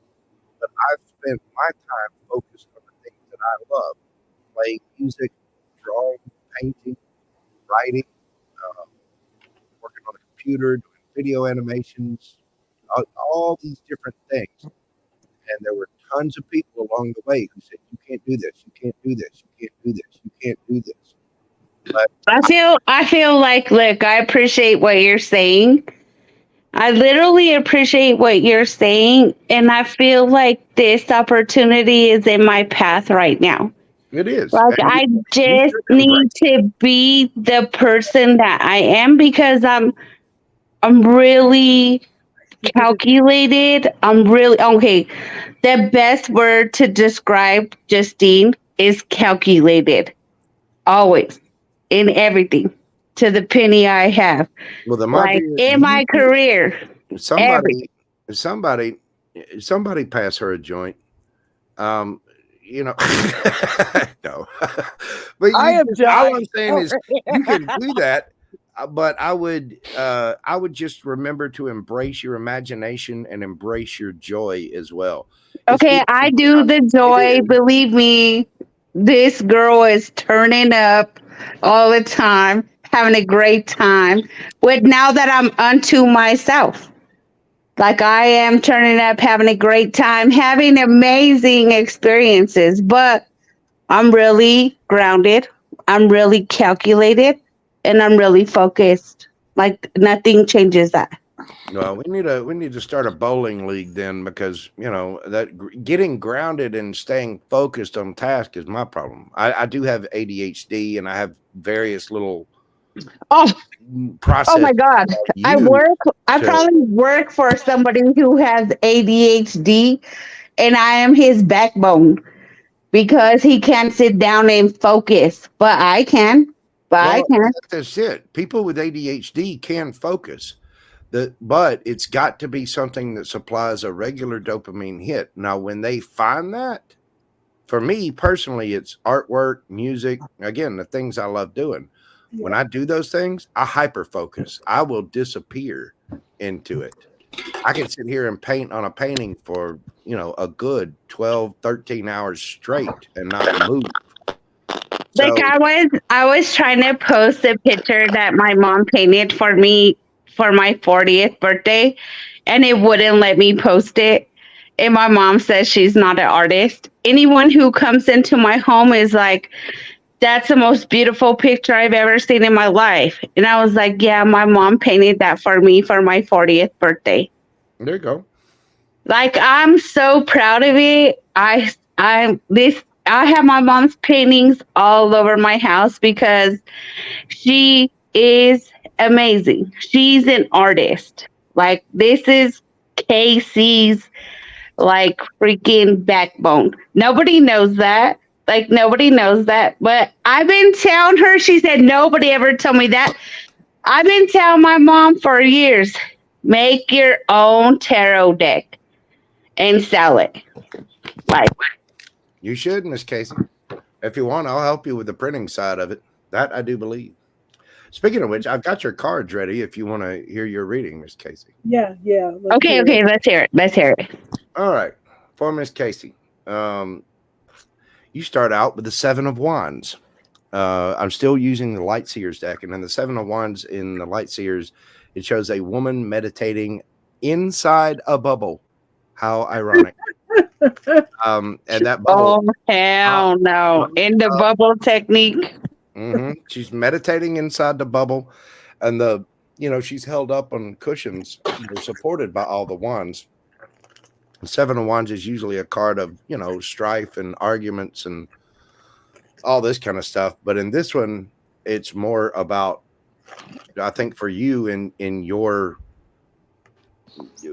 but I've spent my time focused on the things that I love: playing music, drawing, painting, writing, working on a computer, doing video animations, all these different things. And there were tons of people along the way who said, you can't do this, you can't do this, you can't do this, you can't do this. But I feel like, look, I appreciate what you're saying. I literally appreciate what you're saying, and I feel like this opportunity is in my path right now. it is. Like, And I you just should need embrace it. to be the person that I am, because I'm really calculated. I'm really okay. The best word to describe Justine is calculated. Always, in everything, to the penny I have. Well, the Like in my career. somebody pass her a joint. No. But I am all I'm saying is you can do that, but I would just remember to embrace your imagination and embrace your joy as well. Okay, I do the joy. Believe me, this girl is turning up all the time, having a great time. But now that I'm unto myself, like I am turning up, having a great time, having amazing experiences. But I'm really grounded. I'm really calculated, and I'm really focused. Like nothing changes that. Well, we need to start a bowling league then, because that getting grounded and staying focused on task is my problem. I do have ADHD, and I have various little Oh, process. oh my God! I probably work for somebody who has ADHD, and I am his backbone because he can't sit down and focus. But I can. That's it. People with ADHD can focus. But it's got to be something that supplies a regular dopamine hit. Now, when they find that, for me personally, it's artwork, music. Again, the things I love doing. When I do those things, I hyper focus. I will disappear into it. I can sit here and paint on a painting for, a good 12, 13 hours straight and not move. Like I was trying to post a picture that my mom painted for me for my 40th birthday, and it wouldn't let me post it. And my mom says she's not an artist. Anyone who comes into my home is like, that's the most beautiful picture I've ever seen in my life. And I was like, yeah, my mom painted that for me for my 40th birthday. There you go. Like, I'm so proud of it. I have my mom's paintings all over my house because she is amazing. She's an artist. Like, this is Casey's like freaking backbone. Nobody knows that. Like, nobody knows that. But I've been telling her, she said, nobody ever told me that. I've been telling my mom for years, make your own tarot deck and sell it. Like, You should, Miss Casey. If you want, I'll help you with the printing side of it. That I do believe. Speaking of which, I've got your cards ready if you want to hear your reading, Miss Casey. Yeah. okay, let's hear it. All right. For Miss Casey, you start out with the Seven of Wands. I'm still using the Light Seers deck, and in the Seven of Wands in the Light Seers, it shows a woman meditating inside a bubble. How ironic. And that bubble. Oh, hell no. In the bubble technique. She's meditating inside the bubble, and she's held up on cushions, supported by all the wands. The Seven of Wands is usually a card of, strife and arguments and all this kind of stuff. But in this one, it's more about, I think for you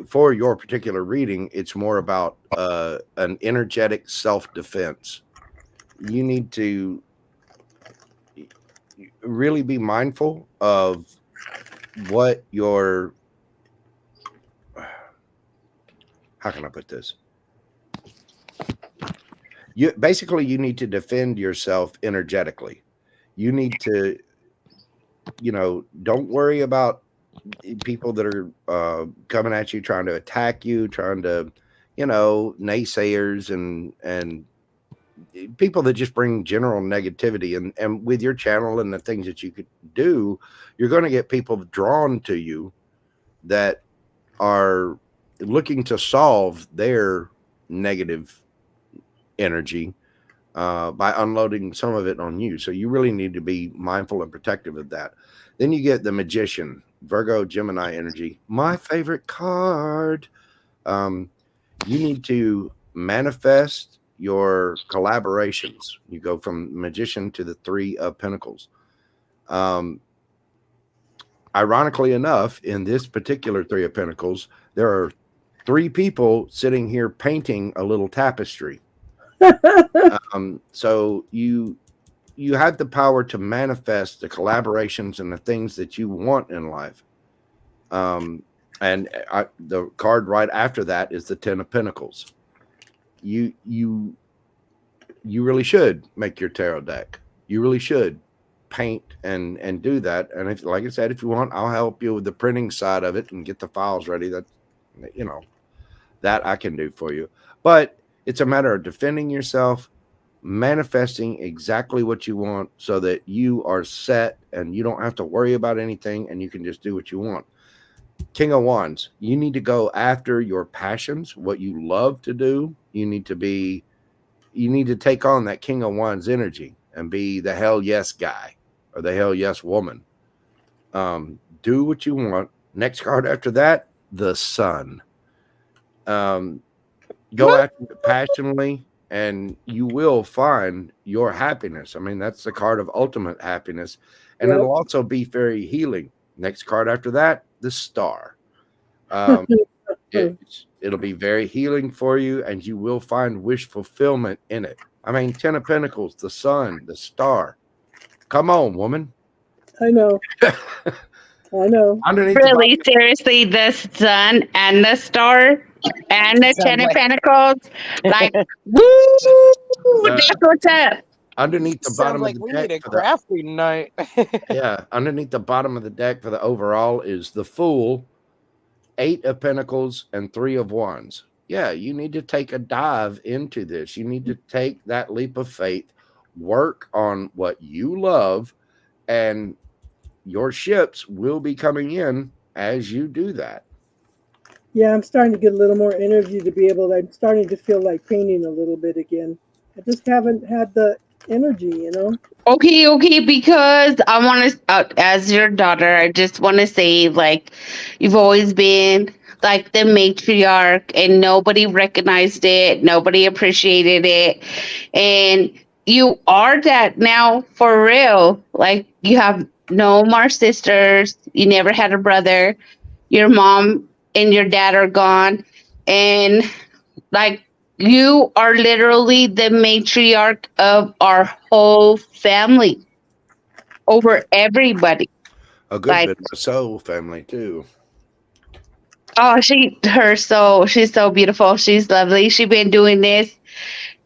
for your particular reading, it's more about an energetic self-defense. You need to really be mindful of what your, how can I put this? You need to defend yourself energetically. You need to, don't worry about people that are coming at you, trying to attack you, trying to, naysayers and people that just bring general negativity. And with your channel and the things that you could do, you're going to get people drawn to you that are looking to solve their negative energy by unloading some of it on you. So you really need to be mindful and protective of that. Then you get the Magician, Virgo, Gemini energy. My favorite card. You need to manifest your collaborations. You go from Magician to the Three of Pentacles. Ironically enough, in this particular Three of Pentacles, there are three people sitting here painting a little tapestry. So you have the power to manifest the collaborations and the things that you want in life. The card right after that is the Ten of Pentacles. You really should make your tarot deck. You really should paint and do that. And if, like I said, if you want, I'll help you with the printing side of it and get the files ready. That I can do for you. But it's a matter of defending yourself, manifesting exactly what you want so that you are set and you don't have to worry about anything and you can just do what you want. King of Wands, you need to go after your passions, what you love to do. You need to take on that King of Wands energy and be the hell yes guy or the hell yes woman. Do what you want. Next card after that, the Sun. Go after it passionately and you will find your happiness. I mean, that's the card of ultimate happiness, and it'll also be very healing. Next card after that, the Star. It'll be very healing for you, and you will find wish fulfillment in it. I mean, Ten of Pentacles, the Sun, the Star. Come on, woman. I know. I know. Underneath Really, seriously, the Sun and the Star and the Ten of Pentacles, like, woo! Ooh, that's what's up. underneath the Sounds bottom like of the we need a deck for the crafting night. yeah, underneath the bottom of the deck for the overall is the Fool, 8 of Pentacles, and 3 of Wands. Yeah, you need to take a dive into this. You need to take that leap of faith, work on what you love, and your ships will be coming in as you do that. Yeah, I'm starting to get a little more energy to be able to, I'm starting to feel like painting a little bit again. I just haven't had the energy, you know? Okay, because I want to, as your daughter, I just want to say, like, you've always been like the matriarch, and nobody recognized it, nobody appreciated it, and you are that now for real. Like, you have no more sisters, you never had a brother, your mom and your dad are gone, and like you are literally the matriarch of our whole family over everybody. A good Like, bit of a soul family too. oh, she's so beautiful. She's lovely. She's been doing this,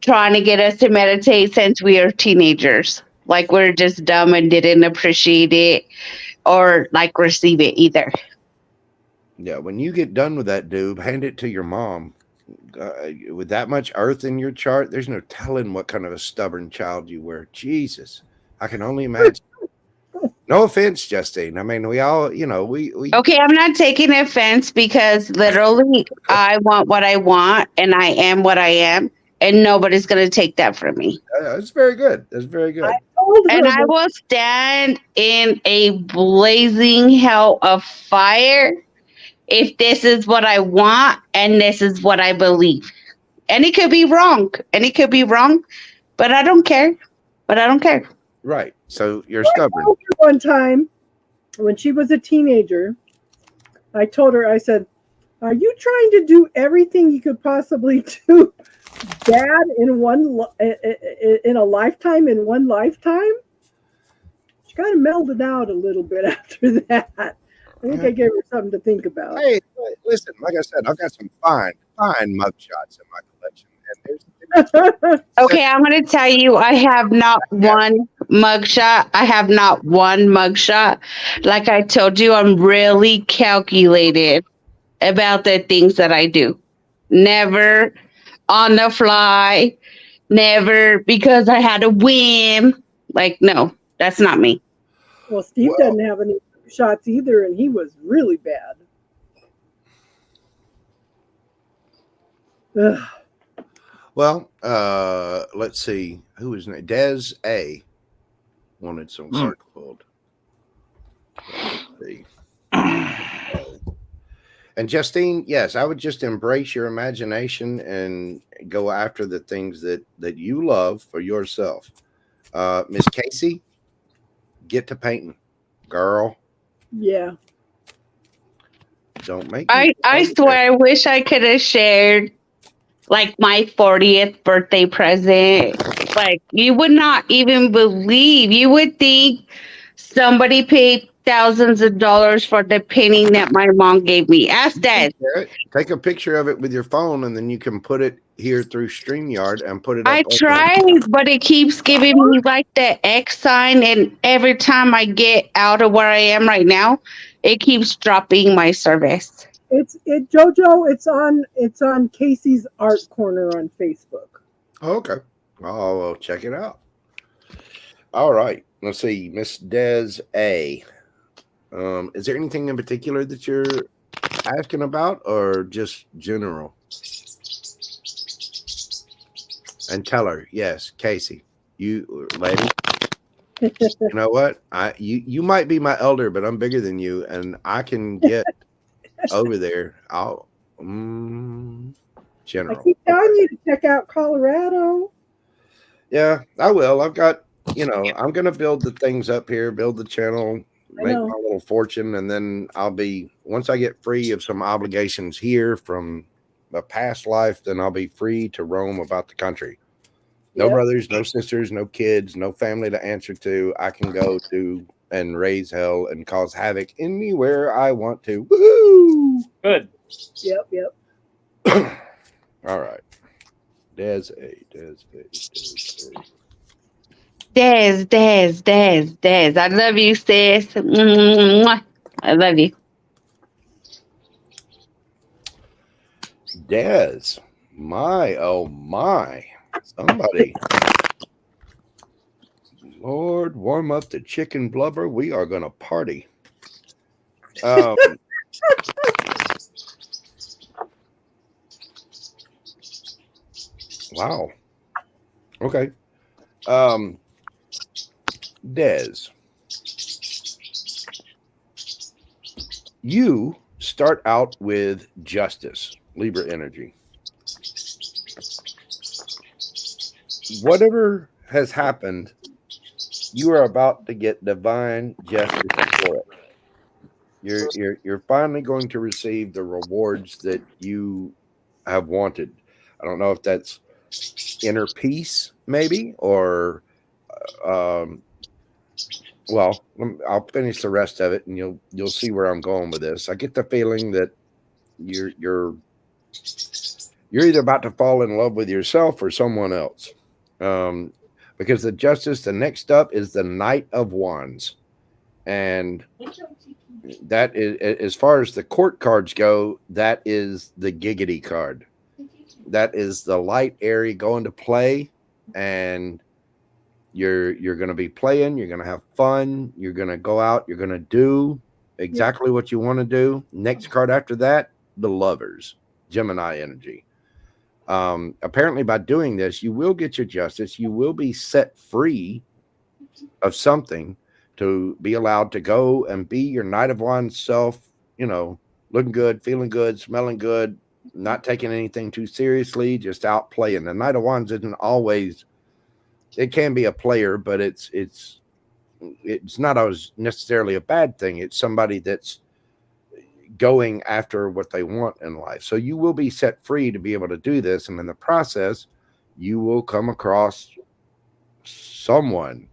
trying to get us to meditate since we are teenagers. Like, we're just dumb and didn't appreciate it or like receive it either. Yeah, when you get done with that, dude, hand it to your mom. With that much earth in your chart, there's no telling what kind of a stubborn child you were. Jesus, I can only imagine. No offense, Justine. I mean, we all, we Okay, I'm not taking offense because literally I want what I want and I am what I am, and nobody's going to take that from me. that's very good. That's very good. Told her And I will stand in a blazing hell of fire if this is what I want and this is what I believe. And it could be wrong. But I don't care. Right. So you're stubborn. one time when she was a teenager, I told her, I said, "Are you trying to do everything you could possibly do bad in in a lifetime, in one lifetime?" She kind of melded out a little bit after that. I think I gave her something to think about. Hey, listen, like I said, I've got some fine mugshots in my collection. And there's Okay, I'm going to tell you, I have not one mugshot. Like I told you, I'm really calculated about the things that I do. Never on the fly, never because I had a whim. Like, no, that's not me. Well, Steve doesn't have any shots either, and he was really bad. Ugh. well, let's see. Who is it? Des A wanted some cards pulled. Let's see. And Justine, yes, I would just embrace your imagination and go after the things that you love for yourself. Miss Casey, get to painting, girl. Yeah. Don't make I swear, I wish I could have shared like my 40th birthday present. Like, you would not even believe. You would think somebody paid thousands of dollars for the painting that my mom gave me. Ask Dad. Take a picture of it with your phone, and then you can put it here through StreamYard and put it up. I tried, but it keeps giving me like the X sign, and every time I get out of where I am right now, it keeps dropping my service. Jojo, it's on Casey's Art Corner on Facebook. Oh, okay. I'll check it out. All right. Let's see. Miss Des A. Is there anything in particular that you're asking about, or just general? And tell her, yes, Casey, you lady. You know what? You might be my elder, but I'm bigger than you, and I can get over there. I'll general. I keep telling you to check out Colorado. Yeah, I will. I've got, I'm gonna build the things up here, build the channel, make my little fortune, and then once I get free of some obligations here from a past life, then I'll be free to roam about the country. No brothers, no sisters, no kids, no family to answer to. I can go to and raise hell and cause havoc anywhere I want to. Woohoo! Good. Yep. All right. Des. Des. I love you, sis. Mwah. I love you. Des. My, oh my. Somebody. Lord, warm up the chicken blubber. We are going to party. Wow. Okay. Des. You start out with justice, Libra energy. Whatever has happened, you are about to get divine justice for it. You're finally going to receive the rewards that you have wanted. I don't know if that's inner peace, maybe, or well, I'll finish the rest of it, and you'll see where I'm going with this. I get the feeling that you're either about to fall in love with yourself or someone else. Because the justice, the next up is the Knight of Wands. And that is, as far as the court cards go, that is the giggity card. That is the light, airy, going to play, and you're going to be playing, you're going to have fun, you're going to go out, you're going to do exactly what you want to do. Next card after that, the Lovers, Gemini energy. Apparently by doing this, you will get your justice. You will be set free of something to be allowed to go and be your Knight of Wands self, looking good, feeling good, smelling good, not taking anything too seriously, just out playing. The Knight of Wands isn't always, it can be a player, but it's not always necessarily a bad thing. It's somebody that's going after what they want in life. So you will be set free to be able to do this. And in the process, you will come across someone,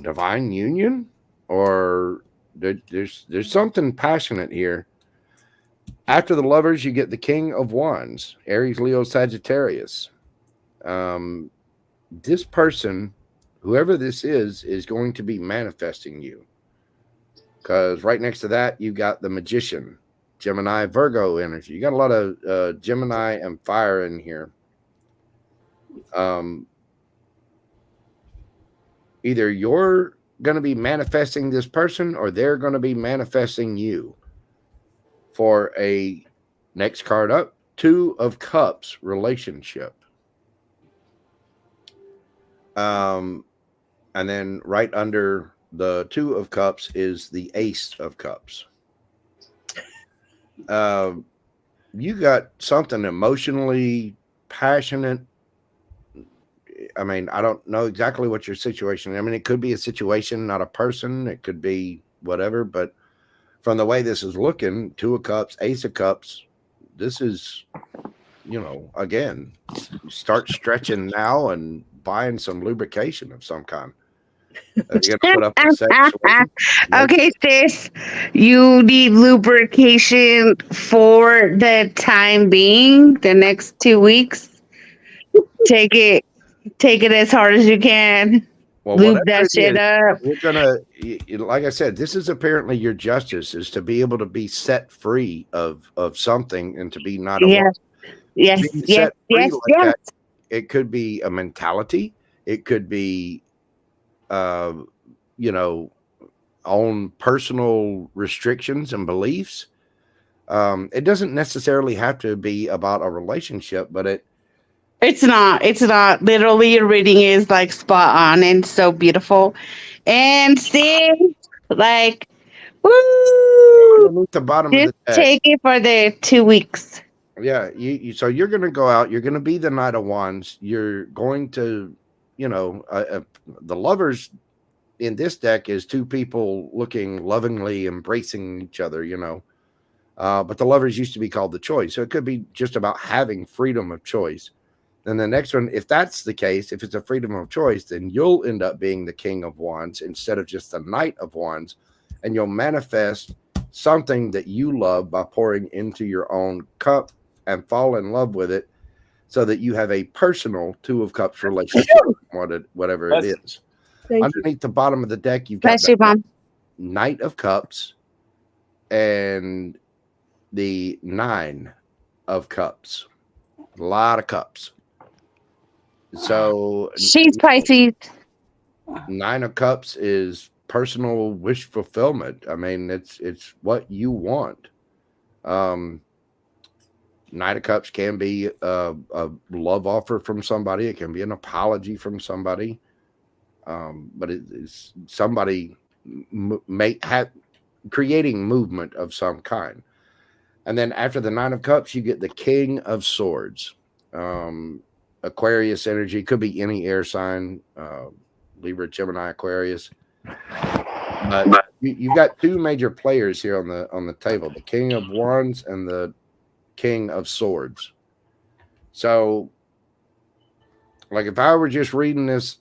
divine union, or there's something passionate here. After the Lovers, you get the King of Wands, Aries, Leo, Sagittarius. This person, whoever this is going to be manifesting you. Because right next to that, you got the Magician, Gemini, Virgo energy. You got a lot of Gemini and fire in here. Either you're going to be manifesting this person or they're going to be manifesting you. For a next card up, Two of Cups relationship. And then right under the Two of Cups is the Ace of Cups. You got something emotionally passionate. I mean, I don't know exactly what your situation is. I mean, it could be a situation, not a person. It could be whatever. But from the way this is looking, Two of Cups, Ace of Cups, this is, again, start stretching now and buying some lubrication of some kind. You're gonna put up with sex. Okay, sis, you need lubrication for the time being. The next 2 weeks, take it as hard as you can. Well, lube that shit up. We're gonna, like I said, this is apparently your justice, is to be able to be set free of something and to be not a Yes. that. It could be a mentality. It could be, own personal restrictions and beliefs. It doesn't necessarily have to be about a relationship, but it's not. Literally, your reading is like spot on and so beautiful. And see, like, woo! the bottom Just of the deck, take it for the 2 weeks. Yeah, so you're going to go out. You're going to be the Knight of Wands. You're going to, the Lovers in this deck is two people looking lovingly, embracing each other, but the Lovers used to be called the Choice. So it could be just about having freedom of choice. Then the next one, if that's the case, if it's a freedom of choice, then you'll end up being the King of Wands instead of just the Knight of Wands, and you'll manifest something that you love by pouring into your own cup and fall in love with it so that you have a personal Two of Cups relationship, whatever it is. Thank you. Underneath the bottom of the deck, you've got Bless you, Mom. Knight of Cups and the Nine of Cups. A lot of cups. So She's Pisces. Nine of Cups is personal wish fulfillment. I mean, it's what you want. Knight of Cups can be a love offer from somebody. It can be an apology from somebody. But it's somebody creating movement of some kind. And then after the Nine of Cups, you get the King of Swords. Aquarius energy, could be any air sign, Libra, Gemini, Aquarius. But you've got two major players here on the table, the King of Wands and the King of Swords. So, like, if I were just reading this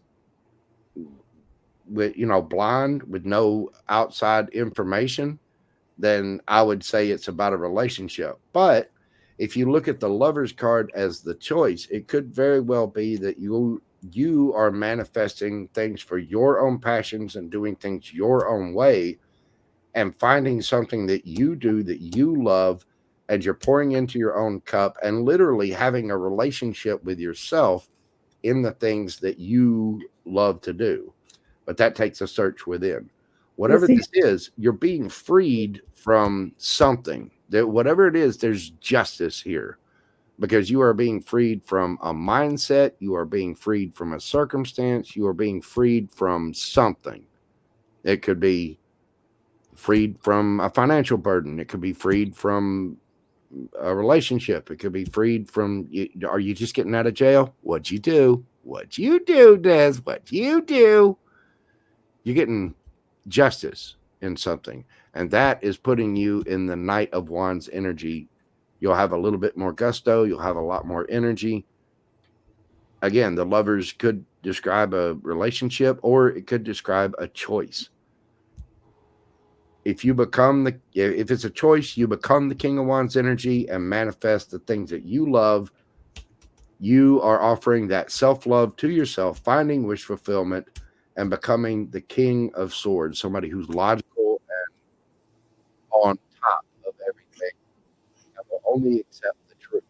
with, blind, with no outside information, then I would say it's about a relationship. But if you look at the Lover's card as the choice, it could very well be that you are manifesting things for your own passions and doing things your own way and finding something that you do that you love, and you're pouring into your own cup and literally having a relationship with yourself in the things that you love to do. But that takes a search within. Whatever this is, you're being freed from something. That whatever it is, there's justice here, because you are being freed from a mindset. You are being freed from a circumstance. You are being freed from something. It could be freed from a financial burden. It could be freed from a relationship. It could be freed from, are you just getting out of jail? What'd you do? What'd you do, Des? What'd you do? You're getting justice in something, and that is putting you in the Knight of Wands energy. You'll have a little bit more gusto. You'll have a lot more energy. Again, the Lovers could describe a relationship, or it could describe a choice. If it's a choice, you become the King of Wands energy and manifest the things that you love. You are offering that self-love to yourself, finding wish fulfillment, and becoming the King of Swords, somebody who's logical and on top of everything and will only accept the truth.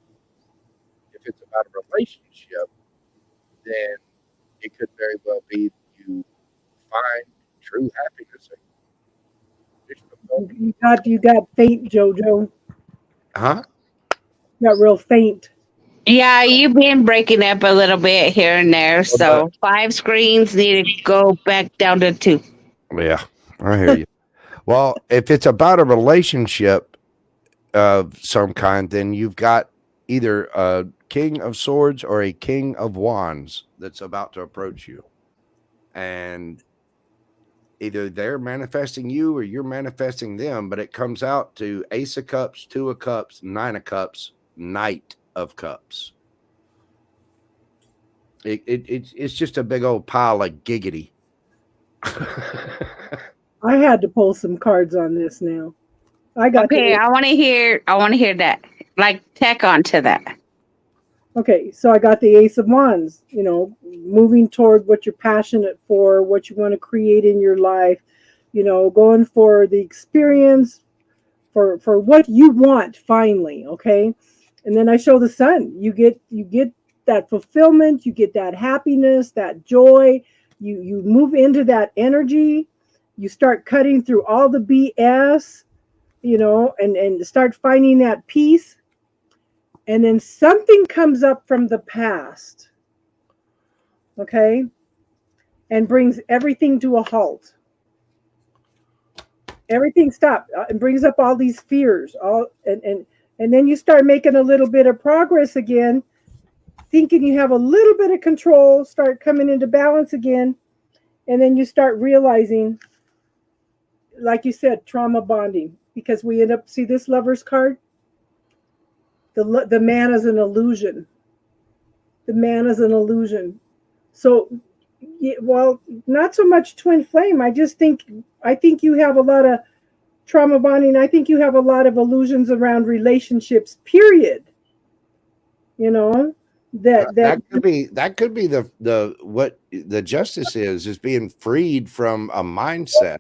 If it's about a relationship, then it could very well be that you find true happiness. You got faint, Jojo. Huh? You got real faint. Yeah, you've been breaking up a little bit here and there. So 5 screens need to go back down to 2. Yeah, I hear you. Well, if it's about a relationship of some kind, then you've got either a King of Swords or a King of Wands that's about to approach you. And either they're manifesting you or you're manifesting them, but it comes out to Ace of Cups, 2 of Cups, 9 of Cups, Knight of Cups. It's just a big old pile of giggity. I had to pull some cards on this now. I got I want to hear that. Like, tack on to that. Okay, so I got the Ace of Wands, moving toward what you're passionate for, what you want to create in your life, going for the experience, for what you want finally, okay? And then I show the Sun. You get that fulfillment, you get that happiness, that joy. You move into that energy. You start cutting through all the BS, and start finding that peace. And then something comes up from the past, okay, and brings everything to a halt. Everything stops and brings up all these fears, and then you start making a little bit of progress again, thinking you have a little bit of control, start coming into balance again, and then you start realizing, like you said, trauma bonding, because we end up, see this Lover's card? The man is an illusion. The man is an illusion. So, well, not so much twin flame. I think you have a lot of trauma bonding. I think you have a lot of illusions around relationships, period. You know, that That could be the what the justice is being freed from a mindset.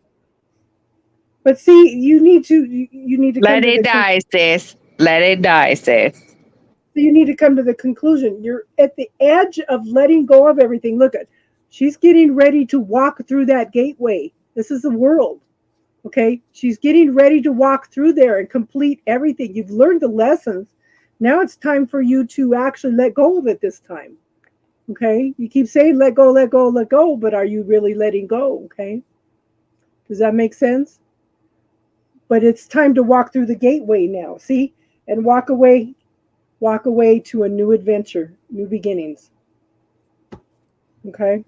but see, you need to come Let to it die, sis. Let it die, sis. you need to come to the conclusion. You're at the edge of letting go of everything. Look at, she's getting ready to walk through that gateway. This is the world. Okay, she's getting ready to walk through there and complete everything. You've learned the lessons. Now it's time for you to actually let go of it this time. Okay, you keep saying let go, let go, let go, but are you really letting go? Okay, does that make sense? But it's time to walk through the gateway now, see, and walk away to a new adventure, new beginnings. Okay,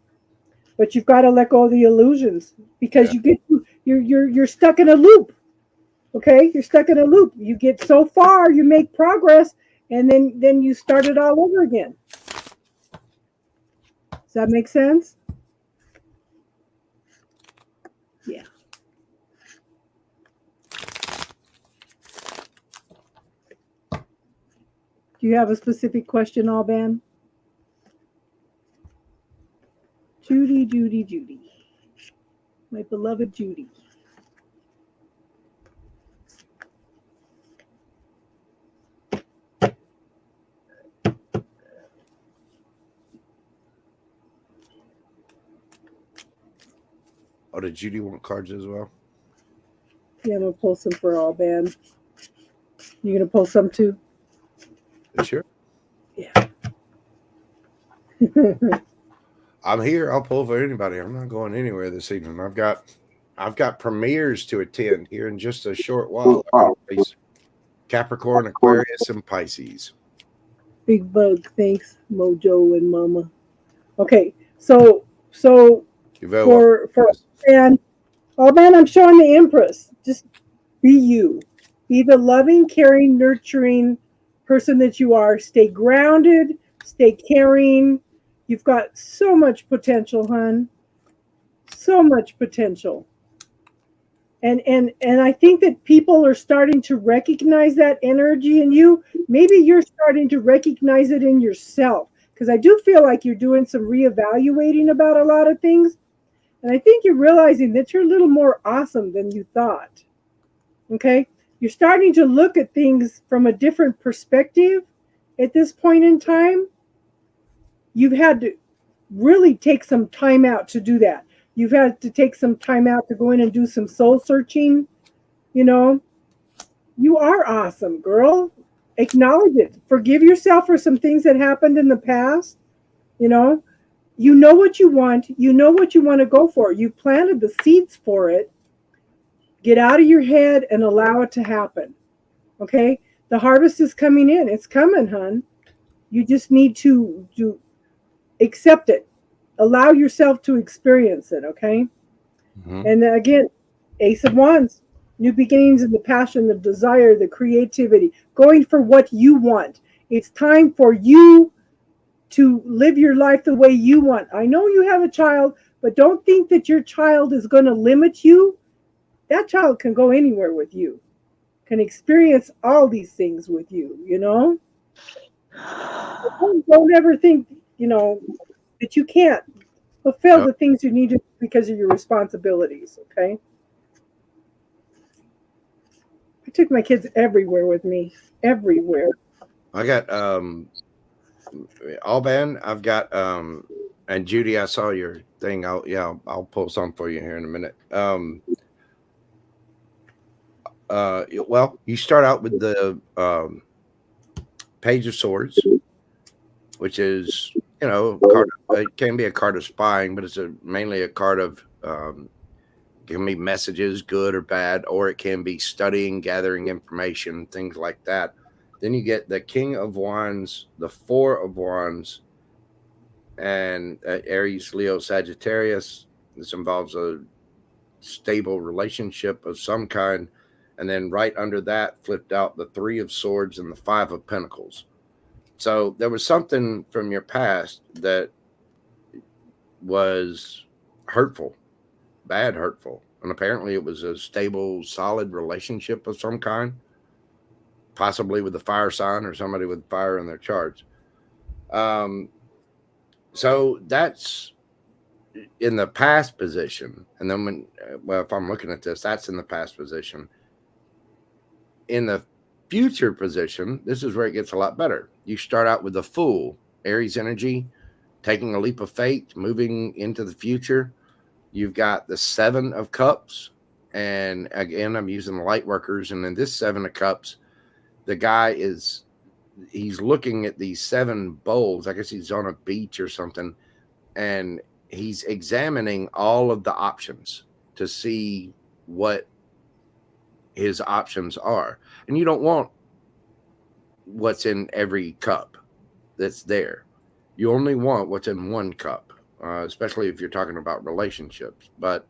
but you've got to let go of the illusions because you're stuck in a loop. Okay, you're stuck in a loop. You get so far, you make progress, and then you start it all over again. Does that make sense? Yeah. Do you have a specific question, Alban? Judy. My beloved Judy. Oh, did Judy want cards as well? Yeah, I'm gonna pull some for Alban. You gonna pull some too? Sure. Yeah. I'm here. I'll pull for anybody. I'm not going anywhere this evening. I've got premieres to attend here in just a short while. Capricorn, Aquarius, and Pisces. Big bug, thanks, Mojo and Mama. Okay, so You're very welcome. for Alban, I'm showing the Empress. Just be you. Be the loving, caring, nurturing person that you are. Stay grounded, stay caring. You've got so much potential, hon. So much potential. And I think that people are starting to recognize that energy in you. Maybe you're starting to recognize it in yourself. Because I do feel like you're doing some reevaluating about a lot of things. And I think you're realizing that you're a little more awesome than you thought. Okay? You're starting to look at things from a different perspective at this point in time. You've had to really take some time out to do that. You've had to take some time out to go in and do some soul searching. You know, you are awesome, girl. Acknowledge it. Forgive yourself for some things that happened in the past. You know what you want. You know what you want to go for. You planted the seeds for it. Get out of your head and allow it to happen. Okay? The harvest is coming in. It's coming, hon. You just need to accept it. Allow yourself to experience it, okay? Mm-hmm. And again, Ace of Wands, new beginnings and the passion, the desire, the creativity, going for what you want. It's time for you to live your life the way you want. I know you have a child, but don't think that your child is going to limit you. That child can go anywhere with you, can experience all these things with you, you know? Don't ever think, that you can't fulfill the things you need to because of your responsibilities, okay? I took my kids everywhere with me, everywhere. I got Alban, I've got and Judy, I saw your thing. I'll pull some for you here in a minute. Well, you start out with the Page of Swords, which is, it can be a card of spying, but it's mainly a card of can be messages, good or bad, or it can be studying, gathering information, things like that. Then you get the King of Wands, the Four of Wands, and Aries, Leo, Sagittarius. This involves a stable relationship of some kind. And then right under that, flipped out the Three of Swords and the Five of Pentacles. So there was something from your past that was hurtful, bad hurtful. And apparently it was a stable, solid relationship of some kind, possibly with a fire sign or somebody with fire in their charts. So that's in the past position. And then when, well, if I'm looking at this, that's in the past position. In the future position, this is where it gets a lot better. You start out with the Fool, Aries energy, taking a leap of faith, moving into the future. You've got the Seven of Cups. And again, I'm using the light workers. And in this Seven of Cups, the guy he's looking at these 7 bowls. I guess he's on a beach or something. And he's examining all of the options to see what his options are. And you don't want what's in every cup that's there. You only want what's in one cup, especially if you're talking about relationships. But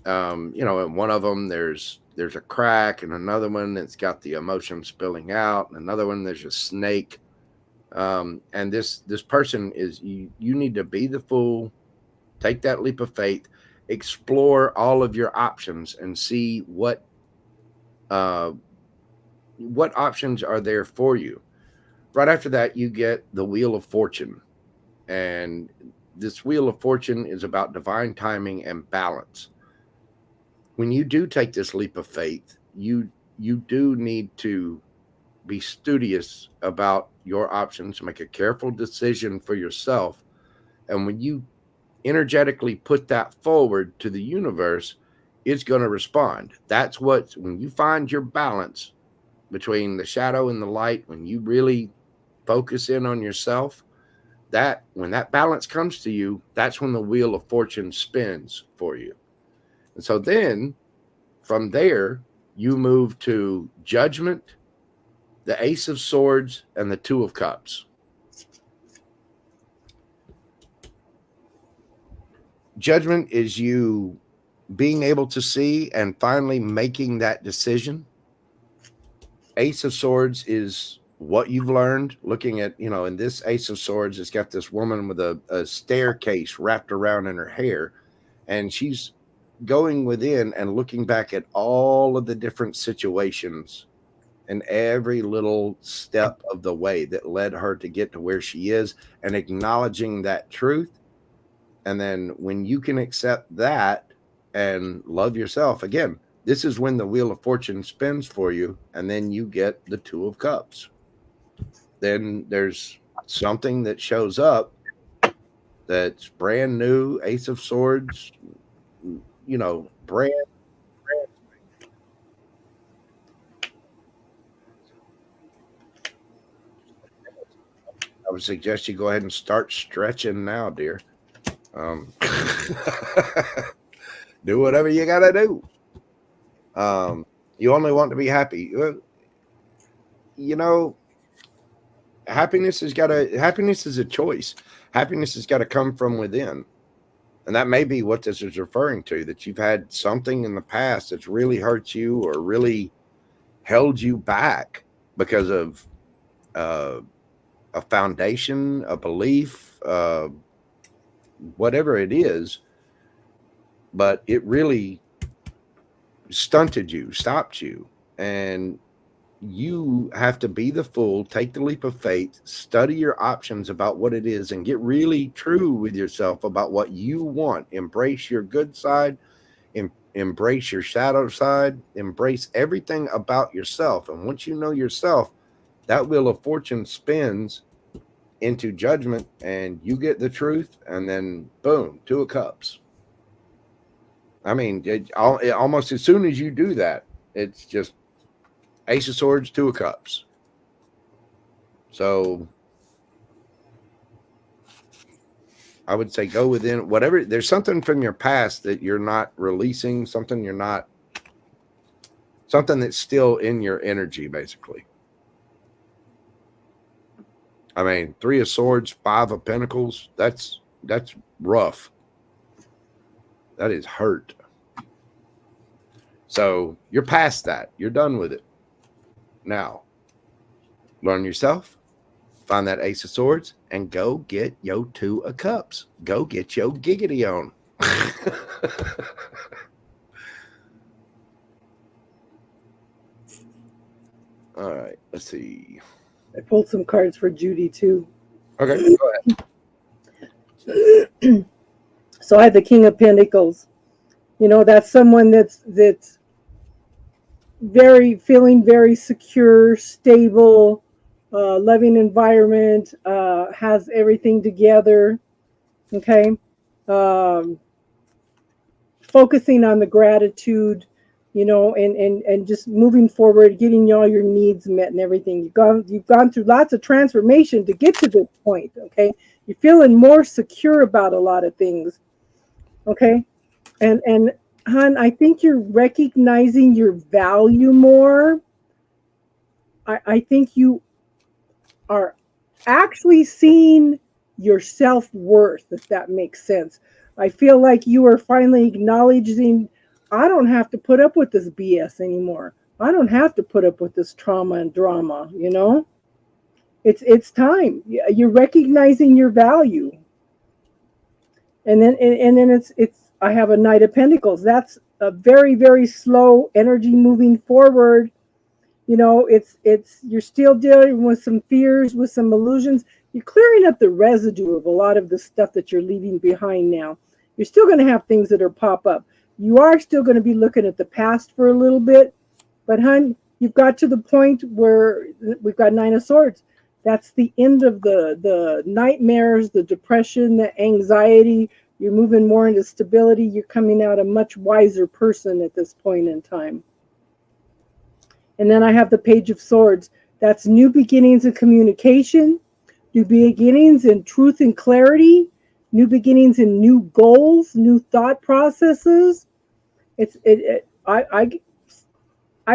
you know, in one of them there's a crack, and another one that's got the emotion spilling out, and another one there's a snake. And this person is, you need to be the Fool, take that leap of faith, explore all of your options, and see what options are there for you. Right after that, you get the Wheel of Fortune, and this Wheel of Fortune is about divine timing and balance. When you do take this leap of faith, you do need to be studious about your options, make a careful decision for yourself. And when you energetically put that forward to the universe, it's going to respond. That's what, when you find your balance between the shadow and the light, when you really focus in on yourself, that when that balance comes to you, that's when the Wheel of Fortune spins for you. And so then from there, you move to Judgment, the Ace of Swords, and the Two of Cups. Judgment is you being able to see and finally making that decision. Ace of Swords is what you've learned, looking at, you know, in this Ace of Swords, it's got this woman with a staircase wrapped around in her hair, and she's going within and looking back at all of the different situations and every little step of the way that led her to get to where she is, and acknowledging that truth. And then when you can accept that and love yourself, again, this is when the Wheel of Fortune spins for you, and then you get the Two of Cups. Then there's something that shows up that's brand new, Ace of Swords, you know, brand. I would suggest you go ahead and start stretching now, dear. Do whatever you got to do. You only want to be happy. You know, happiness is a choice. Happiness has got to come from within. And that may be what this is referring to, that you've had something in the past that's really hurt you or really held you back because of a foundation, a belief, whatever it is, but it really stunted you, stopped you. And you have to be the Fool, take the leap of faith, study your options about what it is, and get really true with yourself about what you want. Embrace your good side, embrace your shadow side, embrace everything about yourself. And once you know yourself, that Wheel of Fortune spins into Judgment, and you get the truth, and then boom, Two of Cups. I mean, it almost as soon as you do that, it's just Ace of Swords, Two of Cups. So I would say go within whatever. There's something from your past that you're not releasing, something that's still in your energy, basically. I mean, Three of Swords, Five of Pentacles, that's rough. That is hurt. So you're past that. You're done with it. Now, learn yourself, find that Ace of Swords, and go get your Two of Cups. Go get your giggity on. All right, let's see. I pulled some cards for Judy too. Okay, go ahead. So I have the King of Pentacles. That's someone that's feeling very secure, stable, loving environment, has everything together. Okay. Um, Focusing on the gratitude, and just moving forward, getting all your needs met and everything. You've gone through lots of transformation to get to this point. Okay. You're feeling more secure about a lot of things. Okay. And hon, I think you're recognizing your value more. I think you are actually seeing your self-worth, if that makes sense. I feel like you are finally acknowledging, I don't have to put up with this BS anymore. I don't have to put up with this trauma and drama. It's time. You're recognizing your value. And then it's I have a Knight of Pentacles. That's a very, very slow energy moving forward. It's you're still dealing with some fears, with some illusions. You're clearing up the residue of a lot of the stuff that you're leaving behind now. You're still going to have things that are pop up. You are still going to be looking at the past for a little bit, but hun, you've got to the point where we've got Nine of Swords. That's the end of the nightmares, the depression, the anxiety. You're moving more into stability. You're coming out a much wiser person at this point in time. And then I have the Page of Swords. That's new beginnings in communication, new beginnings in truth and clarity, new beginnings in new goals, new thought processes. I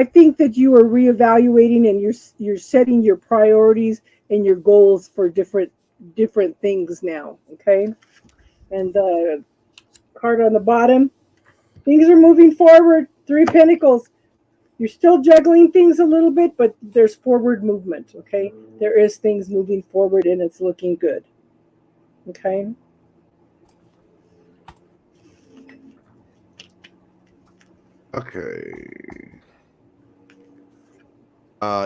think that you are reevaluating and you're setting your priorities and your goals for different things now. Okay, and the card on the bottom, things are moving forward. Three of Pentacles. You're still juggling things a little bit, but there's forward movement. Okay, there is things moving forward and it's looking good. Okay. Okay.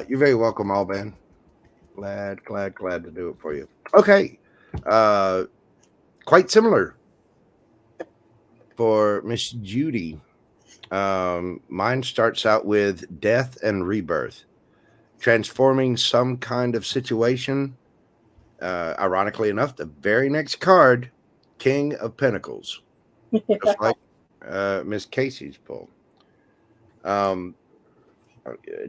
You're very welcome, Alban. Glad to do it for you. Okay. Quite similar for Miss Judy. Mine starts out with death and rebirth, transforming some kind of situation. Ironically enough, the very next card, King of Pentacles, just like Miss Casey's pull.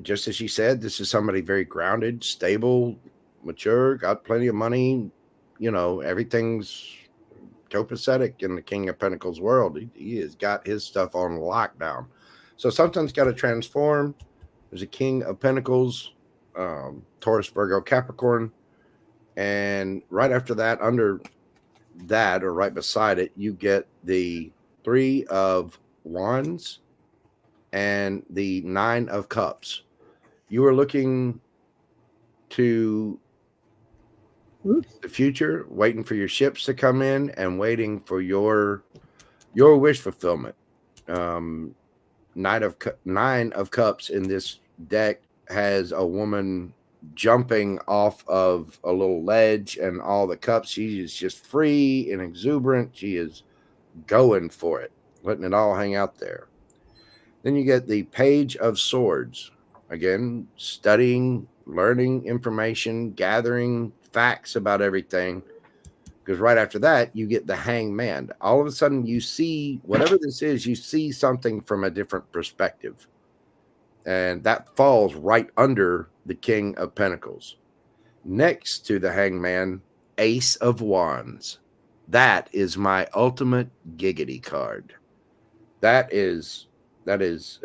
Just as she said, this is somebody very grounded, stable, mature, got plenty of money. Everything's copacetic in the King of Pentacles world. He has got his stuff on lockdown. So something's got to transform. There's a King of Pentacles, Taurus, Virgo, Capricorn. And right after that, under that or right beside it, you get the Three of Wands and the Nine of Cups. You are looking to the future, waiting for your ships to come in and waiting for your wish fulfillment. Nine of Cups in this deck has a woman jumping off of a little ledge and all the cups. She is just free and exuberant. She is going for it, letting it all hang out there. Then you get the Page of Swords. Again, studying, learning information, gathering facts about everything. Because right after that, you get the Hangman. All of a sudden, you see, whatever this is, you see something from a different perspective. And that falls right under the King of Pentacles. Next to the Hangman, Ace of Wands. That is my ultimate giggity card. That is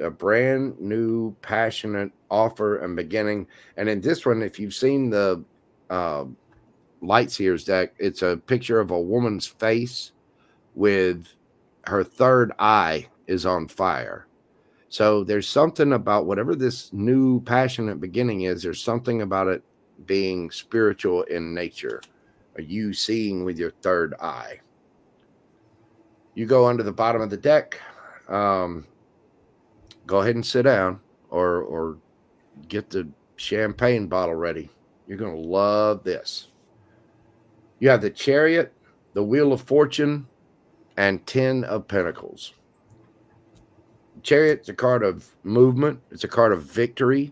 a brand new, passionate offer and beginning. And in this one, if you've seen the Lightseers deck, it's a picture of a woman's face with her third eye is on fire. So there's something about whatever this new passionate beginning is, there's something about it being spiritual in nature. Are you seeing with your third eye? You go under the bottom of the deck. Go ahead and sit down or get the champagne bottle ready. You're going to love this. You have the Chariot, the Wheel of Fortune, and 10 of Pentacles. Chariot's a card of movement. It's a card of victory.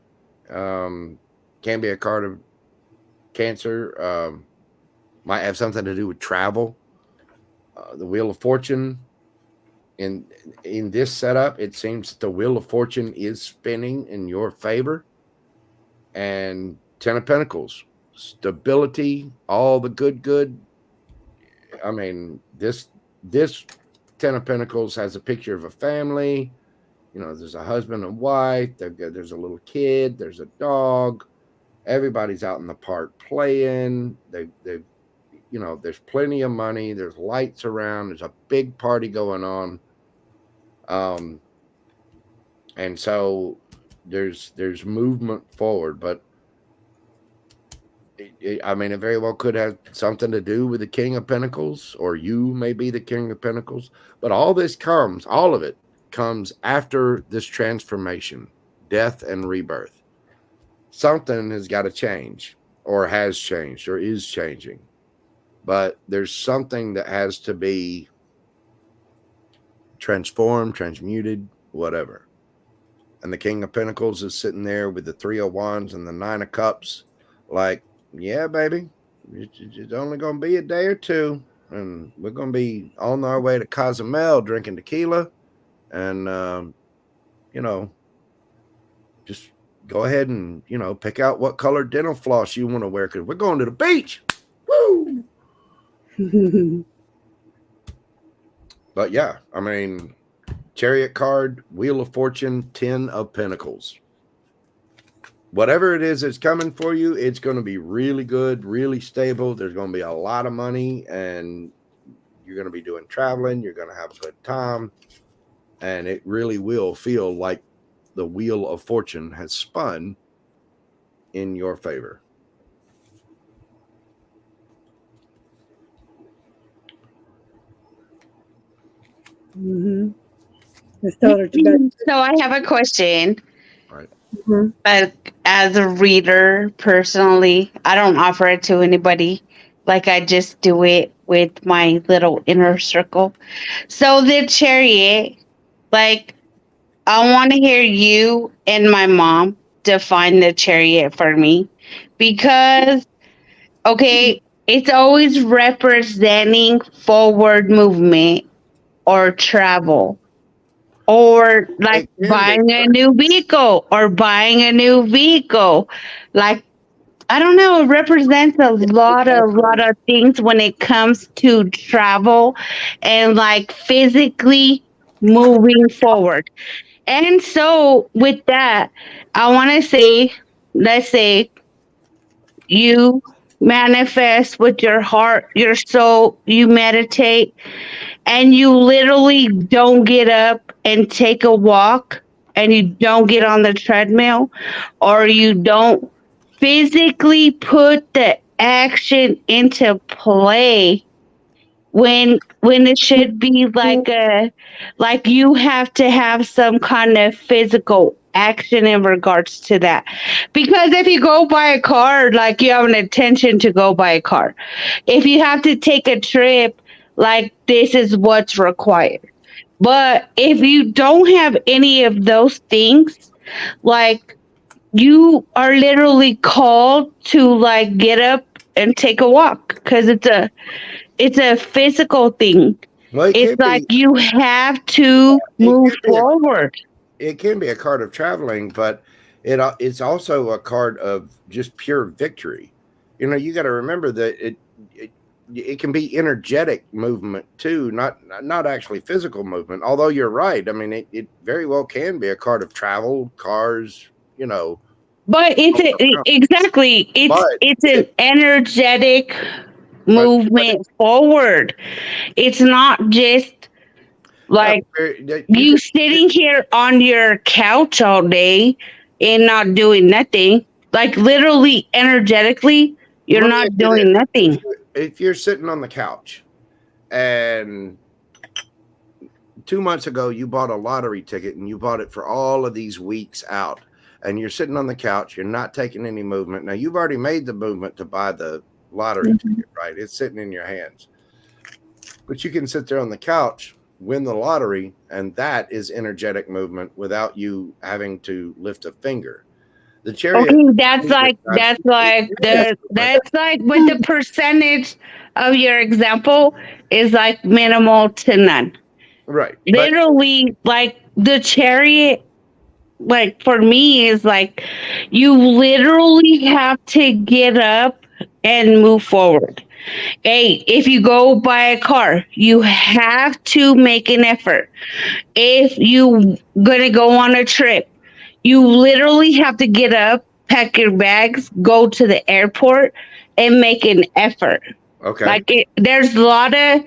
Can be a card of Cancer. Might have something to do with travel. The Wheel of Fortune. In this setup, it seems that the Wheel of Fortune is spinning in your favor. And 10 of Pentacles. Stability, all the good. I mean, this 10 of Pentacles has a picture of a family. You know, there's a husband and wife. There's a little kid. There's a dog. Everybody's out in the park playing. They you know, there's plenty of money. There's lights around. There's a big party going on. And so there's movement forward, but I mean, it very well could have something to do with the King of Pentacles, or you may be the King of Pentacles. But all of it comes after this transformation, death and rebirth. Something has got to change, or has changed, or is changing. But there's something that has to be transformed, transmuted, whatever. And the King of Pentacles is sitting there with the 3 of Wands and the 9 of Cups, like, yeah, baby, it's only going to be a day or two, and we're going to be on our way to Cozumel drinking tequila, and, you know, just go ahead and, you know, pick out what color dental floss you want to wear, because we're going to the beach. Woo! But yeah, I mean, Chariot card, Wheel of Fortune, 10 of Pentacles. Whatever it is that's coming for you, it's going to be really good, really stable. There's going to be a lot of money, and you're going to be doing traveling. You're going to have a good time, and it really will feel like the Wheel of Fortune has spun in your favor. Mm-hmm. His daughter Tibet. So I have a question. Right. Mm-hmm. But as a reader, personally, I don't offer it to anybody. Like, I just do it with my little inner circle. So the Chariot, like, I want to hear you and my mom define the Chariot for me. Because, okay, it's always representing forward movement or travel. Or like buying a new vehicle, Like, I don't know, it represents a lot of things when it comes to travel and like physically moving forward. And so with that, I want to say, let's say you manifest with your heart, your soul, you meditate, and you literally don't get up and take a walk, and you don't get on the treadmill, or you don't physically put the action into play when it should be like you have to have some kind of physical action in regards to that. Because if you go buy a car, like, you have an intention to go buy a car. If you have to take a trip, like, this is what's required. But if you don't have any of those things, like, you are literally called to like get up and take a walk, because it's a physical thing. Well, It's like you have to move forward. It can be a card of traveling, but it's also a card of just pure victory. You know, you got to remember that it can be energetic movement too, not actually physical movement. Although you're right, I mean, it very well can be a card of travel, cars, you know. But it's an energetic movement forward. It's not just like you sitting here on your couch all day and not doing nothing. Like, literally, energetically, you're not doing nothing. If you're sitting on the couch and 2 months ago you bought a lottery ticket and you bought it for all of these weeks out, and you're sitting on the couch, you're not taking any movement. Now, you've already made the movement to buy the lottery ticket, right? It's sitting in your hands. But you can sit there on the couch, win the lottery, and that is energetic movement without you having to lift a finger. The chariot. Okay, that's like with the percentage of your example is like minimal to none. Right. Literally, like the chariot, like for me, is like you literally have to get up and move forward. Hey, if you go buy a car, you have to make an effort. If you gonna go on a trip, you literally have to get up, pack your bags, go to the airport, and make an effort. Okay. Like there's a lot of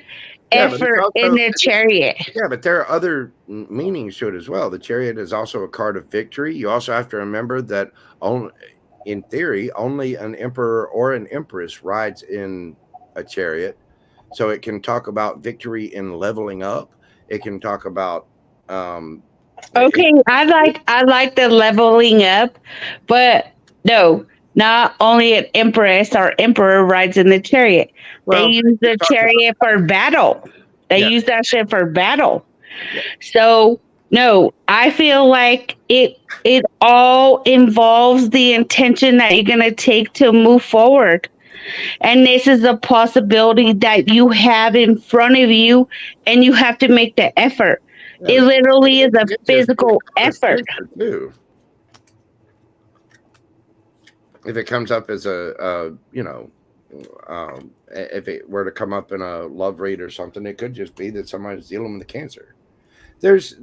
effort in the chariot. Yeah, but there are other meanings to it as well. The chariot is also a card of victory. You also have to remember that in theory, only an emperor or an empress rides in a chariot. So it can talk about victory in leveling up. It can talk about okay, I like the leveling up, but no, not only an empress or emperor rides in the chariot. They use the chariot for battle. They use that shit for battle. Yeah. So no, I feel like it all involves the intention that you're gonna take to move forward. And this is a possibility that you have in front of you, and you have to make the effort. It literally is a physical effort. Too. If it comes up as if it were to come up in a love read or something, it could just be that somebody's dealing with cancer. There's,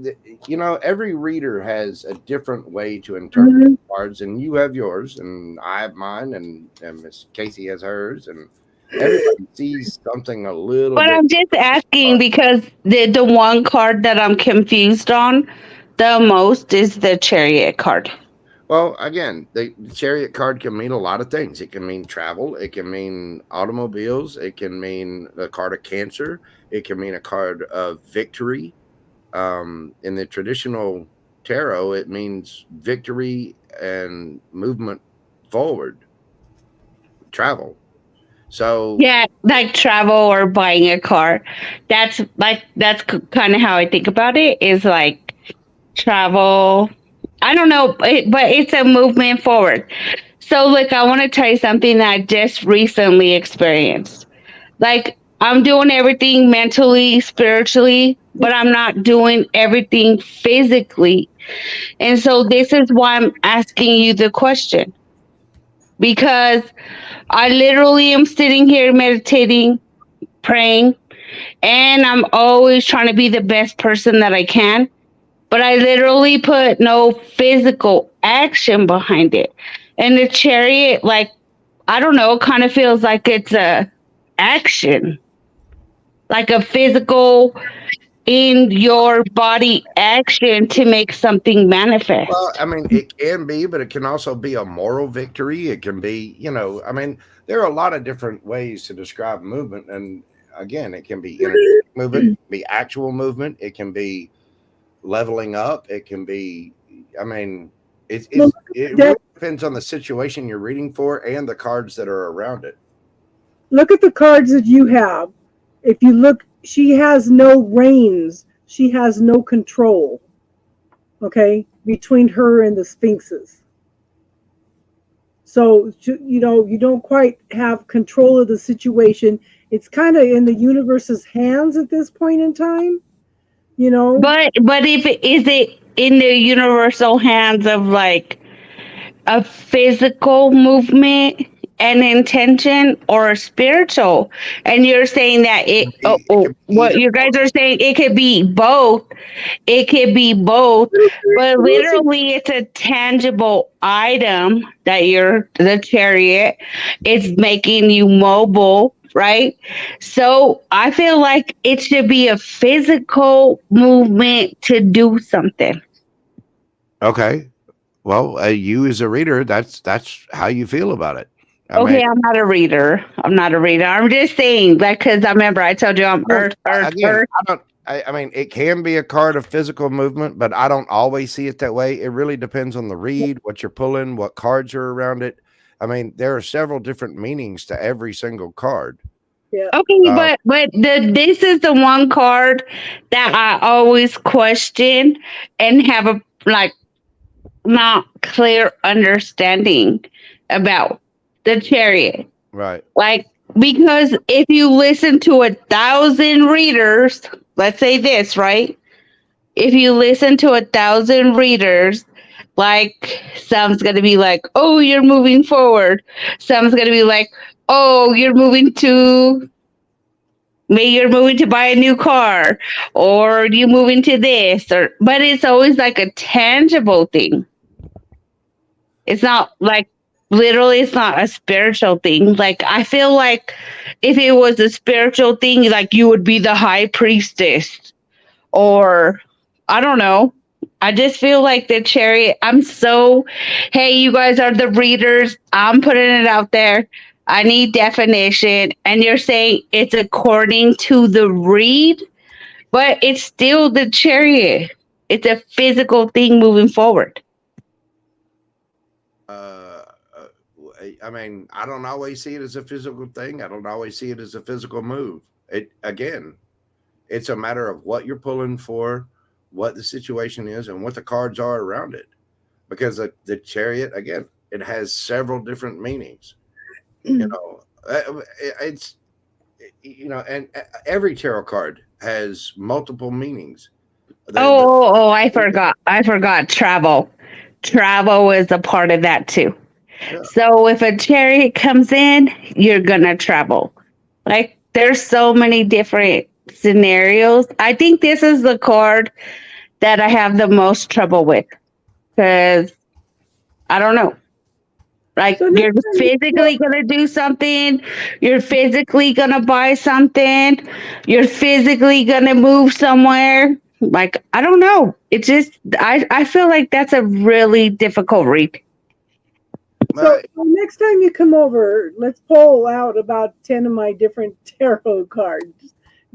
every reader has a different way to interpret cards, and you have yours, and I have mine, and Miss Casey has hers, and everybody sees something a little but bit. I'm just asking because the one card that I'm confused on the most is the chariot card. Well, again, the chariot card can mean a lot of things. It can mean travel. It can mean automobiles. It can mean a card of cancer. It can mean a card of victory. In the traditional tarot, it means victory and movement forward, travel. So yeah, like travel or buying a car. That's kind of how I think about it, is like travel. I don't know, but it's a movement forward. So like, I want to tell you something that I just recently experienced. Like, I'm doing everything mentally, spiritually, but I'm not doing everything physically. And so this is why I'm asking you the question. Because I literally am sitting here meditating, praying, and I'm always trying to be the best person that I can. But I literally put no physical action behind it. And the chariot, like, I don't know, kind of feels like it's a action. Like a physical in your body action to make something manifest. Well, I mean, it can be, but it can also be a moral victory. It can be, there are a lot of different ways to describe movement. And again, it can be energetic movement, it can be actual movement, it can be leveling up, it can be, it really depends on the situation you're reading for and the cards that are around it. Look at the cards that you have. If you look, she has no reins. She has no control. Okay, between her and the Sphinxes. So, you don't quite have control of the situation. It's kind of in the universe's hands at this point in time, But if is it in the universal hands of like a physical movement and intention, or spiritual? And you're saying that what you guys are saying, it could be both. It could be both, but literally it's a tangible item that the chariot is making you mobile, right? So I feel like it should be a physical movement to do something. Okay. Well, you as a reader, that's how you feel about it. I'm not a reader. I'm just saying that because I remember I told you I'm Earth. It can be a card of physical movement, but I don't always see it that way. It really depends on the read, what you're pulling, what cards are around it. I mean, there are several different meanings to every single card. Yeah. Okay, but this is the one card that I always question and have a like not clear understanding about the Chariot. Right. Like, because if you listen to 1,000 readers, let's say this, right? If you listen to 1,000 readers, like some's gonna be like, "Oh, you're moving forward." Some's gonna be like, "Oh, maybe you're moving to buy a new car, or you moving to this," or but it's always like a tangible thing. It's not like literally it's not a spiritual thing. Like I feel like if it was a spiritual thing, like you would be the high priestess or I don't know. I just feel like the Chariot. Hey, you guys are the readers. I'm putting it out there. I need definition. And you're saying it's according to the read, but it's still the Chariot. It's a physical thing moving forward. I mean, I don't always see it as a physical thing. I don't always see it as a physical move. It's a matter of what you're pulling for, what the situation is, and what the cards are around it. Because the Chariot, again, it has several different meanings. You know, and every tarot card has multiple meanings. I forgot. I forgot travel. Travel is a part of that too. Yeah. So if a Chariot comes in, you're gonna travel. Like there's so many different scenarios. I think this is the card that I have the most trouble with because I don't know. Like So you're next time physically gonna do something, you're physically gonna buy something, you're physically gonna move somewhere. Like I don't know. It's just I feel like that's a really difficult read. So next time you come over, let's pull out about 10 of my different tarot card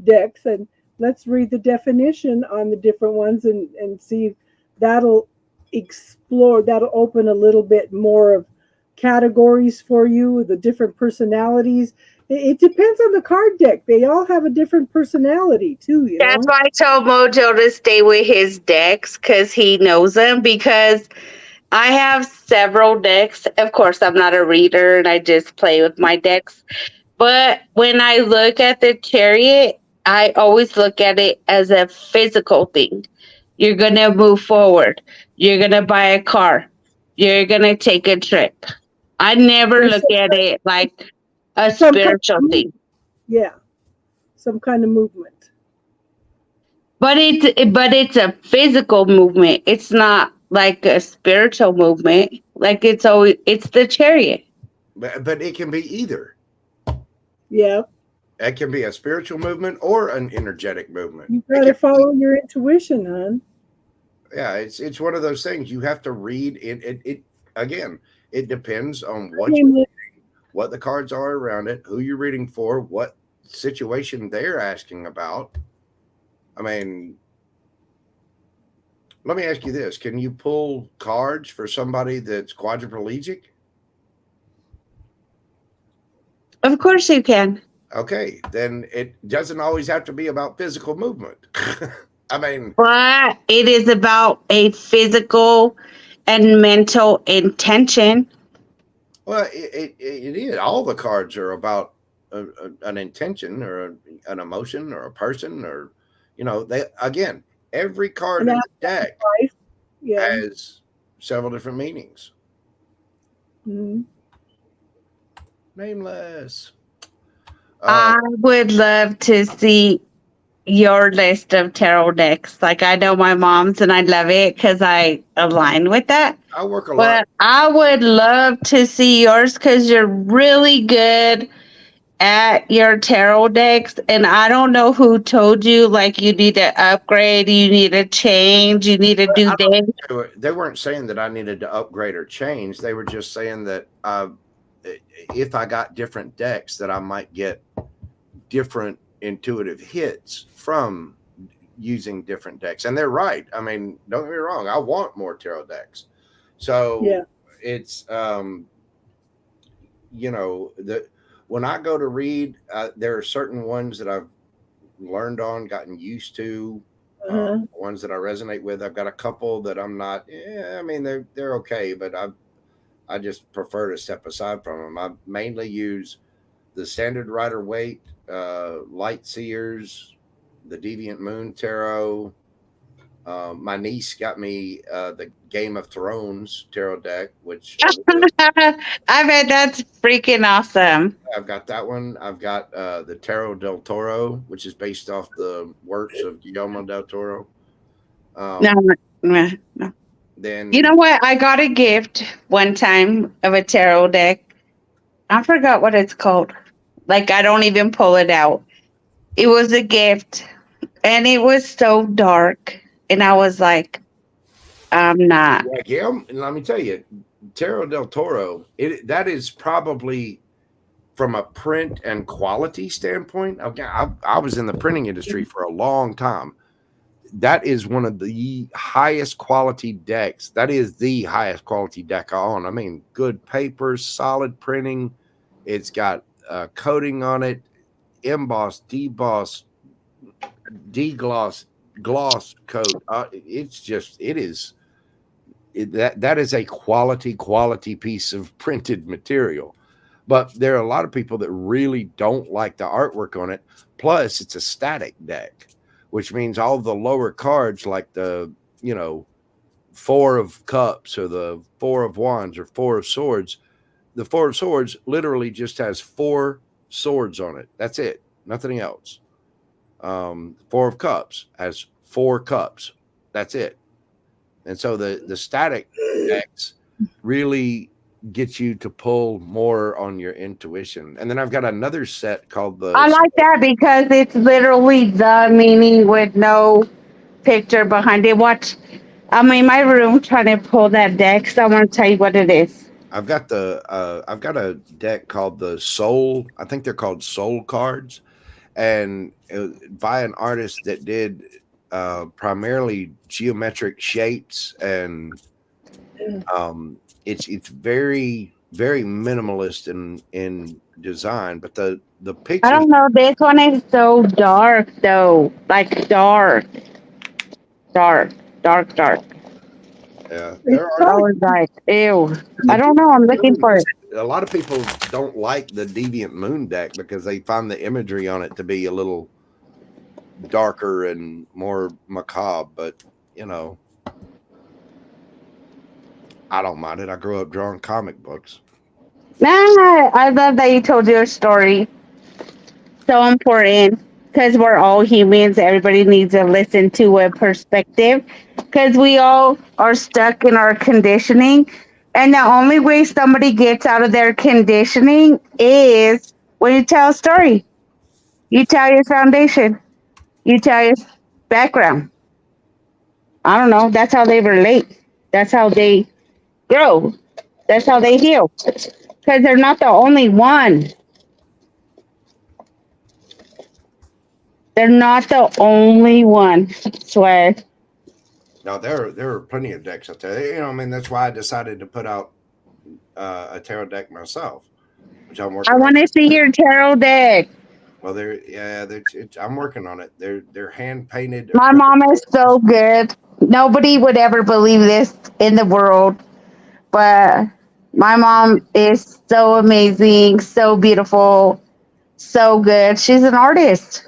decks and let's read the definition on the different ones and see if that'll open a little bit more of categories for you, the different personalities. It depends on the card deck. They all have a different personality too, you know? That's why I told Mojo to stay with his decks because he knows them. Because I have several decks. Of course, I'm not a reader and I just play with my decks. But when I look at the Chariot, I always look at it as a physical thing. You're going to move forward. You're going to buy a car. You're going to take a trip. I never look at it like a spiritual thing. Yeah. Some kind of movement. But it's a physical movement. It's not like a spiritual movement. Like it's the Chariot. But it can be either. Yeah. It can be a spiritual movement or an energetic movement. You got to follow your intuition, hon. Yeah, it's one of those things you have to read. It again, it depends on what the cards are around it, who you're reading for, what situation they're asking about. I mean, let me ask you this. Can you pull cards for somebody that's quadriplegic? Of course you can. Okay, then it doesn't always have to be about physical movement. I mean, but it is about a physical and mental intention. Well, it is. All the cards are about an intention or an emotion or a person or, every card in the deck has several different meanings. Mm-hmm. Nameless. I would love to see your list of tarot decks. Like I know my mom's and I love it because I align with that. I work a lot. But I would love to see yours because you're really good at your tarot decks. And I don't know who told you like you need to upgrade, you need to change, you need to do this. They weren't saying that I needed to upgrade or change. They were just saying that if I got different decks that I might get different intuitive hits from using different decks. And they're right. I mean, don't get me wrong, I want more tarot decks. So it's you know, when I go to read, there are certain ones that I've learned on, gotten used to, Uh-huh. ones that I resonate with. I've got a couple that I'm not. I mean, they're okay, but I just prefer to step aside from them. I mainly use the Standard Rider Waite, Light Seers, the Deviant Moon Tarot. My niece got me the Game of Thrones tarot deck, which I bet that's freaking awesome. I've got that one. I've got the Tarot del Toro, which is based off the works of Guillermo del Toro. No, no, no. Then You know what? I got a gift one time of a tarot deck. I forgot what it's called. Like, I don't even pull it out. It was a gift, and it was so dark. And I was like, I'm not. like, yeah, and let me tell you, Tarot del Toro, that is probably from a print and quality standpoint. I was in the printing industry for a long time. That is one of the highest quality decks. That is the highest quality deck I own. I mean, good papers, solid printing. It's got coating on it, emboss, deboss, degloss, gloss coat. That is a quality piece of printed material. But there are a lot of people that really don't like the artwork on it. Plus, it's a static deck, which means all the lower cards, like the, Four of Cups or the Four of Wands or Four of Swords, the Four of Swords literally just has four swords on it. That's it. Nothing else. Four of Cups has four cups. That's it. And so the static decks really get you to pull more on your intuition. And then I've got another set called the. I like that because it's literally the meaning with no picture behind it. Watch, I'm in my room trying to pull that deck, so I want to tell you what it is. I've got a deck called the Soul. I think they're called Soul cards, and by an artist that did primarily geometric shapes, and it's very, very minimalist in design. But the I pictures, don't know. This one is so dark, though. Like dark. Dark. there I are was like, ew. I don't know. I'm looking for it. a lot of people don't like the Deviant Moon deck because they find the imagery on it to be a little darker and more macabre. But I don't mind it. I grew up drawing comic books. Nah, I love that you told your story. So important because we're all humans. Everybody needs to listen to a perspective because we all are stuck in our conditioning. And the only way somebody gets out of their conditioning is when you tell a story. You tell your foundation. You tell your background. I don't know. That's how they relate. That's how they grow. That's how they heal. Because they're not the only one. They're not the only one. I swear. Now there are plenty of decks out there. I mean, that's why I decided to put out a tarot deck myself, which I'm working I on. want to see your tarot deck. Well, I'm working on it. They're hand painted. My mom is so good. Nobody would ever believe this in the world, but my mom is so amazing, so beautiful, so good. She's an artist.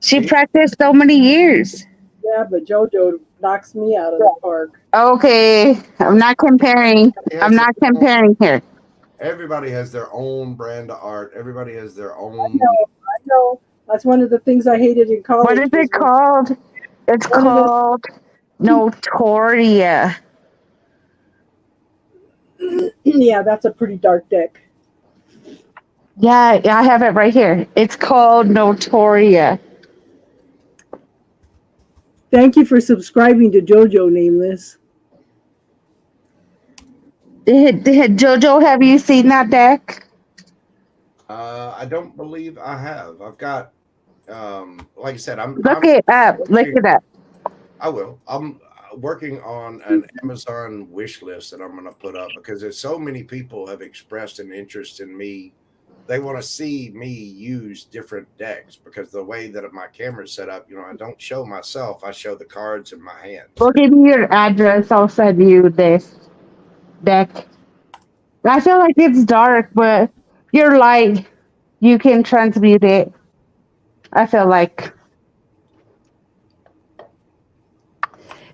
She practiced so many years. Yeah, but JoJo knocks me out of the park. Okay, I'm not comparing. I'm not comparing here. Everybody has their own brand of art. Everybody has their own. I know. That's one of the things I hated in college. What is it called? It's called Notoria. Yeah, that's a pretty dark deck. Yeah, I have it right here. It's called Notoria. Thank you for subscribing to JoJo Nameless. Jojo, have you seen that deck? I don't believe I have. I've got, like I said, Look it up. Look it up. I will. working on an Amazon wish list that I'm going to put up because there's so many people have expressed an interest in me. They want to see me use different decks because the way that my camera is set up, I don't show myself. I show the cards in my hands. Well, give me your address. I'll send you this deck. I feel like it's dark, but your light, you can transmute it. I feel like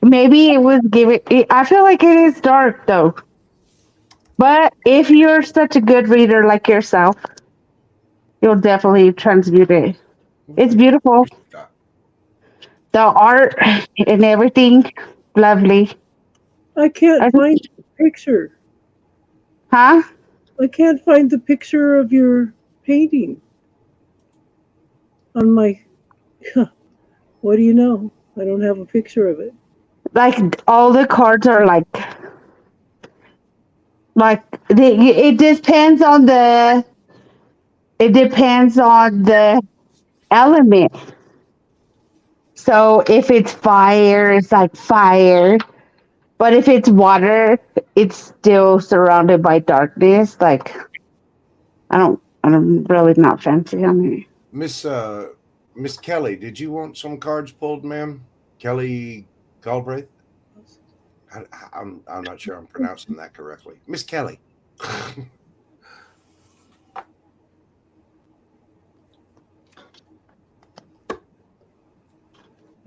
maybe it was given. I feel like it is dark though. But if you're such a good reader like yourself, you'll definitely transmute it. It's beautiful. The art and everything, lovely. I can't find the picture. Huh? I can't find the picture of your painting on my. What do you know? I don't have a picture of it. Like all the cards are like it depends on the element. So if it's fire, it's like fire. But if it's water, it's still surrounded by darkness. Like I'm really not fancy on it. Miss Kelly, did you want some cards pulled, ma'am? Kelly Galbraith? I'm not sure I'm pronouncing that correctly. Miss Kelly.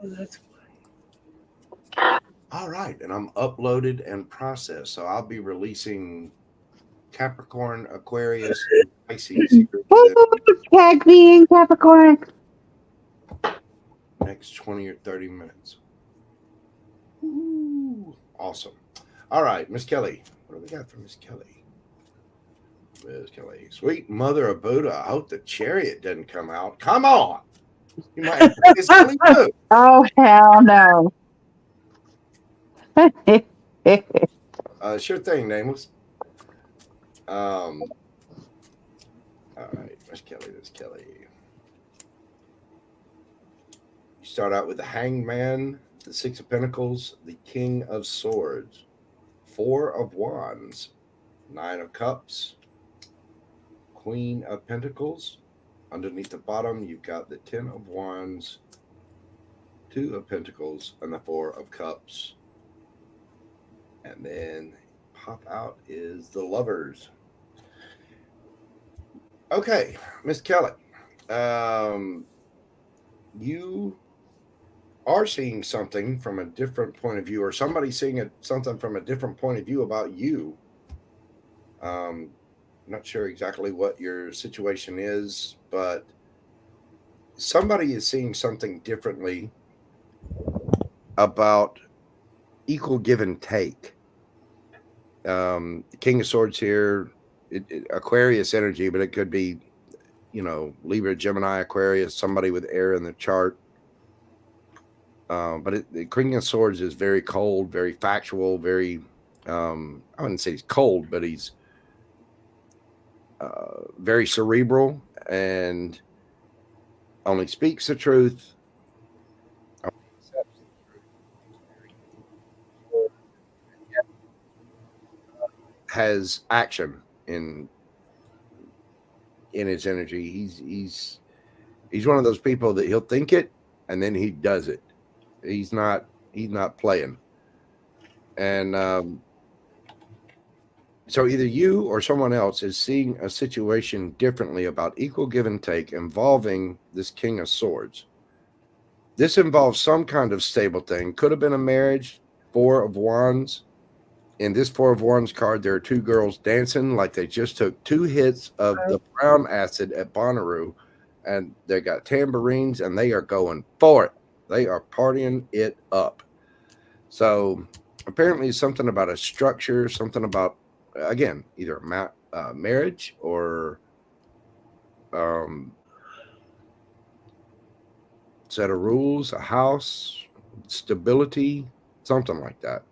Oh, that's All right, and I'm uploaded and processed, so I'll be releasing Capricorn, Aquarius, and Pisces Tag me in Capricorn. next 20 or 30 minutes. Ooh, awesome. All right, Miss Kelly. What do we got for Miss Kelly? Miss Kelly. Sweet mother of Buddha. I hope the chariot doesn't come out. Come on. You might have to Miss Kelly too. Oh hell no. Sure thing, Nameless. All right, Miss Kelly, Miss Kelly. You start out with the Hangman, the Six of Pentacles, the King of Swords, Four of Wands, Nine of Cups, Queen of Pentacles. Underneath the bottom, you've got the Ten of Wands, Two of Pentacles, and the Four of Cups. And then pop out is the Lovers. Okay, Miss Kelly, you are seeing something from a different point of view, or somebody seeing something from a different point of view about you. Not sure exactly what your situation is, but somebody is seeing something differently about equal give and take. King of Swords here, Aquarius energy, but it could be, Libra, Gemini, Aquarius, somebody with air in the chart. But the King of Swords is very cold, very factual, very, I wouldn't say he's cold, but he's very cerebral and only speaks the truth. Has action in his energy. He's one of those people that he'll think it and then he does it. He's not playing. And so either you or someone else is seeing a situation differently about equal give and take involving this King of Swords. This involves some kind of stable thing. Could have been a marriage. Four of Wands. In this Four of Wands card, there are two girls dancing like they just took 2 hits of the brown acid at Bonnaroo, and they got tambourines, and they are going for it. They are partying it up. So apparently something about a structure, something about, again, either marriage or set of rules, a house, stability, something like that.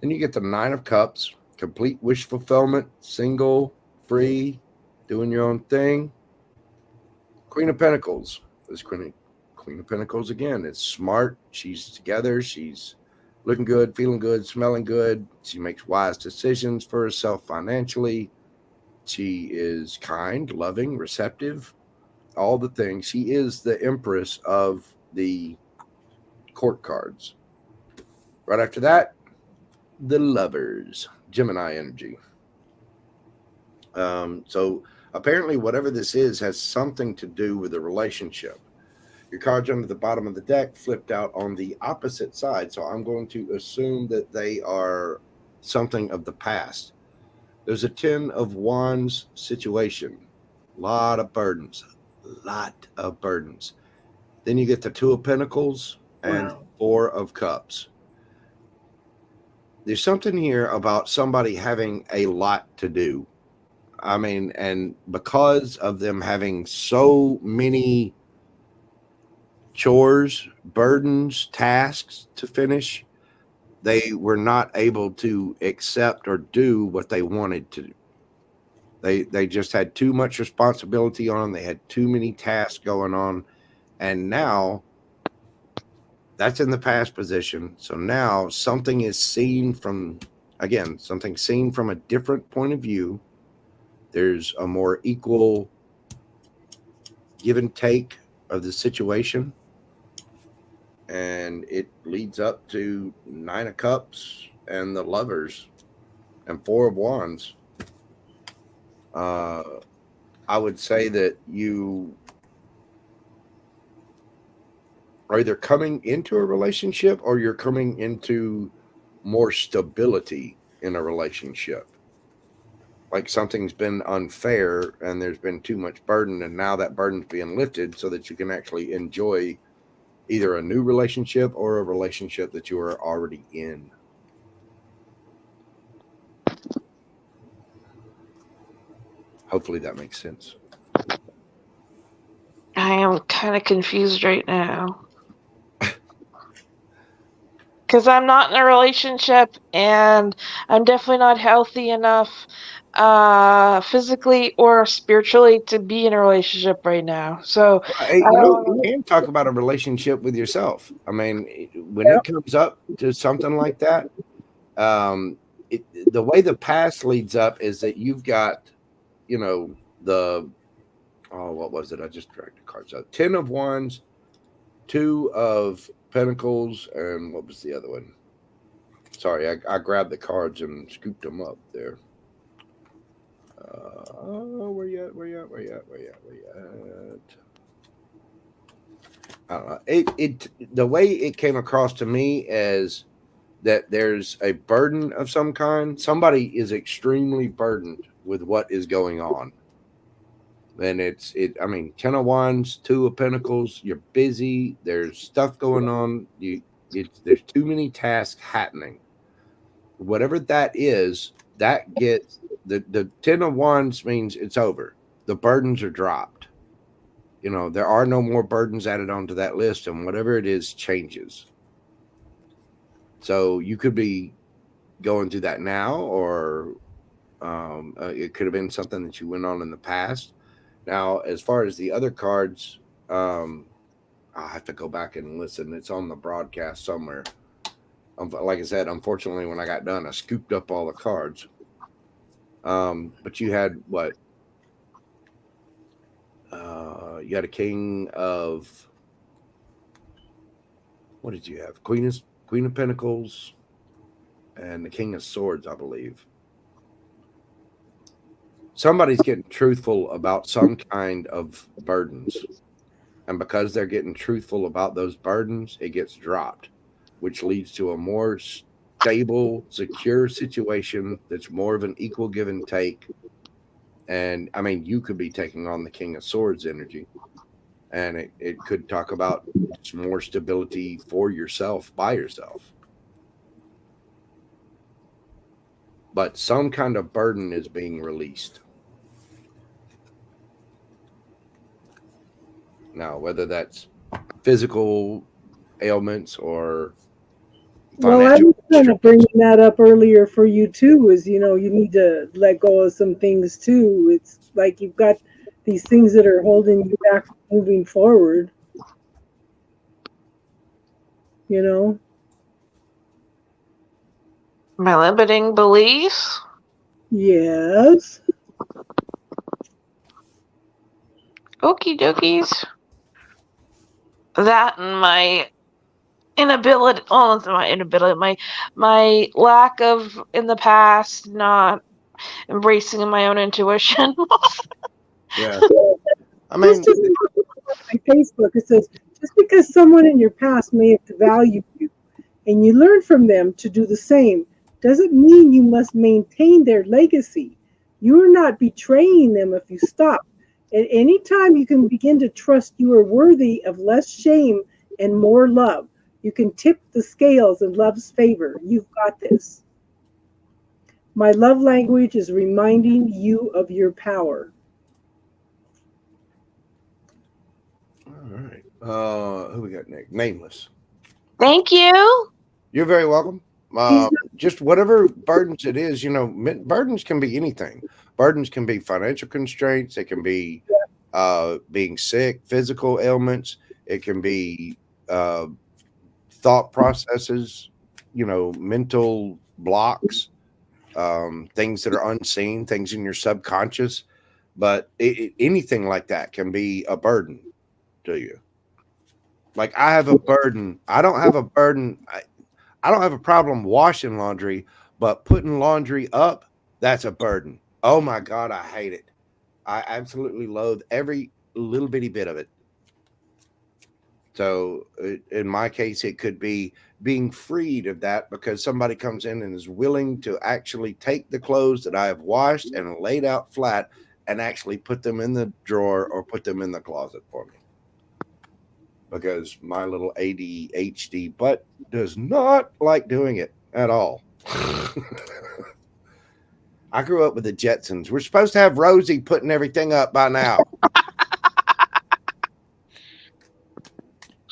Then you get the Nine of Cups, complete wish fulfillment, single, free, doing your own thing. Queen of Pentacles. This Queen of Pentacles again. It's smart. She's together. She's looking good, feeling good, smelling good. She makes wise decisions for herself financially. She is kind, loving, receptive, all the things. She is the empress of the court cards. Right after that, the lovers, Gemini energy. So apparently whatever this is has something to do with a relationship. Your cards under the bottom of the deck flipped out on the opposite side. So I'm going to assume that they are something of the past. There's a 10 of Wands situation. A lot of burdens. Then you get the 2 of Pentacles and Wow. 4 of Cups. There's something here about somebody having a lot to do. I mean, and because of them having so many chores, burdens, tasks to finish, they were not able to accept or do what they wanted to do. They just had too much responsibility on them. They had too many tasks going on. And now that's in the past position. So now something is seen from, again, something seen from a different point of view. There's a more equal give and take of the situation. And it leads up to 9 of Cups and the lovers and 4 of Wands. I would say that you are either coming into a relationship or you're coming into more stability in a relationship. Like something's been unfair and there's been too much burden, and now that burden's being lifted so that you can actually enjoy either a new relationship or a relationship that you are already in. Hopefully that makes sense. I am kind of confused right now. Because I'm not in a relationship and I'm definitely not healthy enough physically or spiritually to be in a relationship right now. So, Hey, you can talk about a relationship with yourself. I mean, when it comes up to something like that, the way the past leads up is that you've got, what was it? I just dragged the cards out. 10 of Wands, 2 of Pentacles, and what was the other one? Sorry, I grabbed the cards and scooped them up there. Where you at? I don't know. The way it came across to me is that there's a burden of some kind. Somebody is extremely burdened with what is going on. And I mean, 10 of Wands, 2 of Pentacles, you're busy. There's stuff going on. There's too many tasks happening. Whatever that is, that gets the 10 of Wands means it's over. The burdens are dropped. There are no more burdens added onto that list, and whatever it is changes. So you could be going through that now, or it could have been something that you went on in the past. Now, as far as the other cards, I'll have to go back and listen. It's on the broadcast somewhere. Like I said, unfortunately, when I got done, I scooped up all the cards. But you had what? You had a King of... What did you have? Queen of Pentacles and the King of Swords, I believe. Somebody's getting truthful about some kind of burdens. And because they're getting truthful about those burdens, it gets dropped, which leads to a more stable, secure situation that's more of an equal give and take. And I mean, you could be taking on the King of Swords energy, and it could talk about more stability for yourself, by yourself. But some kind of burden is being released. Now, whether that's physical ailments or Well, I was kind of bringing that up earlier for you too, is, you need to let go of some things too. It's like you've got these things that are holding you back from moving forward. My limiting beliefs? Yes. Okie dokies. That and my inability, oh, it's my inability, my lack of, in the past, not embracing my own intuition. Yeah. I This mean, just on my Facebook. It says, just because someone in your past may have devalued you and you learn from them to do the same, doesn't mean you must maintain their legacy. You are not betraying them if you stop. At any time, you can begin to trust you are worthy of less shame and more love. You can tip the scales in love's favor. You've got this. My love language is reminding you of your power. all right. Who we got next? Nameless. Thank you. You're very welcome. He's Just whatever burdens it is, burdens can be anything. Burdens can be financial constraints. It can be being sick, physical ailments. It can be thought processes, mental blocks, things that are unseen, things in your subconscious. But anything like that can be a burden to you. Like I have a burden. I don't have a burden. I don't have a problem washing laundry, but putting laundry up, that's a burden. Oh my God, I hate it. I absolutely loathe every little bitty bit of it. So in my case, it could be being freed of that because somebody comes in and is willing to actually take the clothes that I have washed and laid out flat and actually put them in the drawer or put them in the closet for me. Because my little ADHD butt does not like doing it at all. I grew up with the Jetsons. We're supposed to have Rosie putting everything up by now.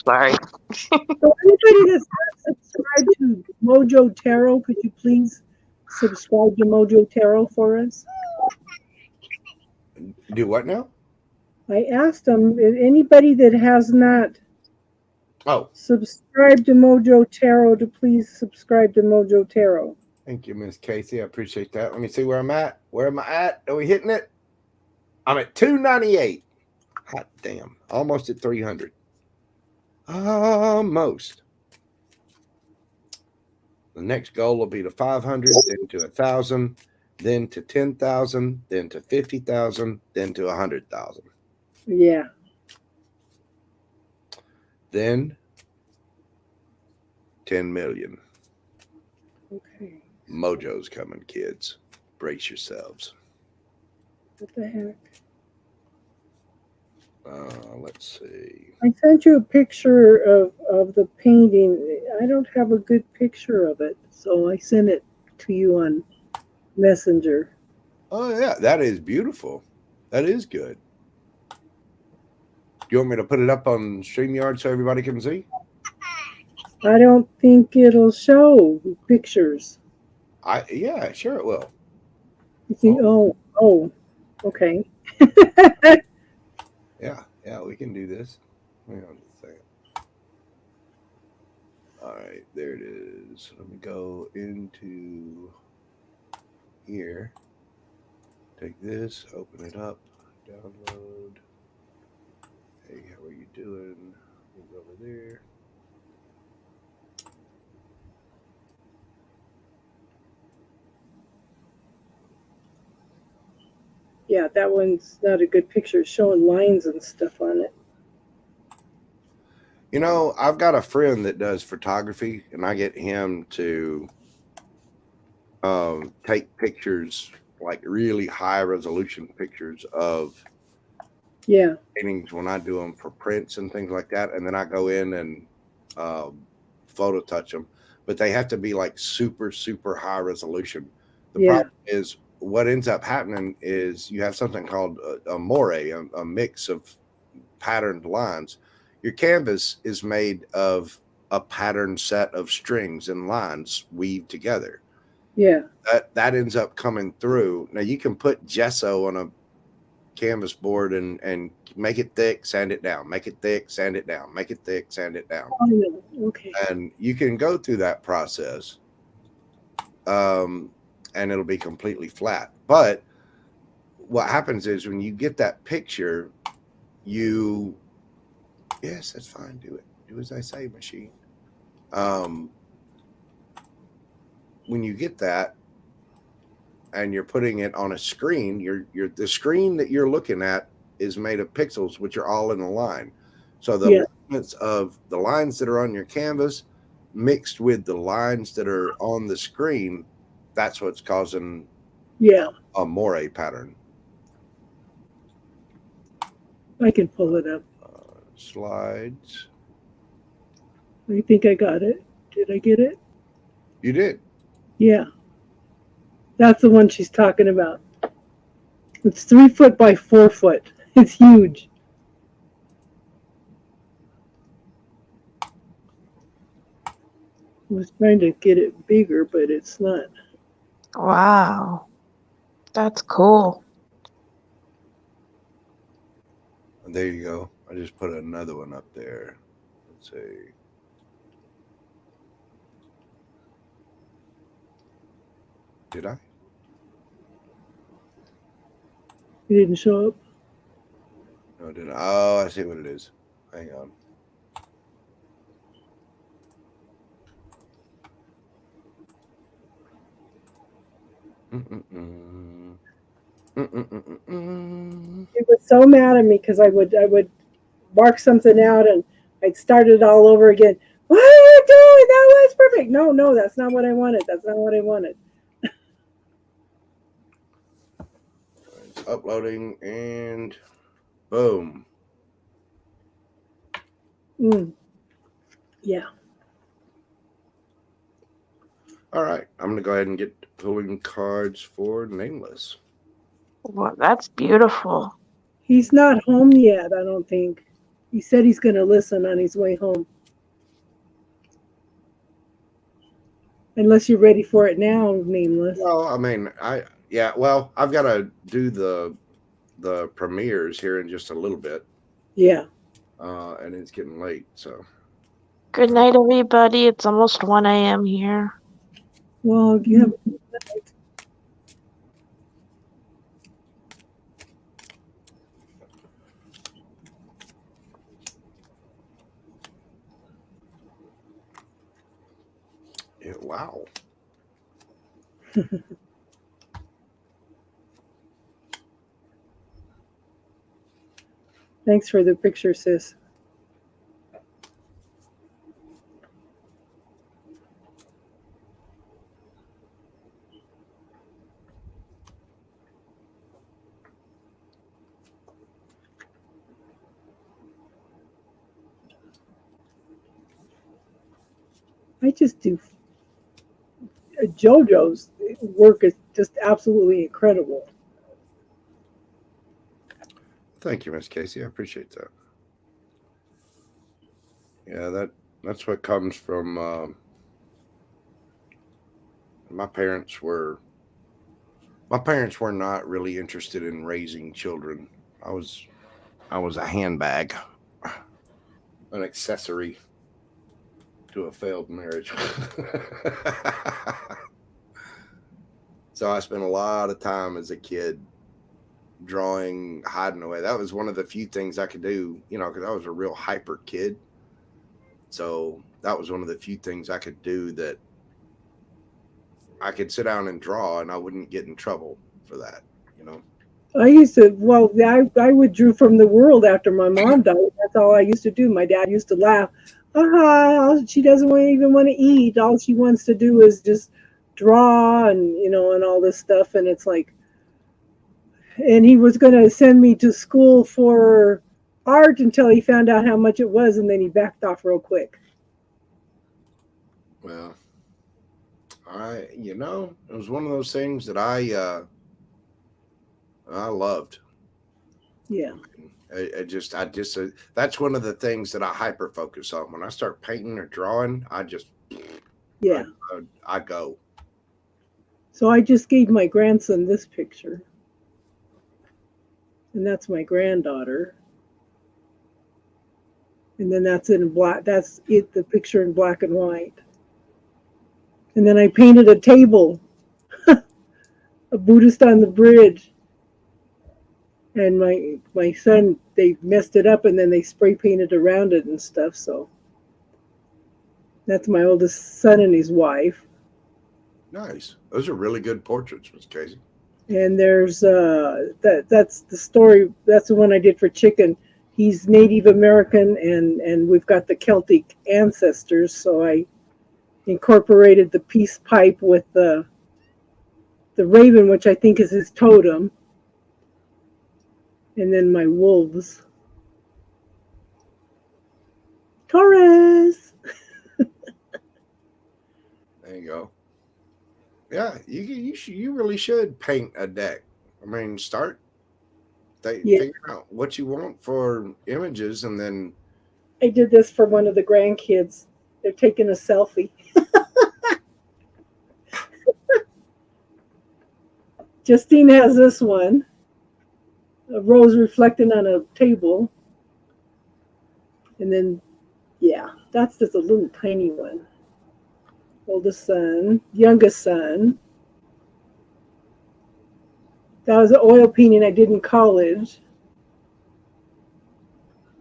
Sorry. So anybody that's not subscribed to Mojo Tarot, could you please subscribe to Mojo Tarot for us? Do what now? I asked them, if anybody that has not Oh, subscribed to Mojo Tarot to please subscribe to Mojo Tarot. thank you, Miss Casey. I appreciate that. Let me see where I'm at. Where am I at? Are we hitting it? I'm at 298. Hot damn. Almost at 300. Almost. The next goal will be to 500, then to 1,000, then to 10,000, then to 50,000, then to 100,000. Yeah. Then 10 million. Okay. Mojo's coming, kids. Brace yourselves. What the heck? Let's see. I sent you a picture of the painting. I don't have a good picture of it, so I sent it to you on Messenger. Oh, yeah, that is beautiful. That is good. You want me to put it up on StreamYard so everybody can see? I don't think it'll show pictures. Yeah, sure it will. You think, okay. Yeah, we can do this. Hang on just a second. All right, there it is. Let me go into here. Take this, open it up, download. Hey, how are you doing? Move over there. Yeah, that one's not a good picture. It's showing lines and stuff on it. I've got a friend that does photography, and I get him to take pictures, like really high resolution pictures of paintings when I do them for prints and things like that. And then I go in and photo touch them, but they have to be like super, super high resolution. The problem is what ends up happening is you have something called a moire, a mix of patterned lines. Your canvas is made of a patterned set of strings and lines weaved together. Yeah. That ends up coming through. Now you can put gesso on a canvas board and make it thick, sand it down, make it thick, sand it down, make it thick, sand it down. Oh, no. Okay. And you can go through that process. and it'll be completely flat. But what happens is when you get that picture, yes, that's fine. Do it. Do as I say, machine. When you get that and you're putting it on a screen, the screen that you're looking at is made of pixels, which are all in a line. So the movements of the lines that are on your canvas mixed with the lines that are on the screen, that's what's causing a moire pattern. I can pull it up. Slides. I think I got it. Did I get it? You did. Yeah. That's the one she's talking about. It's 3 foot by 4 foot. It's huge. I was trying to get it bigger, but it's not. Wow. That's cool. There you go. I just put another one up there. Let's see. Did I? It didn't show up. No, did I? Oh, I see what it is. Hang on. It was so mad at me because I would mark something out and I'd start it all over again. What are you doing? That was perfect. No, that's not what I wanted. That's not what I wanted. It's uploading and boom. Yeah. All right. I'm going to go ahead and get pulling cards for Nameless. Well, that's beautiful. He's not home yet, I don't think. He said he's going to listen on his way home. Unless you're ready for it now, Nameless. Well, I mean, I've got to do the premieres here in just a little bit. Yeah. And it's getting late, so. Good night, everybody. It's almost 1 a.m. here. Well, you have. Yeah, wow. Thanks for the picture, sis. I just do. JoJo's work is just absolutely incredible. Thank you, Miss Casey. I appreciate that. Yeah, that's what comes from my parents were not really interested in raising children. I was a handbag, an accessory to a failed marriage. So I spent a lot of time as a kid drawing, hiding away. That was one of the few things I could do, because I was a real hyper kid. So that was one of the few things I could do that I could sit down and draw and I wouldn't get in trouble for that, I used to, I withdrew from the world after my mom died. That's all I used to do. My dad used to laugh. She doesn't even want to eat. All she wants to do is just draw and, and all this stuff. And it's like, and he was going to send me to school for art until he found out how much it was. And then he backed off real quick. Well, it was one of those things that I loved. Yeah. I just that's one of the things that I hyper focus on. When I start painting or drawing, I go. So I just gave my grandson this picture. And that's my granddaughter. And then that's in black. That's it, the picture in black and white. And then I painted a table, a Buddhist on the bridge. And my son, they messed it up and then they spray painted around it and stuff. So that's my oldest son and his wife. Nice. Those are really good portraits, Miss Casey. And there's that's the story. That's the one I did for Chicken. He's Native American, and we've got the Celtic ancestors. So I incorporated the peace pipe with the raven, which I think is his totem, and then my wolves. Taurus. There you go. Yeah, you really should paint a deck. I mean, start figure out what you want for images, and then I did this for one of the grandkids. They're taking a selfie. Justine has this one, a rose reflecting on a table. And then, yeah, that's just a little tiny one. Oldest son, youngest son. That was an oil painting I did in college.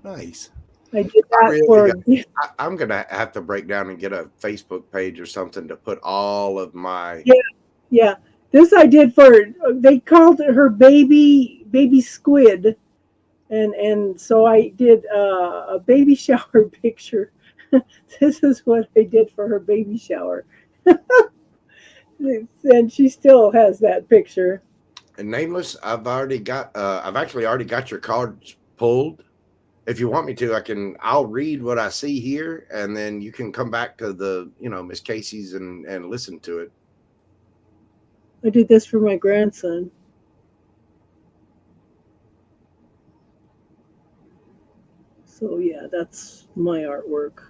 nice. I did that I'm gonna have to break down and get a Facebook page or something to put all of my. Yeah. This I did they called her baby squid. And so I did a baby shower picture. This is what I did for her baby shower. And she still has that picture. And Nameless, I've actually already got your cards pulled. If you want me to, I'll read what I see here, and then you can come back to the, Miss Casey's and listen to it. I did this for my grandson. So yeah, that's my artwork.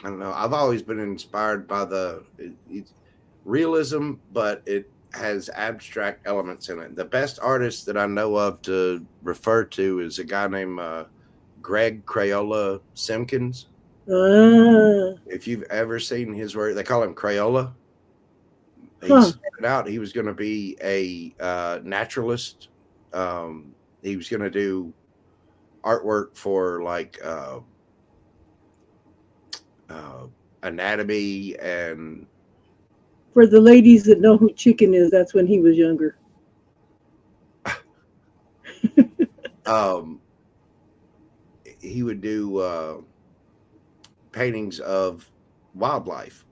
I don't know. I've always been inspired by it's realism, but it has abstract elements in it. The best artist that I know of to refer to is a guy named Greg Crayola Simpkins. If you've ever seen his work, they call him Crayola. He started out, he was going to be a naturalist. He was going to do artwork for like anatomy, and for the ladies that know who Chicken is, that's when he was younger. He would do paintings of wildlife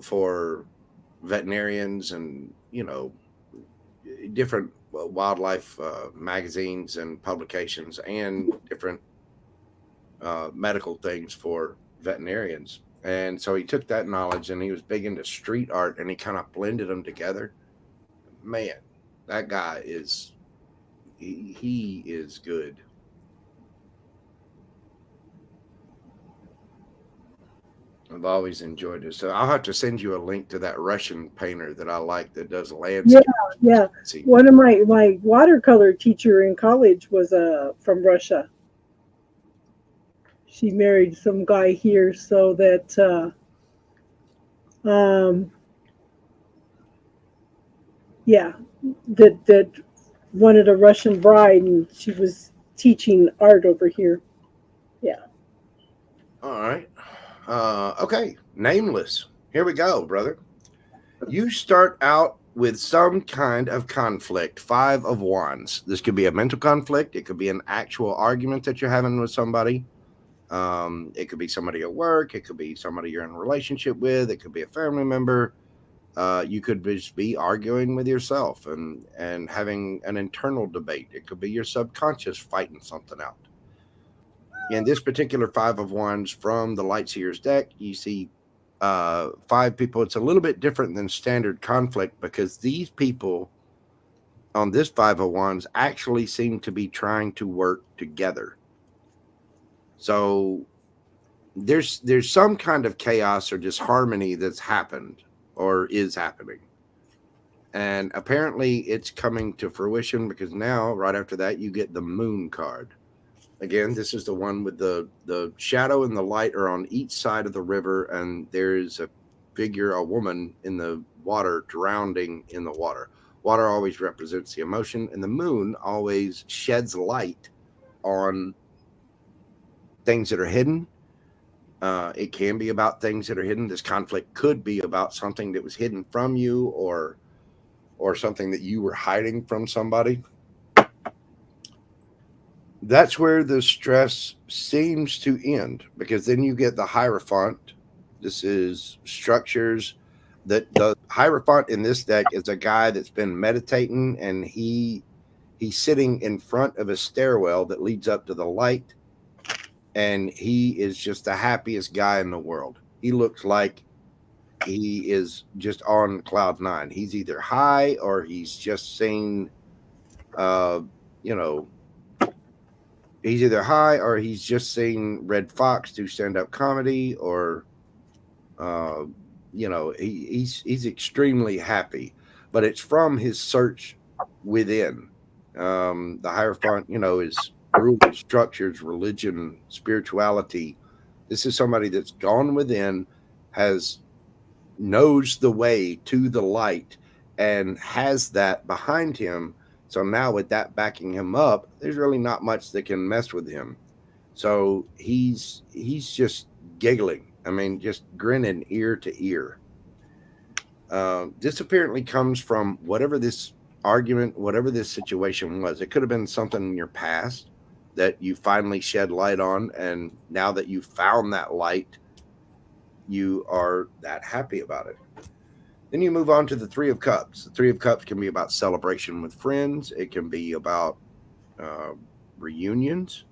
for veterinarians and different wildlife magazines and publications, and different medical things for veterinarians. And so he took that knowledge, and he was big into street art, and he kind of blended them together. Man, that guy is he is good. I've always enjoyed it. So I'll have to send you a link to that Russian painter that I like that does landscape. Yeah. One of my watercolor teacher in college was from Russia. She married some guy here, so that that wanted a Russian bride, and she was teaching art over here. Yeah. All right. Okay. Nameless. Here we go, brother. You start out with some kind of conflict. 5 of Wands. This could be a mental conflict. It could be an actual argument that you're having with somebody. It could be somebody at work. It could be somebody you're in a relationship with. It could be a family member. You could just be arguing with yourself and having an internal debate. It could be your subconscious fighting something out. In this particular 5 of Wands from the Lightseer's deck, you see 5 people. It's a little bit different than standard conflict, because these people on this 5 of Wands actually seem to be trying to work together. So there's some kind of chaos or disharmony that's happened or is happening. And apparently it's coming to fruition, because now, right after that, you get the Moon card. Again, this is the one with the shadow and the light are on each side of the river, and there is a figure, a woman in the water, drowning in the water. Water always represents the emotion, and the moon always sheds light on things that are hidden. It can be about things that are hidden. This conflict could be about something that was hidden from you, or something that you were hiding from somebody. That's where the stress seems to end, because then you get the Hierophant. This is structures that the Hierophant in this deck is a guy that's been meditating, and he's sitting in front of a stairwell that leads up to the light, and he is just the happiest guy in the world. He looks like he is just on cloud nine. He's either high or he's just seen, you know, he's either high or he's just seen Red Fox do stand-up comedy, or you know, he's extremely happy, but it's from his search within. The Hierophant, you know, is rule structures, religion, spirituality. This is somebody that's gone within, knows the way to the light, and has that behind him. So now with that backing him up, there's really not much that can mess with him. So he's just giggling. I mean, just grinning ear to ear. This apparently comes from whatever this argument, whatever this situation was. It could have been something in your past that you finally shed light on, and now that you found that light, you are that happy about it. Then you move on to the Three of Cups. The Three of Cups can be about celebration with friends. It can be about reunions.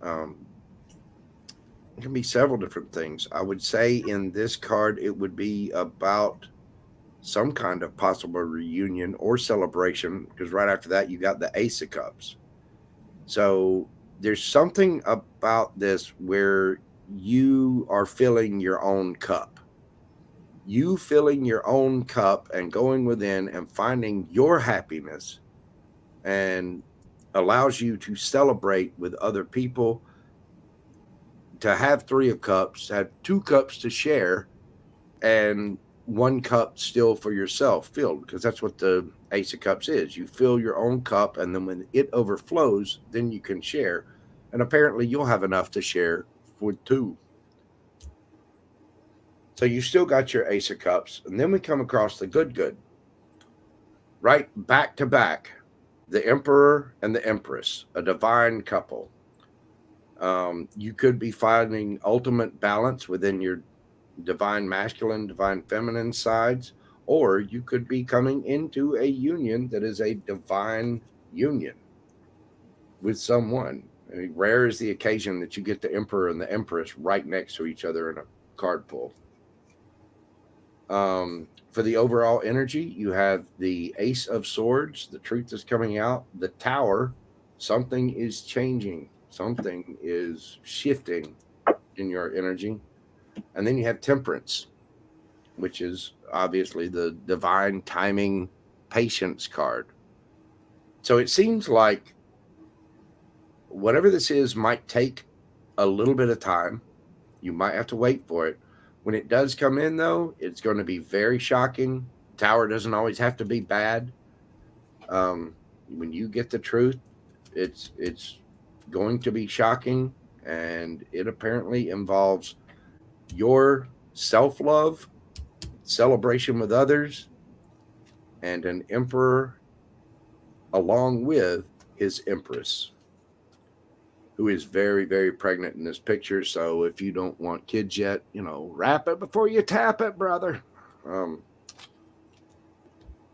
It can be several different things. I would say in this card, it would be about some kind of possible reunion or celebration, because right after that, you got the Ace of Cups. So there's something about this where you are filling your own cup. You filling your own cup and going within and finding your happiness, and allows you to celebrate with other people. To have Three of Cups, have 2 cups to share, and 1 cup still for yourself filled, because that's what the Ace of Cups is. You fill your own cup, and then when it overflows, then you can share. And apparently you'll have enough to share for 2. So you still got your Ace of Cups. And then we come across the good. Right back to back, the Emperor and the Empress, a divine couple. You could be finding ultimate balance within your divine masculine, divine feminine sides, or you could be coming into a union that is a divine union with someone. I mean, rare is the occasion that you get the Emperor and the Empress right next to each other in a card pull. For the overall energy, you have the Ace of Swords. The truth is coming out. The Tower, something is changing. Something is shifting in your energy. And then you have Temperance, which is obviously the divine timing patience card. So it seems like whatever this is might take a little bit of time. You might have to wait for it. When it does come in, though, it's going to be very shocking. Tower doesn't always have to be bad. When you get the truth, it's going to be shocking, and it apparently involves your self-love, celebration with others, and an emperor along with his empress, who is very, very pregnant in this picture. So if you don't want kids yet, wrap it before you tap it, brother.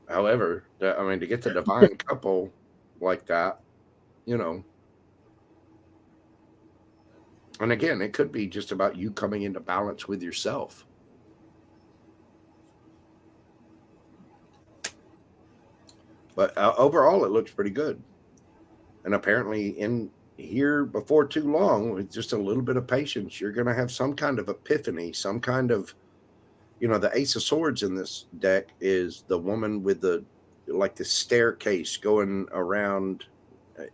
However, to get the divine couple like that, and again, it could be just about you coming into balance with yourself. But overall, it looks pretty good. And apparently in here before too long, with just a little bit of patience, you're going to have some kind of epiphany, some kind of, the Ace of Swords in this deck is the woman with the staircase going around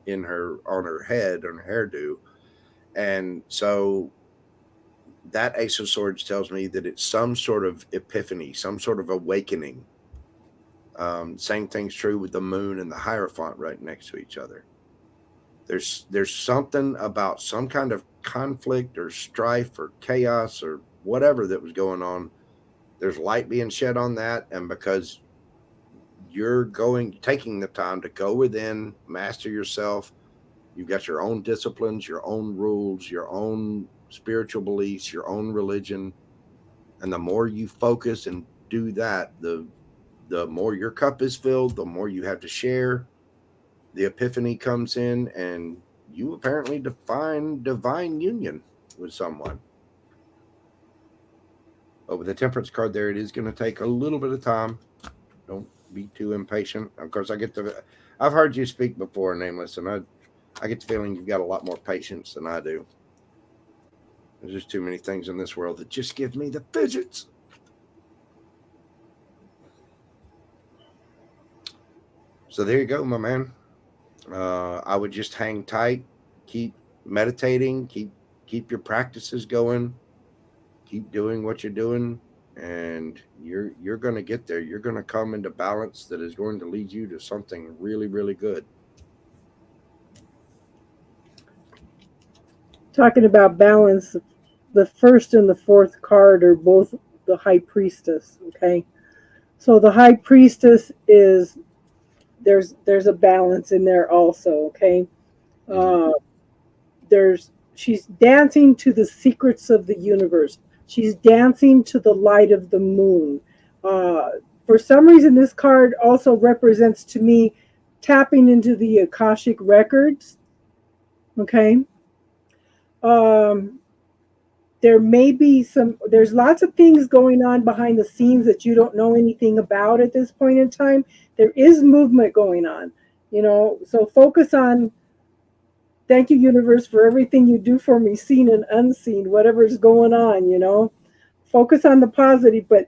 in her on her head, on her hairdo. And so that Ace of Swords tells me that it's some sort of epiphany, some sort of awakening. Same thing's true with the moon and the Hierophant right next to each other. There's something about some kind of conflict or strife or chaos or whatever that was going on. There's light being shed on that, and because you're taking the time to go within, master yourself, you've got your own disciplines, your own rules, your own spiritual beliefs, your own religion, and the more you focus and do that, the more your cup is filled, the more you have to share. The epiphany comes in, and you apparently define divine union with someone. But with the Temperance card there, it is going to take a little bit of time. Don't be too impatient. Of course, I've heard you speak before, Nameless, and I get the feeling you've got a lot more patience than I do. There's just too many things in this world that just give me the fidgets. So there you go, my man. I would just hang tight, keep meditating, keep your practices going, keep doing what you're doing, and you're going to get there. You're going to come into balance that is going to lead you to something really, really good. Talking about balance, the first and the fourth card are both the High Priestess. Okay, so the High Priestess is there's a balance in there also. Okay, she's dancing to the secrets of the universe. She's dancing to the light of the moon. For some reason, this card also represents to me tapping into the Akashic records. Okay. There may be there's lots of things going on behind the scenes that you don't know anything about at this point in time. There is movement going on, so focus on, thank you, universe, for everything you do for me, seen and unseen, whatever's going on, focus on the positive, but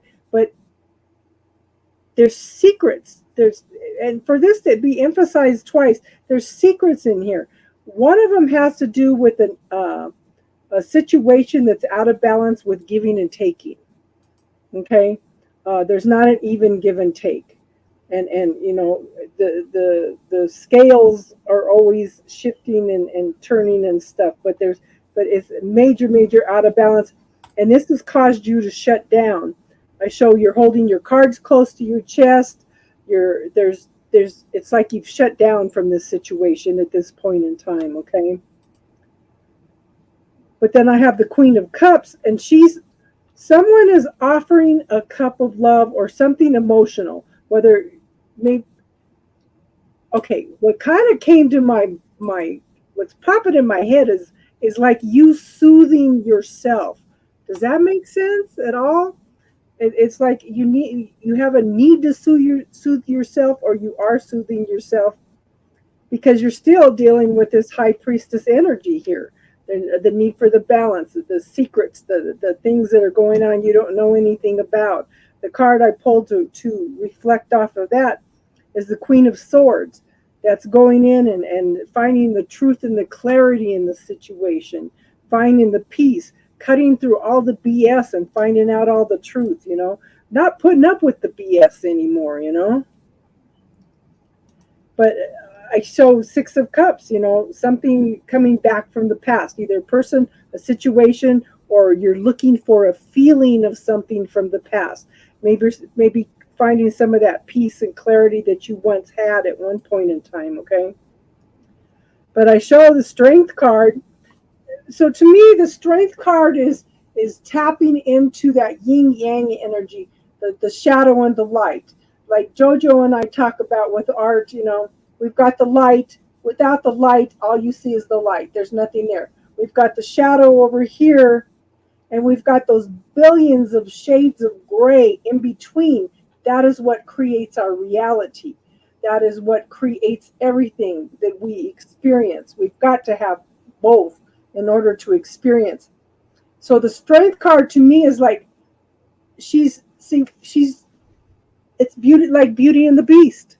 there's secrets. And for this to be emphasized twice, there's secrets in here. One of them has to do with a situation that's out of balance with giving and taking. Okay, there's not an even give and take, and the scales are always shifting and turning and stuff. But it's major out of balance, and this has caused you to shut down. I show you're holding your cards close to your chest. It's like you've shut down from this situation at this point in time, okay? But then I have the Queen of Cups, and someone is offering a cup of love or something emotional, what kind of came to what's popping in my head is like you soothing yourself. Does that make sense at all? It's like you have a need to soothe yourself, or you are soothing yourself, because you're still dealing with this High Priestess energy here. The need for the balance, the secrets, the things that are going on you don't know anything about. The card I pulled to reflect off of that is the Queen of Swords. That's going in and finding the truth and the clarity in the situation, finding the peace, cutting through all the BS and finding out all the truth, not putting up with the BS anymore, But I show Six of Cups, something coming back from the past, either a person, a situation, or you're looking for a feeling of something from the past. Maybe finding some of that peace and clarity that you once had at one point in time, okay? But I show the Strength card. So to me, the Strength card is tapping into that yin yang energy, the shadow and the light. Like Jojo and I talk about with art, we've got the light. Without the light, all you see is the light. There's nothing there. We've got the shadow over here, and we've got those billions of shades of gray in between. That is what creates our reality. That is what creates everything that we experience. We've got to have both in order to experience. So the Strength card to me is like it's beauty, like Beauty and the Beast.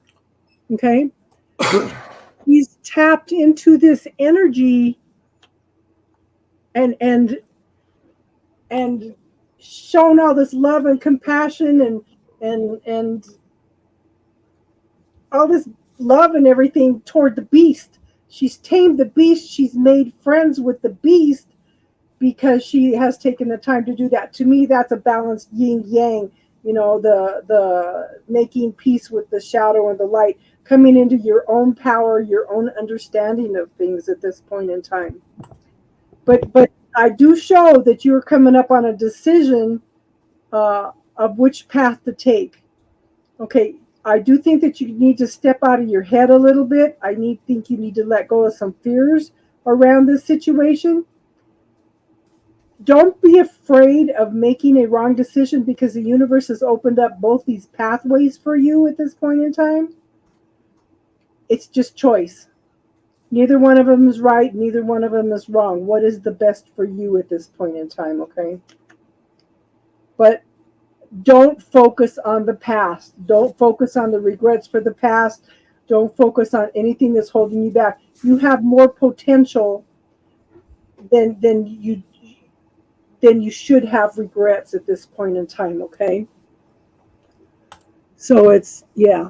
Okay, she's tapped into this energy and shown all this love and compassion and all this love and everything toward the beast. She's tamed the beast. She's made friends with the beast because she has taken the time to do that. To me, that's a balanced yin yang. You know, the making peace with the shadow and the light, coming into your own power, your own understanding of things at this point in time. But I do show that you're coming up on a decision of which path to take. Okay, I do think that you need to step out of your head a little bit. Think you need to let go of some fears around this situation. Don't be afraid of making a wrong decision because the universe has opened up both these pathways for you at this point in time. It's just choice. Neither one of them is right. Neither one of them is wrong. What is the best for you at this point in time, okay? But don't focus on the past. Don't focus on the regrets for the past. Don't focus on anything that's holding you back. You have more potential than you should have regrets at this point in time, okay? So it's, yeah.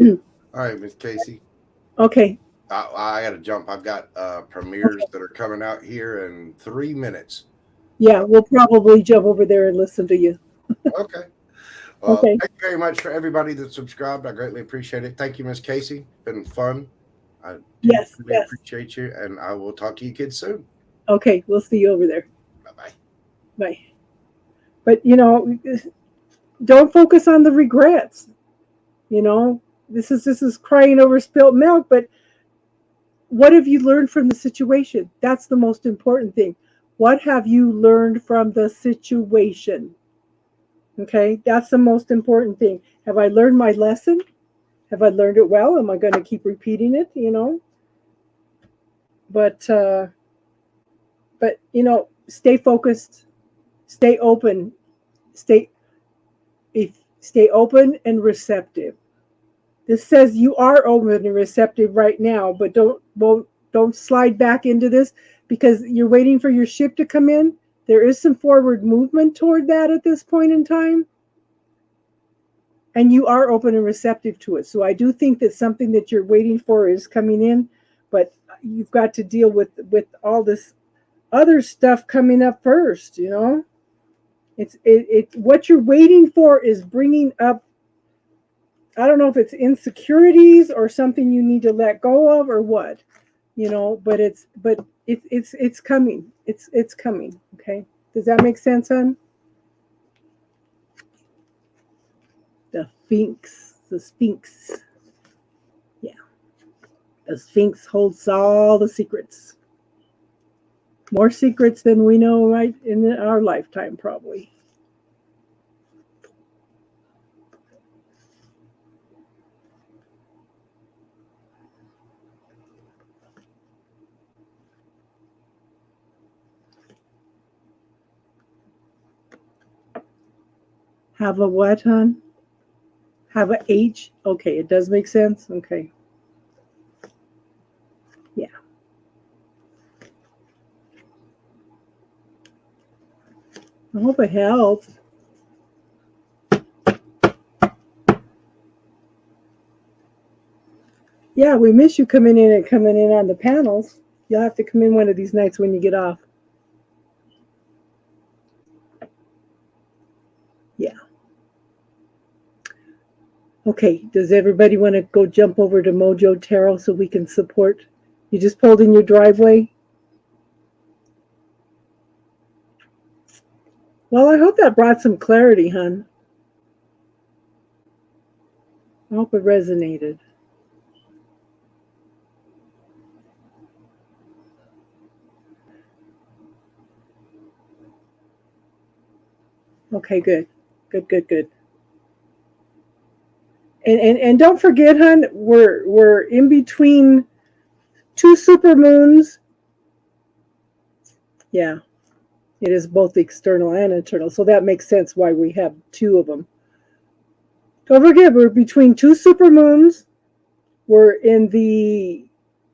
All right, Miss Casey. Okay. I got to jump. I've got premieres that are coming out here in 3 minutes. Yeah, we'll probably jump over there and listen to you. Okay. Well, Okay. thank you very much for everybody that subscribed. I greatly appreciate it. Thank you, Miss Casey. Been fun. I Yes, really yes. appreciate you, and I will talk to you kids soon. Okay, we'll see you over there. Bye-bye. Bye. But, don't focus on the regrets. This is crying over spilt milk, but what have you learned from the situation? That's the most important thing. What have you learned from the situation? Okay, that's the most important thing. Have I learned my lesson? Have I learned it well? Am I going to keep repeating it? But stay focused, stay open, stay open and receptive. This says you are open and receptive right now, but don't slide back into this because you're waiting for your ship to come in. There is some forward movement toward that at this point in time. And you are open and receptive to it. So I do think that something that you're waiting for is coming in, but you've got to deal with all this other stuff coming up first, It's what you're waiting for is bringing up, I don't know if it's insecurities or something you need to let go of or what, but it's coming. It's coming. Okay. Does that make sense, hon? The Sphinx. Yeah. The Sphinx holds all the secrets. More secrets than we know right in our lifetime, probably. Have a what, hon? Have a H? Okay, it does make sense. Okay. Yeah. I hope it helps. Yeah, we miss you coming in on the panels. You'll have to come in one of these nights when you get off. Yeah. Okay, does everybody want to go jump over to Mojo Tarot so we can support? You just pulled in your driveway? Well, I hope that brought some clarity, hon. I hope it resonated. Okay, good. Good. And don't forget, hon, we're in between 2 supermoons. Yeah, it is both external and internal, so that makes sense why we have 2 of them. Don't forget, we're between 2 supermoons. We're in the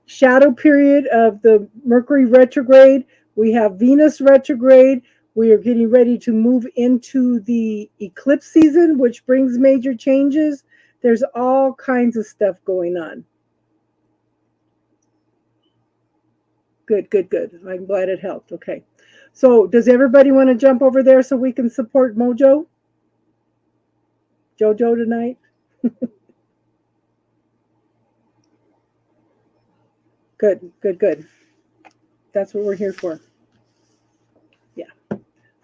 shadow period of the Mercury retrograde. We have Venus retrograde. We are getting ready to move into the eclipse season, which brings major changes. There's all kinds of stuff going on. Good, good, good. I'm glad it helped. Okay. So does everybody want to jump over there so we can support Mojo? Jojo tonight? Good, good, good. That's what we're here for. Yeah.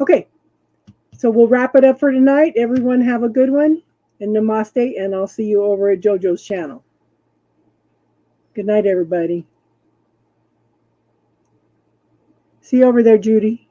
Okay. So we'll wrap it up for tonight. Everyone have a good one. And namaste. And I'll see you over at Jojo's channel. Good night, everybody. See you over there, Judy.